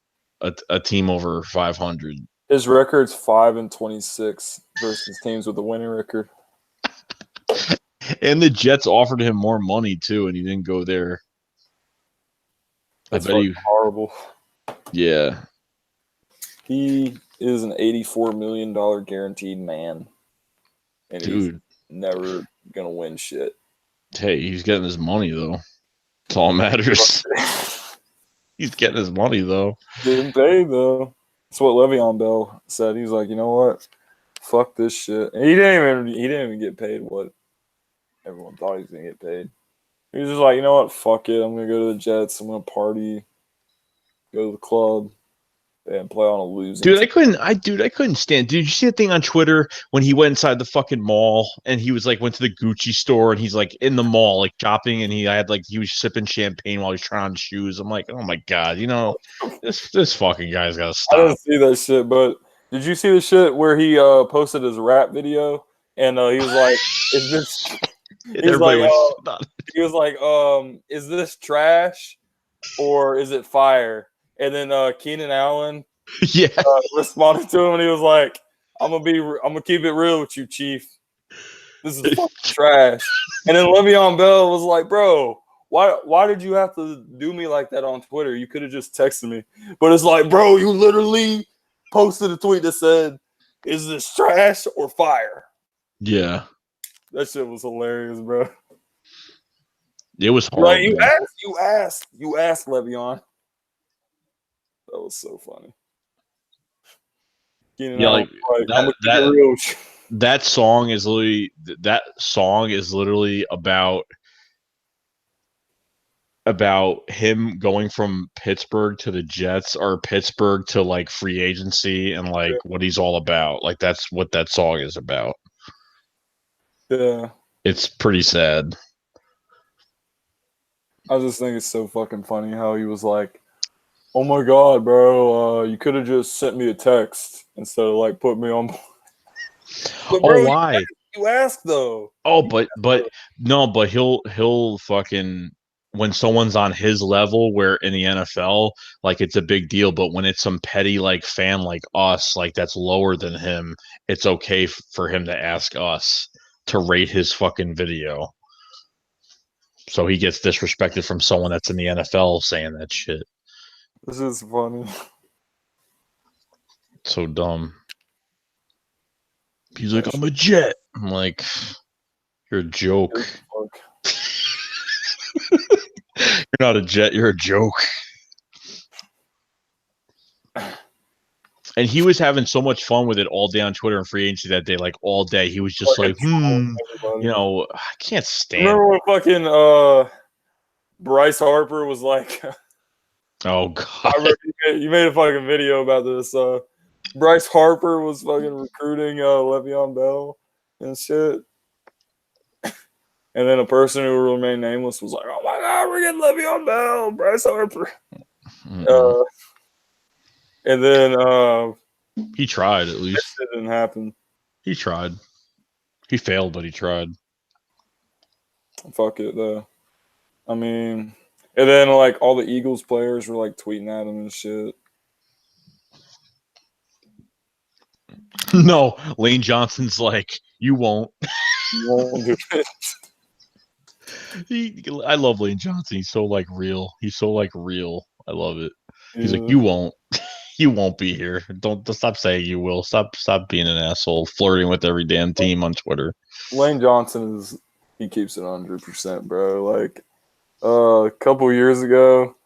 a team over 500. His record's 5-26 versus teams with a winning record. And the Jets offered him more money too, and he didn't go there. That's horrible. Yeah. He is an $84 million guaranteed man. And dude, he's never going to win shit. Hey, he's getting his money, though. That's all that matters. He's getting his money, though. Getting paid, though. That's what Le'Veon Bell said. He was like, you know what? Fuck this shit. And he didn't even get paid what everyone thought he was going to get paid. He was just like, you know what? Fuck it. I'm going to go to the Jets. I'm going to party, go to the club, and play on a losing team. I couldn't stand. Did you see that thing on Twitter when he went inside the fucking mall and he was like, went to the Gucci store and he's like in the mall, like shopping, and he was sipping champagne while he was trying on shoes. I'm like, oh my God, this fucking guy's got to stop. I didn't see that shit, but did you see the shit where he posted his rap video and he was like, is this... He was like, is this trash or is it fire? And then Keenan Allen responded to him and he was like, I'm gonna keep it real with you, Chief. This is fucking trash. And then Le'Veon Bell was like, bro, why did you have to do me like that on Twitter? You could have just texted me. But it's like, bro, you literally posted a tweet that said, is this trash or fire? Yeah. That shit was hilarious, bro. It was horrible. Like you asked Le'Veon. That was so funny. That song is literally about him going from Pittsburgh to the Jets or Pittsburgh to like free agency and like what he's all about. Like that's what that song is about. Yeah. It's pretty sad. I just think it's so fucking funny how he was like, oh my God, bro, you could have just sent me a text instead of like put me on. But bro, why? You asked though. Oh, but he'll fucking, when someone's on his level where in the NFL, like it's a big deal. But when it's some petty like fan like us, like that's lower than him, it's okay for him to ask us to rate his fucking video. So he gets disrespected from someone that's in the NFL saying that shit. This is funny. So dumb. He's like, I'm a Jet. I'm like, you're a joke. You're not a Jet, you're a joke. And he was having so much fun with it all day on Twitter and free agency that day, like all day. He was just like, I can't stand. Remember when fucking Bryce Harper was like, oh God, you made a fucking video about this. Bryce Harper was fucking recruiting Le'Veon Bell and shit. And then a person who will remain nameless was like, oh my God, we're getting Le'Veon Bell, Bryce Harper. And then He tried at it least. didn't happen. He tried. He failed, but he tried. Fuck it though. I mean, and then like all the Eagles players were like tweeting at him and shit. No, Lane Johnson's like, you won't. You won't do it. I love Lane Johnson. He's so like real. He's so like real. I love it. He's like, Yeah. you won't. You won't be here. Don't stop saying you will. Stop being an asshole, flirting with every damn team on Twitter. Lane Johnson he keeps it 100%, bro. Like a couple years ago,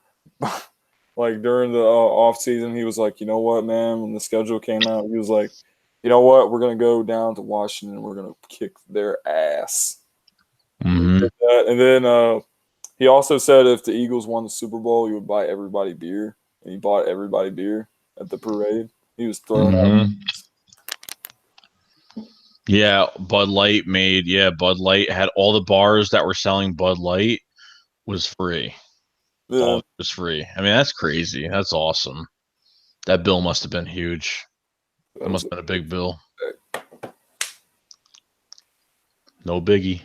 like during the off season, he was like, you know what, man? When the schedule came out, he was like, you know what? We're gonna go down to Washington and we're gonna kick their ass. Mm-hmm. And then he also said if the Eagles won the Super Bowl, he would buy everybody beer. And he bought everybody beer at the parade. He was throwing out. Yeah, Bud Light had all the bars that were selling Bud Light was free. Yeah. All was free. I mean, that's crazy. That's awesome. That bill must have been huge. That must have been a big bill. No biggie.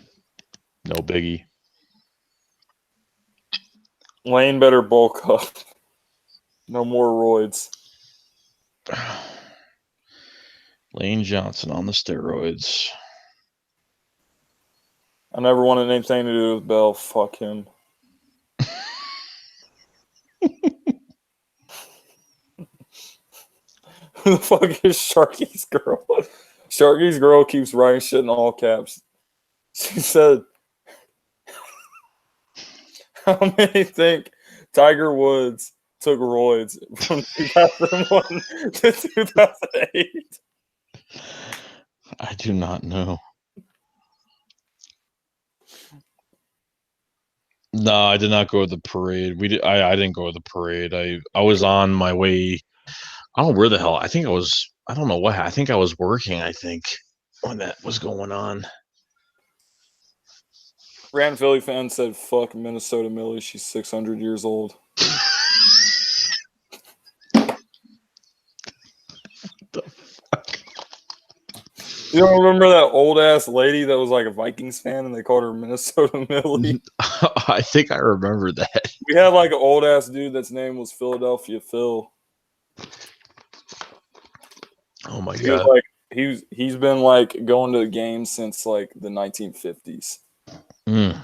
No biggie. Lane better bulk up. No more roids. Lane Johnson on the steroids. I never wanted anything to do with Bell. Fuck him. Who the fuck is Sharky's girl? Sharky's girl keeps writing shit in all caps. She said, how many think Tiger Woods took roids from 2001 to 2008? I do not know. No, I did not go to the parade. I didn't go to the parade. I was on my way. I don't know where the hell. I think I was. I don't know what. I think I was working. I think when that was going on. Rand Philly fan said, "Fuck Minnesota Millie. She's 600 years old." The fuck? You don't remember that old ass lady that was like a Vikings fan and they called her Minnesota Millie? I think I remember that. We had like an old ass dude that's name was Philadelphia Phil. Oh my He was god. like he's been like going to the games since like the 1950s. Mm.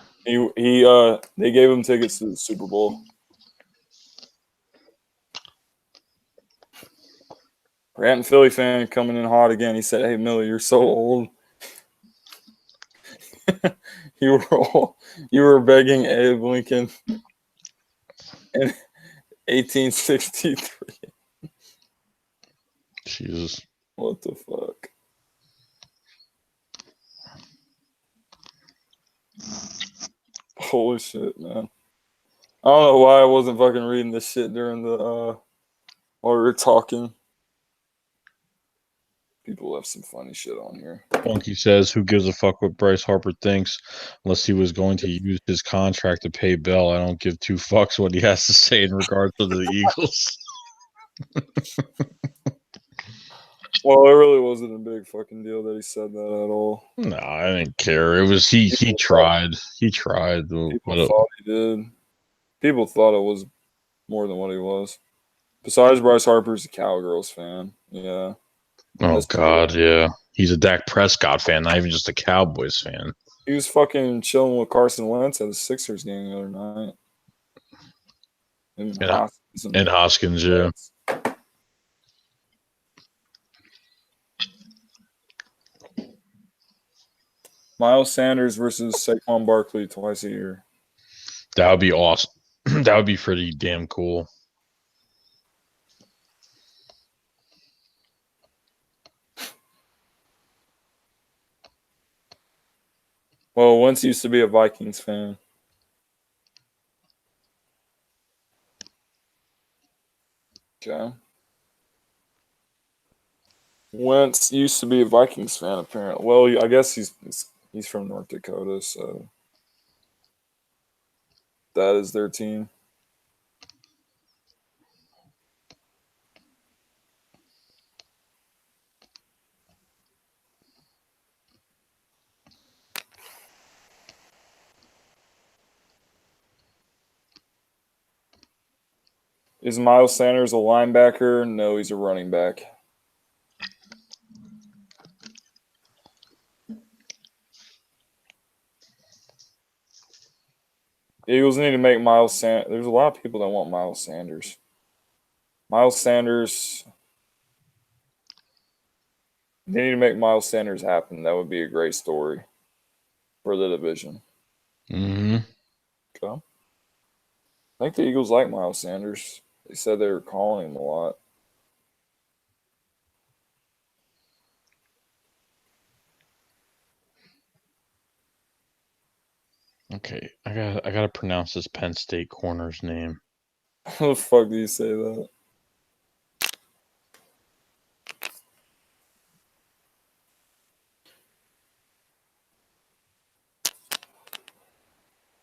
They gave him tickets to the Super Bowl. Rant Philly fan coming in hot again. He said, "Hey Millie, you're so old. you were begging Abe Lincoln in 1863." Jesus. What the fuck? Holy shit, man. I don't know why I wasn't fucking reading this shit during the while we were talking. People left some funny shit on here. Funky says, "Who gives a fuck what Bryce Harper thinks? Unless he was going to use his contract to pay Bell, I don't give two fucks what he has to say in regards to the Eagles." Well, it really wasn't a big fucking deal that he said that at all. No, I didn't care. It was he tried. He tried. People thought he did. People thought it was more than what he was. Besides, Bryce Harper's a Cowgirls fan. Yeah. Oh god, yeah. He's a Dak Prescott fan, not even just a Cowboys fan. He was fucking chilling with Carson Wentz at the Sixers game the other night. And Hoskins, yeah. Miles Sanders versus Saquon Barkley twice a year. That would be awesome. That would be pretty damn cool. Well, Wentz used to be a Vikings fan. Okay. Wentz used to be a Vikings fan, apparently. Well, I guess he's from North Dakota, so that is their team. Is Miles Sanders a linebacker? No, he's a running back. Eagles need to make Miles Sanders. There's a lot of people that want Miles Sanders. Miles Sanders. They need to make Miles Sanders happen. That would be a great story for the division. Mm-hmm. Okay. I think the Eagles like Miles Sanders. They said they were calling him a lot. Okay, I gotta pronounce this Penn State corner's name. How the fuck do you say that?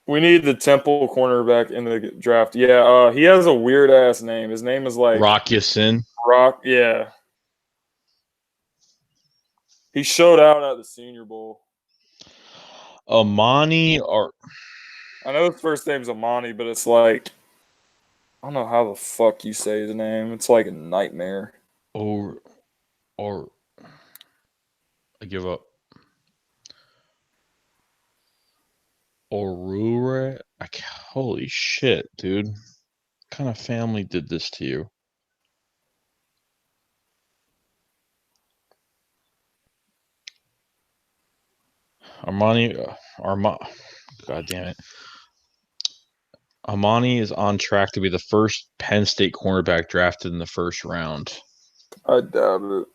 We need the Temple cornerback in the draft. Yeah, he has a weird ass name. His name is like Rock Ya-Sin. Rock. Yeah. He showed out at the Senior Bowl. Amani or I know his first name's Amani, but it's like I don't know how the fuck you say his name. It's like a nightmare. or I give up. Orure. Holy shit, dude. What kind of family did this to you? God damn it. Amani is on track to be the first Penn State cornerback drafted in the first round. I doubt it.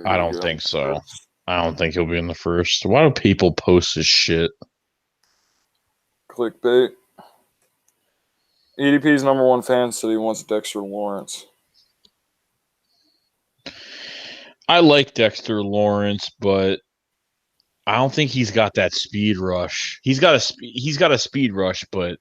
I don't think so. I don't think he'll be in the first. Why do people post this shit? Clickbait. EDP's number one fan said he wants Dexter Lawrence. I like Dexter Lawrence, but I don't think he's got that speed rush. He's got a speed rush, but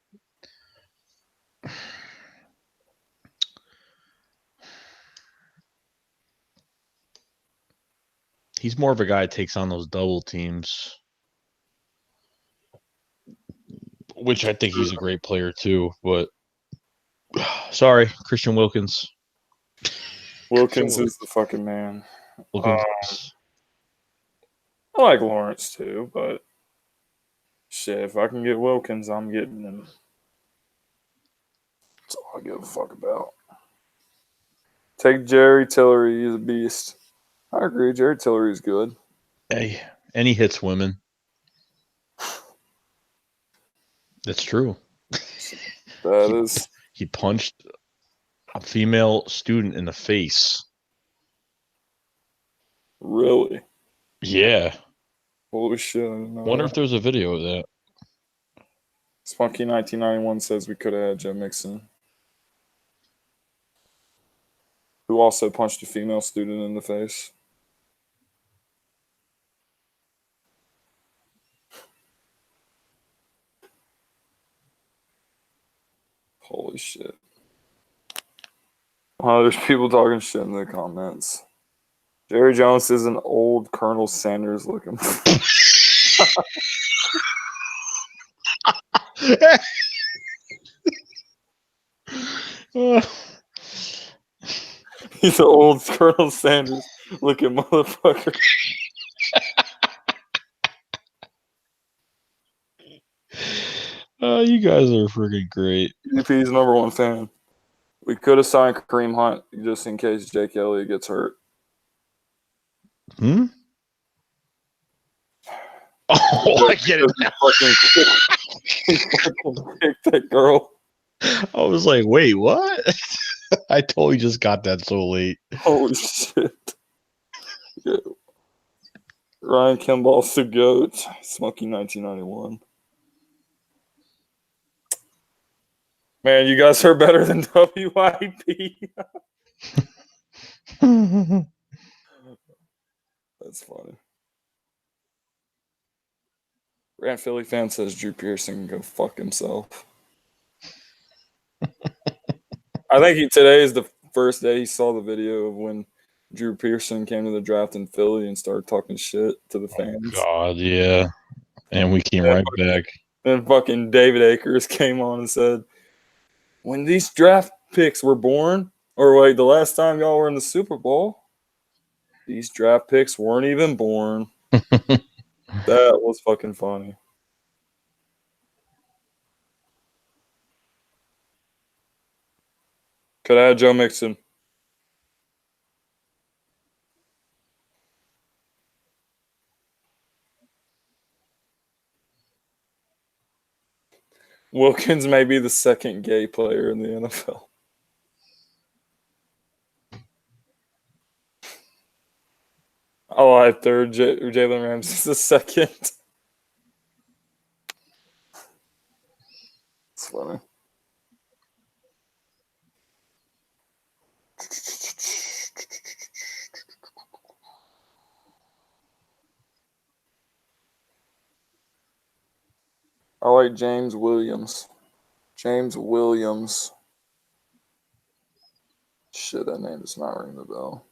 he's more of a guy that takes on those double teams, which I think he's a great player too. But sorry, Christian Wilkins. Wilkins is the fucking man. Wilkins. I like Lawrence too, but shit, if I can get Wilkins, I'm getting him. That's all I give a fuck about. Take Jerry Tillery. He's a beast. I agree. Jerry Tillery's good. Hey, and he hits women. That's true. That is. He punched a female student in the face. Really? Yeah. Holy shit. I didn't know Wonder that. if there's a video of that. Spunky 1991 says we could have had Joe Mixon, who also punched a female student in the face. Holy shit. Oh, there's people talking shit in the comments. Jerry Jones is an old Colonel Sanders looking. He's an old Colonel Sanders looking motherfucker. You guys are freaking great. UP's number one fan. We could have signed Kareem Hunt just in case Jake Elliott gets hurt. Oh, I get it now. Kick that girl. I was like, wait, what? I totally just got that so late. Holy shit. Yeah. Ryan Kimball's the GOAT. Smoky 1991. Man, you guys are better than WIP. That's funny. Rand Philly fan says Drew Pearson can go fuck himself. I think today is the first day he saw the video of when Drew Pearson came to the draft in Philly and started talking shit to the fans. God, yeah. And we came right back. Then fucking David Akers came on and said, when these draft picks were born. Or wait, the last time y'all were in the Super Bowl, these draft picks weren't even born. That was fucking funny. Could I have Joe Mixon? Wilkins may be the second gay player in the NFL. Oh, I third. Jalen Ramsey's the second. It's funny. I like James Williams. James Williams. Shit, that name does not ring the bell.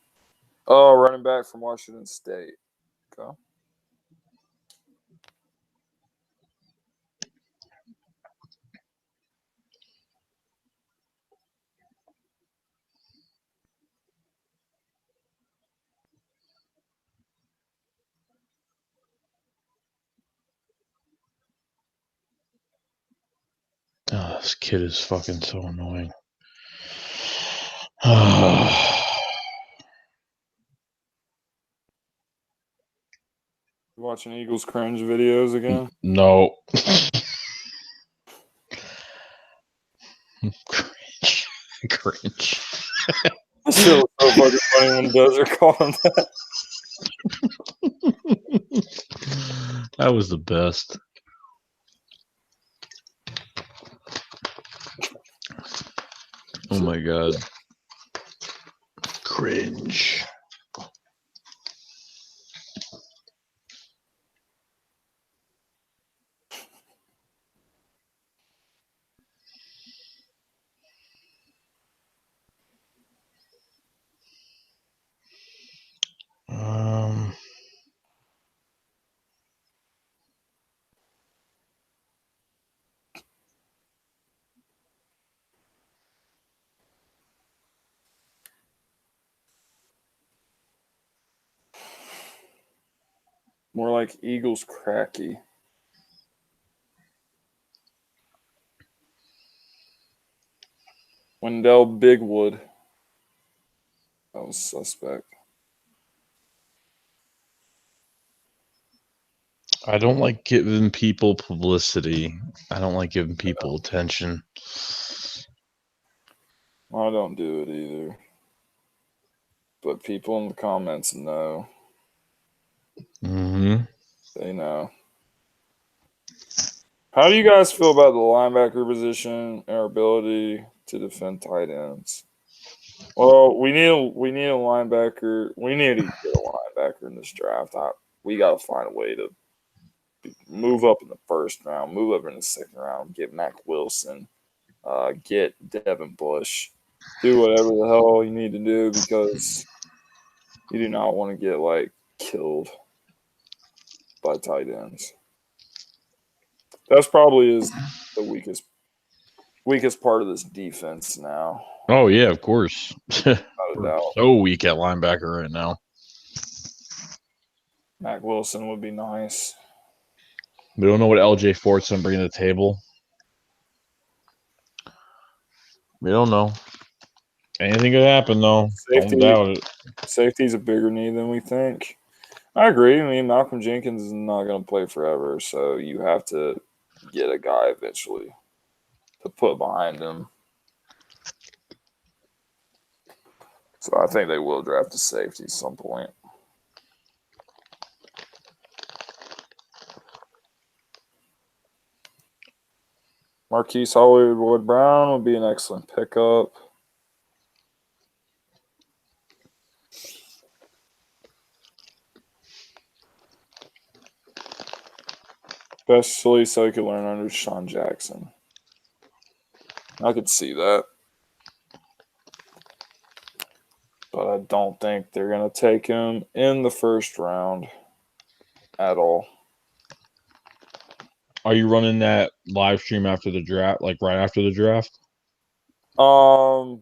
Oh, running back from Washington State. Okay. Oh, this kid is fucking so annoying. Watching Eagles cringe videos again? No. Cringe. That shit was so fucking funny when Dozer called him that. That was the best. Oh my god. Cringe. More like Eagles cracky. Wendell Bigwood. That was suspect. I don't like giving people publicity. I don't like giving people attention. I don't do it either. But people in the comments know. Mm-hmm. They know. How do you guys feel about the linebacker position and our ability to defend tight ends? Well, we need a linebacker. We need to get a linebacker in this draft. We got to find a way to move up in the first round, move up in the second round, get Mac Wilson, get Devin Bush, do whatever the hell you need to do because you do not want to get like killed by tight ends. That's probably is the weakest part of this defense now. Oh yeah, of course. Without a doubt. So weak at linebacker right now. Mac Wilson would be nice. We don't know what LJ Fort's gonna bring to the table. We don't know. Anything could happen though. Don't doubt it. Safety's a bigger need than we think. I agree. I mean, Malcolm Jenkins is not going to play forever, so you have to get a guy eventually to put behind him. So I think they will draft a safety at some point. Marquise Hollywood Brown would be an excellent pickup. Especially so he could learn under Sean Jackson. I could see that. But I don't think they're going to take him in the first round at all. Are you running that live stream after the draft, like right after the draft? Not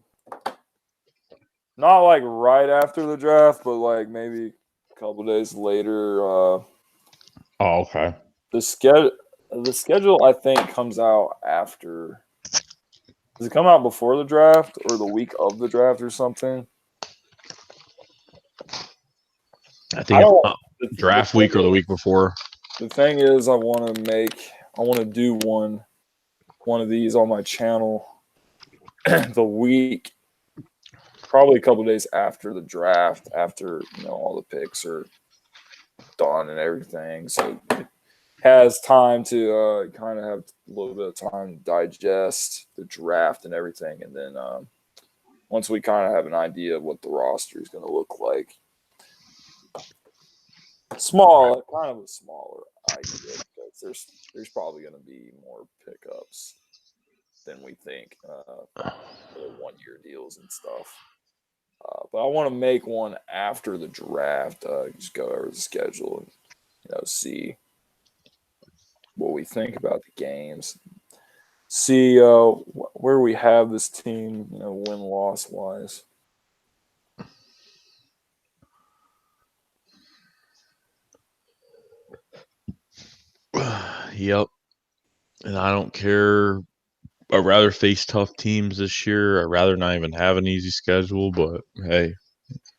like right after the draft, but like maybe a couple days later. Oh, okay. The schedule I think comes out after. Does it come out before the draft or the week of the draft or something? I think it's draft week or the week before. The thing is, I want to do one of these on my channel the week, probably a couple days after the draft, after all the picks are done and everything, so it has time to kind of have a little bit of time to digest the draft and everything, and then once we kind of have an idea of what the roster is going to look like, kind of a smaller idea, because there's probably going to be more pickups than we think, for the 1-year deals and stuff. But I want to make one after the draft. Just go over the schedule and see what we think about the games. See where we have this team, win-loss wise. Yep. And I don't care. I'd rather face tough teams this year. I'd rather not even have an easy schedule, but hey.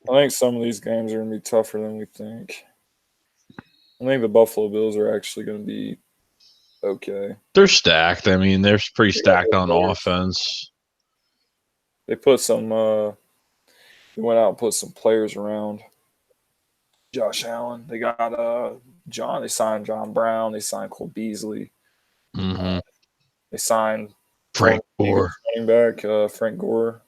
I think some of these games are going to be tougher than we think. I think the Buffalo Bills are actually going to be okay. They're stacked. I mean, they're pretty stacked on offense. They put some they went out and put some players around Josh Allen. They got they signed John Brown. They signed Cole Beasley. Mm-hmm. They signed Frank Gore. Running back, Frank Gore.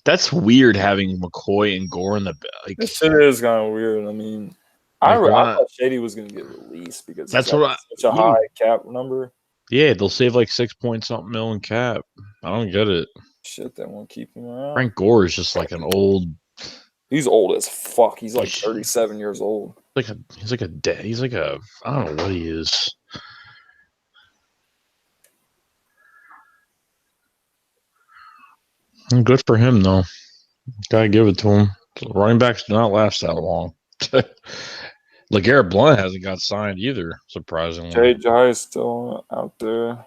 That's weird having McCoy and Gore in the It is kind of weird. I mean, I thought Shady was going to get released because that's such a high cap number. Yeah, they'll save like 6-point-something million cap. I don't get it. Shit, they won't keep him around. Frank Gore is just like an old. He's old as fuck. He's like 37 years old. He's like a I don't know what he is. Good for him though. Gotta give it to him. Running backs do not last that long. LeGarrette Blount hasn't got signed either, surprisingly. Jay is still out there.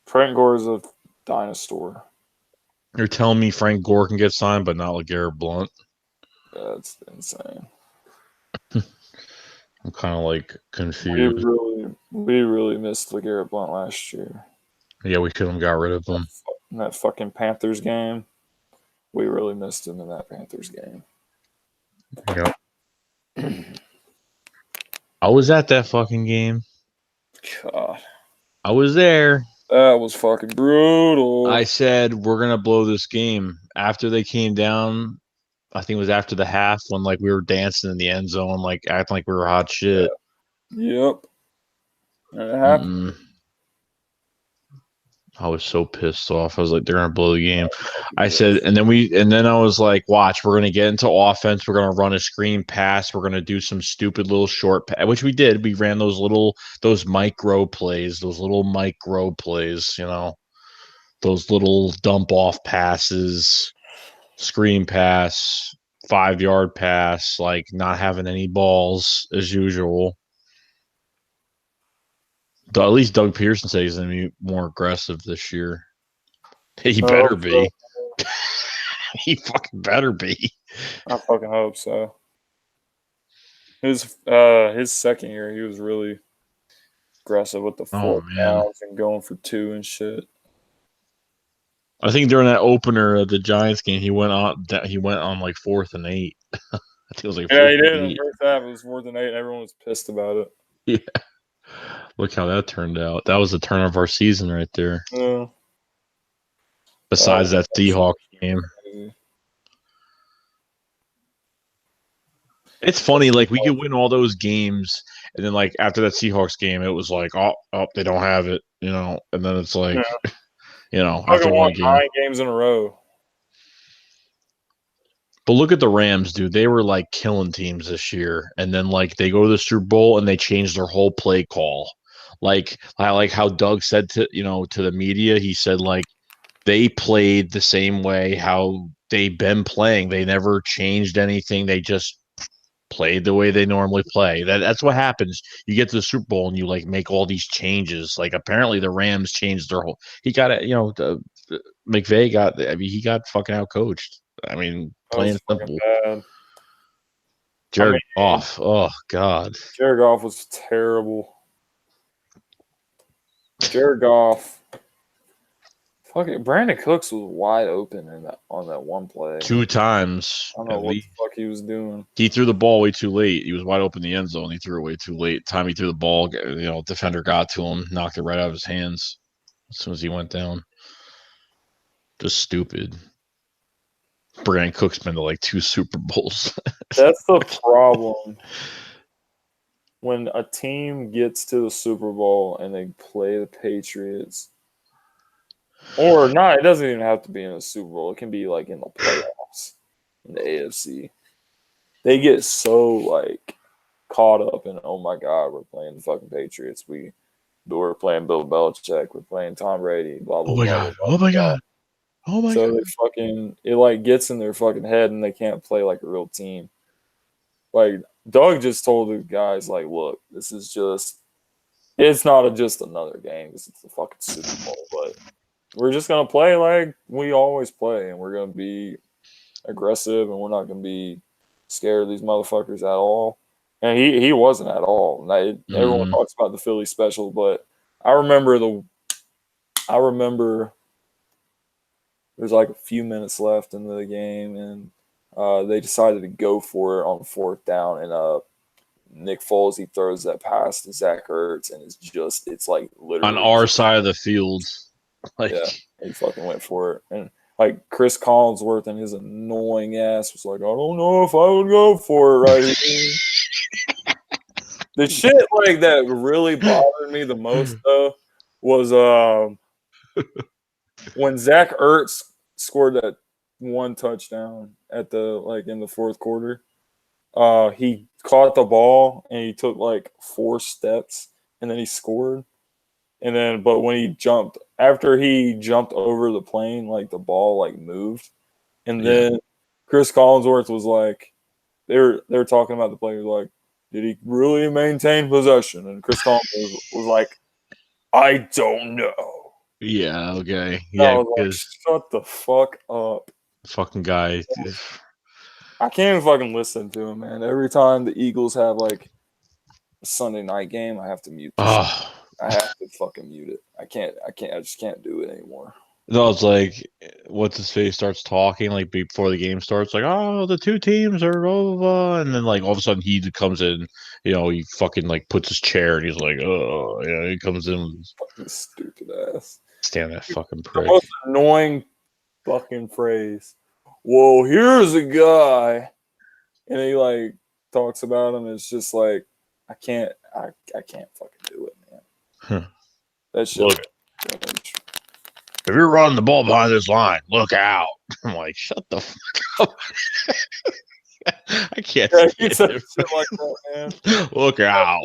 Frank Gore is a dinosaur. You're telling me Frank Gore can get signed, but not LeGarrette Blount? That's insane. I'm kind of like confused. We really missed LeGarrette Blount last year. Yeah, we could have got rid of him. In that fucking Panthers game. We really missed him in that Panthers game. Yep. I was at that fucking game. God. I was there. That was fucking brutal. I said, we're going to blow this game. After they came down, I think it was after the half when like we were dancing in the end zone, like acting like we were hot shit. Yeah. Yep. And it happened. I was so pissed off. I was like, they're gonna blow the game. I said, and then I was like, watch, we're gonna get into offense. We're gonna run a screen pass. We're gonna do some stupid little short pass, which we did. We ran those micro plays, those little dump off passes, screen pass, 5-yard pass, like not having any balls as usual. At least Doug Pearson said he's going to be more aggressive this year. He better be. He fucking better be. I fucking hope so. His second year, he was really aggressive with the 4 downs and going for 2 and shit. I think during that opener of the Giants game, he went on like 4th and 8. I think it was like 4th he did. In the first half, it was 4th and 8. And everyone was pissed about it. Yeah. Look how that turned out. That was the turn of our season right there. Yeah. Besides that Seahawks game. It's funny, like we could win all those games, and then like after that Seahawks game, it was like, oh, they don't have it, and then it's like, after one game, 9 games in a row. But look at the Rams, dude. They were like killing teams this year, and then like they go to the Super Bowl and they change their whole play call. Like I like how Doug said to to the media, he said like they played the same way how they've been playing. They never changed anything. They just played the way they normally play. That's what happens. You get to the Super Bowl and you like make all these changes. Like apparently the Rams changed their whole. He got it. McVay got. I mean, he got fucking out coached. I mean, That was plain and fucking simple. bad. Jared Goff. Oh God. Jared Goff was terrible. Jared Goff. Fucking Brandon Cooks was wide open on that one play. 2 times. I don't know what the fuck he was doing. He threw the ball way too late. He was wide open in the end zone. He threw it way too late. Time he threw the ball, defender got to him, knocked it right out of his hands as soon as he went down. Just stupid. Brandon Cook's been to like 2 Super Bowls. That's the problem. When a team gets to the Super Bowl and they play the Patriots, or not, it doesn't even have to be in a Super Bowl. It can be like in the playoffs in the AFC. They get so like caught up in, oh my God, we're playing the fucking Patriots. We're playing Bill Belichick. We're playing Tom Brady. Blah blah. Oh my blah, God! blah, blah, Oh my blah. God! Oh my So God! it like gets in their fucking head and they can't play like a real team. Like Doug just told the guys, like, look, this is it's not just another game. It's the fucking Super Bowl, but we're just gonna play like we always play, and we're gonna be aggressive, and we're not gonna be scared of these motherfuckers at all. And he wasn't at all. Everyone talks about the Philly special, but I remember there's like a few minutes left in the game, and they decided to go for it on 4th down, and Nick Foles, he throws that pass to Zach Ertz, and it's like literally on our side of the field. Like, yeah, he fucking went for it. And like Chris Collinsworth and his annoying ass was like, I don't know if I would go for it right here. The shit like that really bothered me the most though was when Zach Ertz scored that one touchdown in the 4th quarter. He caught the ball and he took like 4 steps and then he scored. And then, but when after he jumped over the plane, like the ball like moved, and then Chris Collinsworth was like, they're talking about the play. Like, did he really maintain possession? And Chris Collinsworth was like, I don't know. Yeah. Okay. Yeah. Because shut the fuck up, fucking guy. I can't even fucking listen to him, man. Every time the Eagles have like a Sunday night game, I have to mute this. I have to fucking mute it. I just can't do it anymore. No, it's like, what's his face starts talking like before the game starts, like, oh, the 2 teams are over, and then like all of a sudden he comes in, he fucking like puts his chair and he's like, oh, he comes in. Fucking stupid ass. Stand that fucking prick. The most annoying fucking phrase. Well, here's a guy, and he like talks about him. It's just like I can't fucking do it, man. Huh. That shit. Look, if you're running the ball behind this line, look out. I'm like, shut the fuck up. I can't. Yeah, he said shit like that, man. Look out.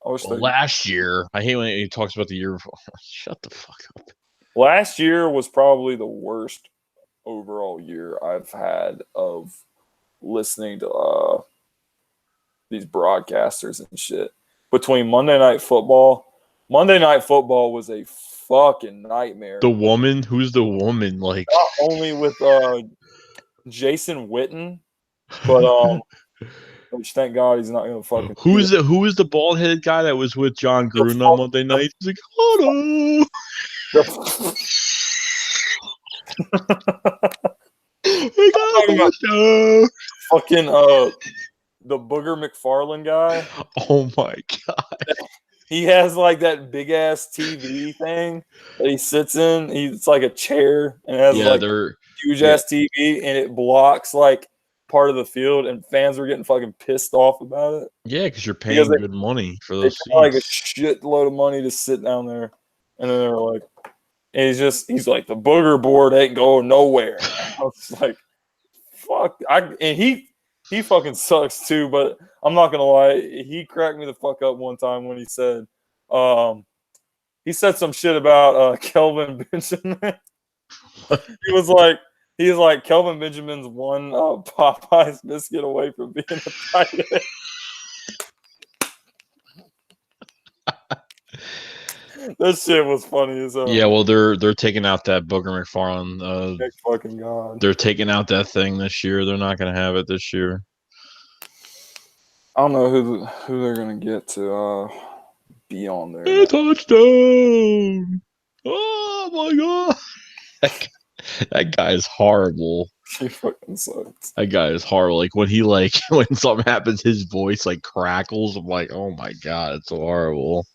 Last year, I hate when he talks about the year before. Shut the fuck up. Last year was probably the worst overall year I've had of listening to these broadcasters and shit. Between Monday Night Football was a fucking nightmare. The woman? Who's the woman? Like, not only with Jason Witten, but which thank God he's not gonna fucking. Who is the bald headed guy that was with John Gruden on Monday night? He's like, hello. Fucking the Booger McFarland guy. Oh my God. He has like that big ass TV thing that he sits in. It's like a chair and it has like huge ass TV, and it blocks like part of the field, and fans were getting fucking pissed off about it. Yeah, because you're paying good money for those seats. Like a shitload of money to sit down there, and then they're like, and he's like, the Booger board ain't going nowhere. I was like, fuck. he fucking sucks too. But I'm not gonna lie, he cracked me the fuck up one time when he said some shit about Kelvin Benjamin. He was like Kelvin Benjamin's one Popeye's biscuit away from being a tight end. That shit was funny as hell. Yeah, well, they're taking out that Booger McFarland. Thank fucking God. They're taking out that thing this year. They're not going to have it this year. I don't know who they're gonna get to be on there. A touchdown! Oh my God! That guy is horrible. He fucking sucks. That guy is horrible. Like when something happens, his voice like crackles. I'm like, oh my God, it's so horrible.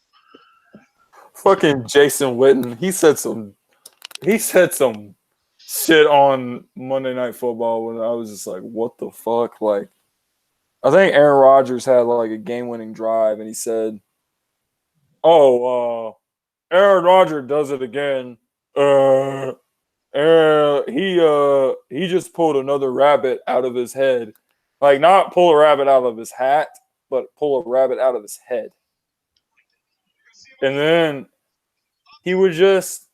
Fucking Jason Witten. He said some shit on Monday Night Football when I was just like, what the fuck? Like, I think Aaron Rodgers had like a game-winning drive, and he said, "Oh, Aaron Rodgers does it again. He just pulled another rabbit out of his head. Like, not pull a rabbit out of his hat, but pull a rabbit out of his head." And then he would just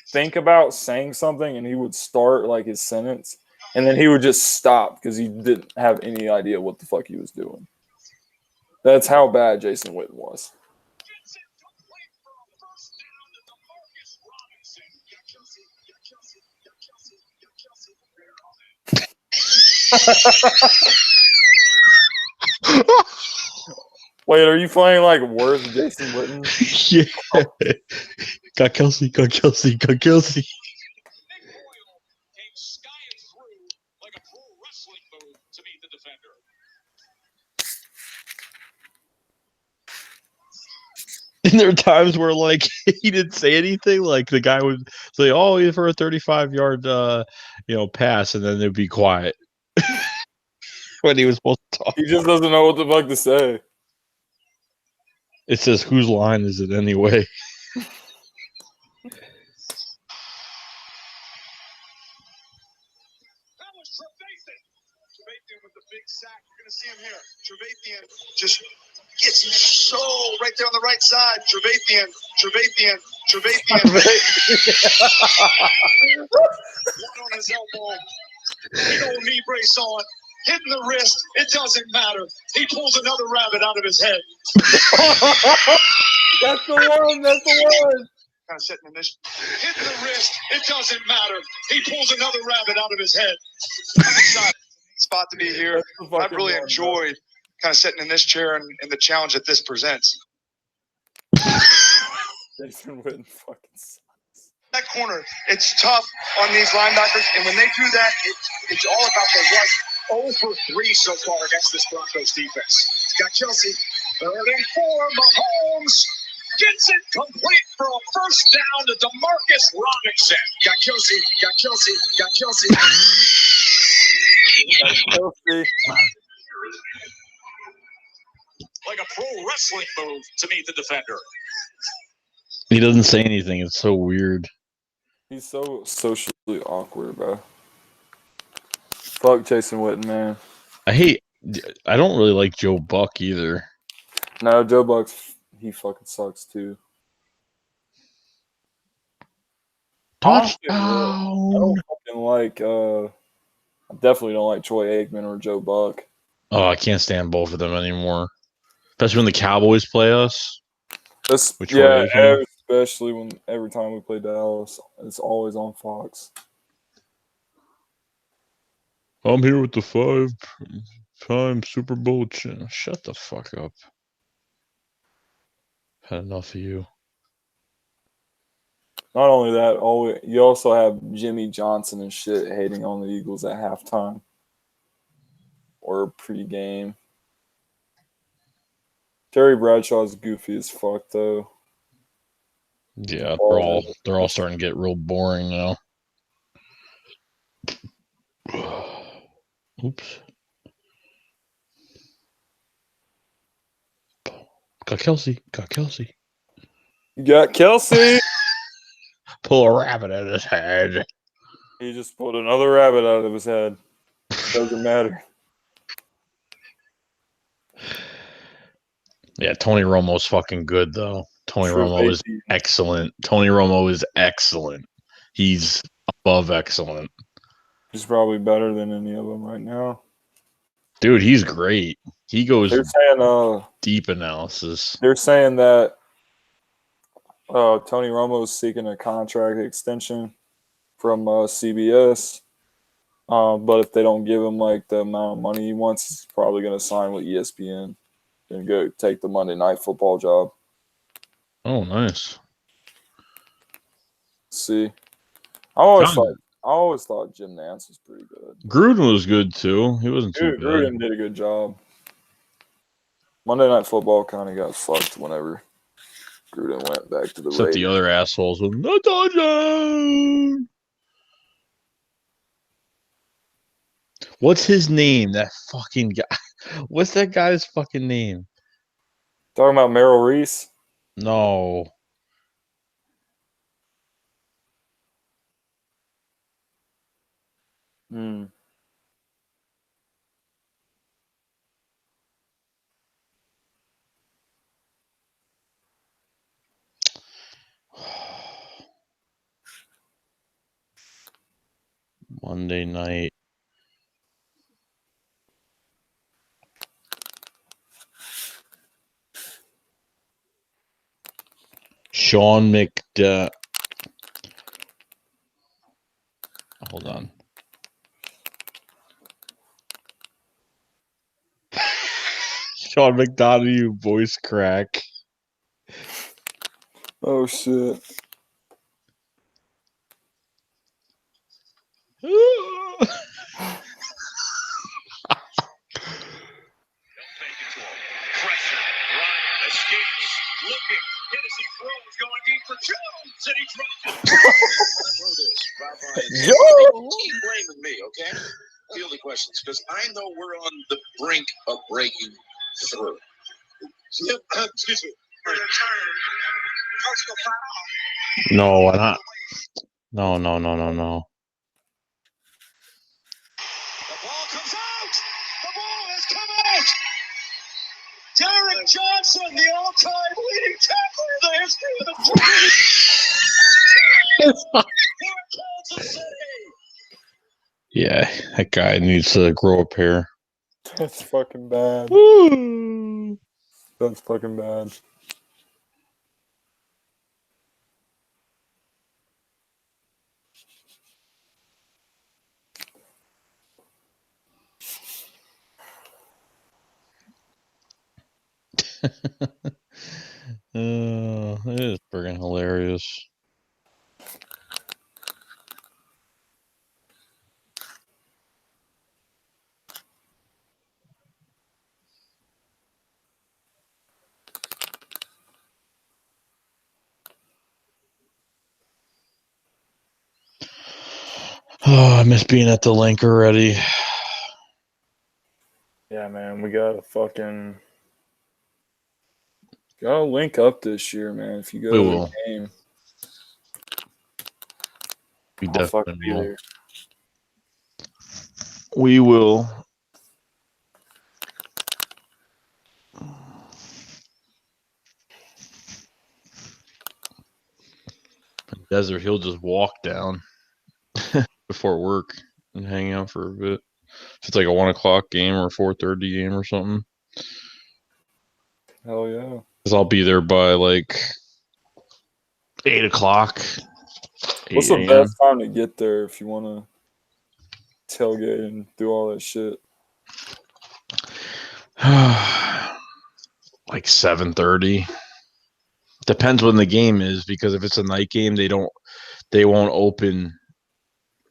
think about saying something, and he would start like his sentence, and then he would just stop because he didn't have any idea what the fuck he was doing. That's how bad Jason Witten was. Wait, are you playing like worse Jason Witten? Yeah. Got Kelsey. And there are times where like he didn't say anything. Like the guy would say, "Oh, he's for a 35-yard, pass," and then they'd be quiet when he was supposed to talk. He just doesn't know what the fuck to say. It says, "Whose line is it anyway?" Trevathan with the big sack. You're going to see him here. Trevathan just gets so right there on the right side. Trevathan. One on his elbow. Big old knee brace on. Hitting the wrist. It doesn't matter. He pulls another rabbit out of his head. That's the one. Kind of sitting in this. Hitting the wrist. It doesn't matter. He pulls another rabbit out of his head. Spot to be here. I've really enjoyed kind of sitting in this chair and the challenge that this presents. Jason Witten fucking sucks. That corner, it's tough on these linebackers, and when they do that, it's all about the rush. 0 for 3 so far against this Broncos defense. Got Kelsey, 3rd and 4. Mahomes gets it complete for a first down to Demarcus Robinson. Got Kelsey. Like a pro wrestling move to meet the defender. He doesn't say anything. It's so weird. He's so socially awkward, bro. Fuck Jason Witten, man. I don't really like Joe Buck either. No, Joe Buck's he fucking sucks too. Touchdown. I don't fucking like I definitely don't like Troy Aikman or Joe Buck. Oh, I can't stand both of them anymore. Especially when the Cowboys play us. Especially when every time we play Dallas, it's always on Fox. I'm here with the 5-time Super Bowl champ. Shut the fuck up. Had enough of you. Not only that, you also have Jimmy Johnson and shit hating on the Eagles at halftime or pre-game. Terry Bradshaw's goofy as fuck, though. Yeah, they're all starting to get real boring now. Oops. Got Kelsey. You got Kelsey. Pull a rabbit out of his head. He just pulled another rabbit out of his head. Doesn't matter. Yeah, Tony Romo's fucking good though. Tony For Romo is safety. excellent. Tony Romo is excellent. He's above excellent. He's probably better than any of them right now. Dude, he's great. He goes They're saying deep analysis. they're saying that Tony Romo is seeking a contract extension from CBS. But if they don't give him like the amount of money he wants, he's probably going to sign with ESPN and go take the Monday Night Football job. Oh, nice. See, I always thought Jim Nantz was pretty good. Gruden was good too. He wasn't too bad. Gruden did a good job. Monday Night Football kind of got fucked whenever Gruden went back to the Except Raiders. the other assholes with no touchdown. What's his name? That fucking guy. What's that guy's fucking name? Talking about Merrill Reese? No. Hmm. Monday night. Sean Hold on. Sean McDonough voice crack. Oh shit. Pressure, Ryan escapes, looking, hit as he throws, going deep for Jones, and he dropped it. I know this, Rabbi. Jones! Keep blaming me, okay? Field the questions, because I know we're on the brink of breaking through. Excuse me. No, why not? No. The ball comes out! The ball has come out! Derek Johnson, the all-time leading tackler in the history of the Kansas City! Yeah, that guy needs to grow a pair. That's fucking bad. Woo! That's fucking bad. It is friggin' hilarious. Oh, I miss being at the link already. Yeah, man, we gotta link up this year, man. If you go We to will. the game, We I'll fucking definitely be will. there. We will. Desert, he'll just walk down before work and hang out for a bit. If it's like a 1 o'clock game or a 4:30 game or something, Hell yeah. because I'll be there by like 8 o'clock. What's 8 the a.m. best time to get there if you want to tailgate and do all that shit? Like 7:30. Depends when the game is, because if it's a night game, they won't open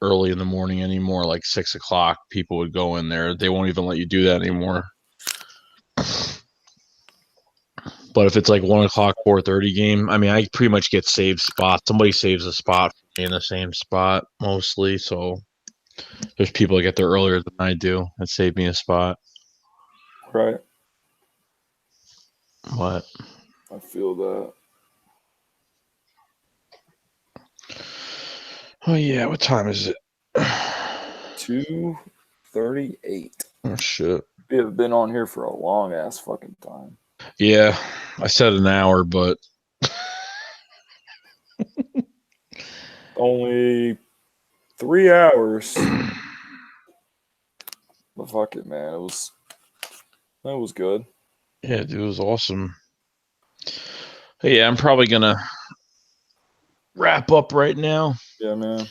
early in the morning anymore. Like 6 o'clock, people would go in there. They won't even let you do that anymore. But if it's like 1 o'clock, 4:30 game, I mean, I pretty much get saved spots. Somebody saves a spot for me in the same spot mostly. So there's people that get there earlier than I do that save me a spot. Right. What? I feel that. Oh yeah, what time is it? 2 38. Oh shit. We have been on here for a long ass fucking time. Yeah, I said an hour, but Only 3 hours. But fuck it, man. It was good. yeah, dude, it was awesome. Hey, yeah, I'm probably gonna wrap up right now. Yeah, man.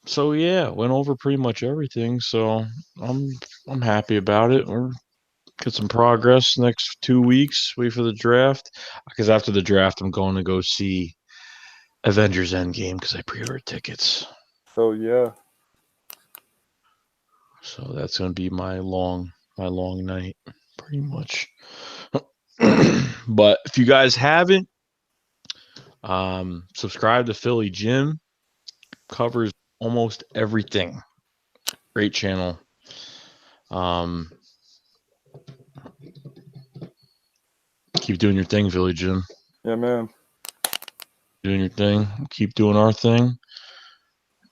So yeah, went over pretty much everything. So I'm happy about it. We're get some progress next 2 weeks. Wait for the draft, because after the draft, I'm going to go see Avengers Endgame because I pre-ordered tickets. So yeah. So that's gonna be my long night, pretty much. But if you guys haven't, subscribe to Philly Jim. Covers almost everything. Great channel. Keep doing your thing, Philly Jim. Yeah, man. Doing your thing. Keep doing our thing.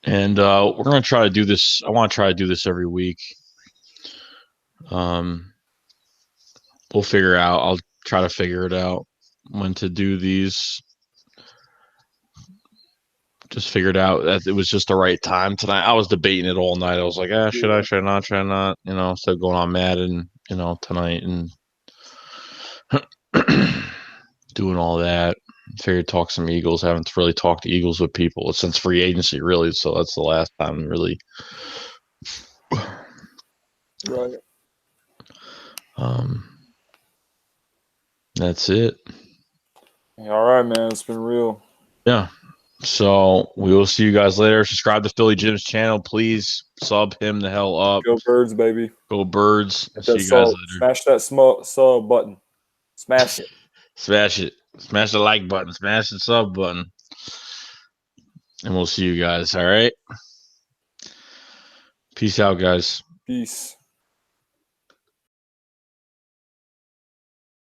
And we're gonna try to do this. I want to try to do this every week. We'll figure out. I'll try to figure it out when to do these. Just figured out that it was just the right time tonight. I was debating it all night. I was like, should I, should I not, should I not? You know, instead of going on Madden, you know, tonight and doing all that. Figured talk some Eagles. Haven't really talked to Eagles with people since free agency, really. So that's the last time, really. Right. That's it. All right, man. It's been real. Yeah. So we will see you guys later. Subscribe to Philly Jim's channel. Please sub him the hell up. Go Birds, baby. Go Birds. Hit See that you guys sub, later. smash that sub button. Smash it. Smash it. Smash the like button. Smash the sub button. And we'll see you guys. All right. Peace out, guys. Peace.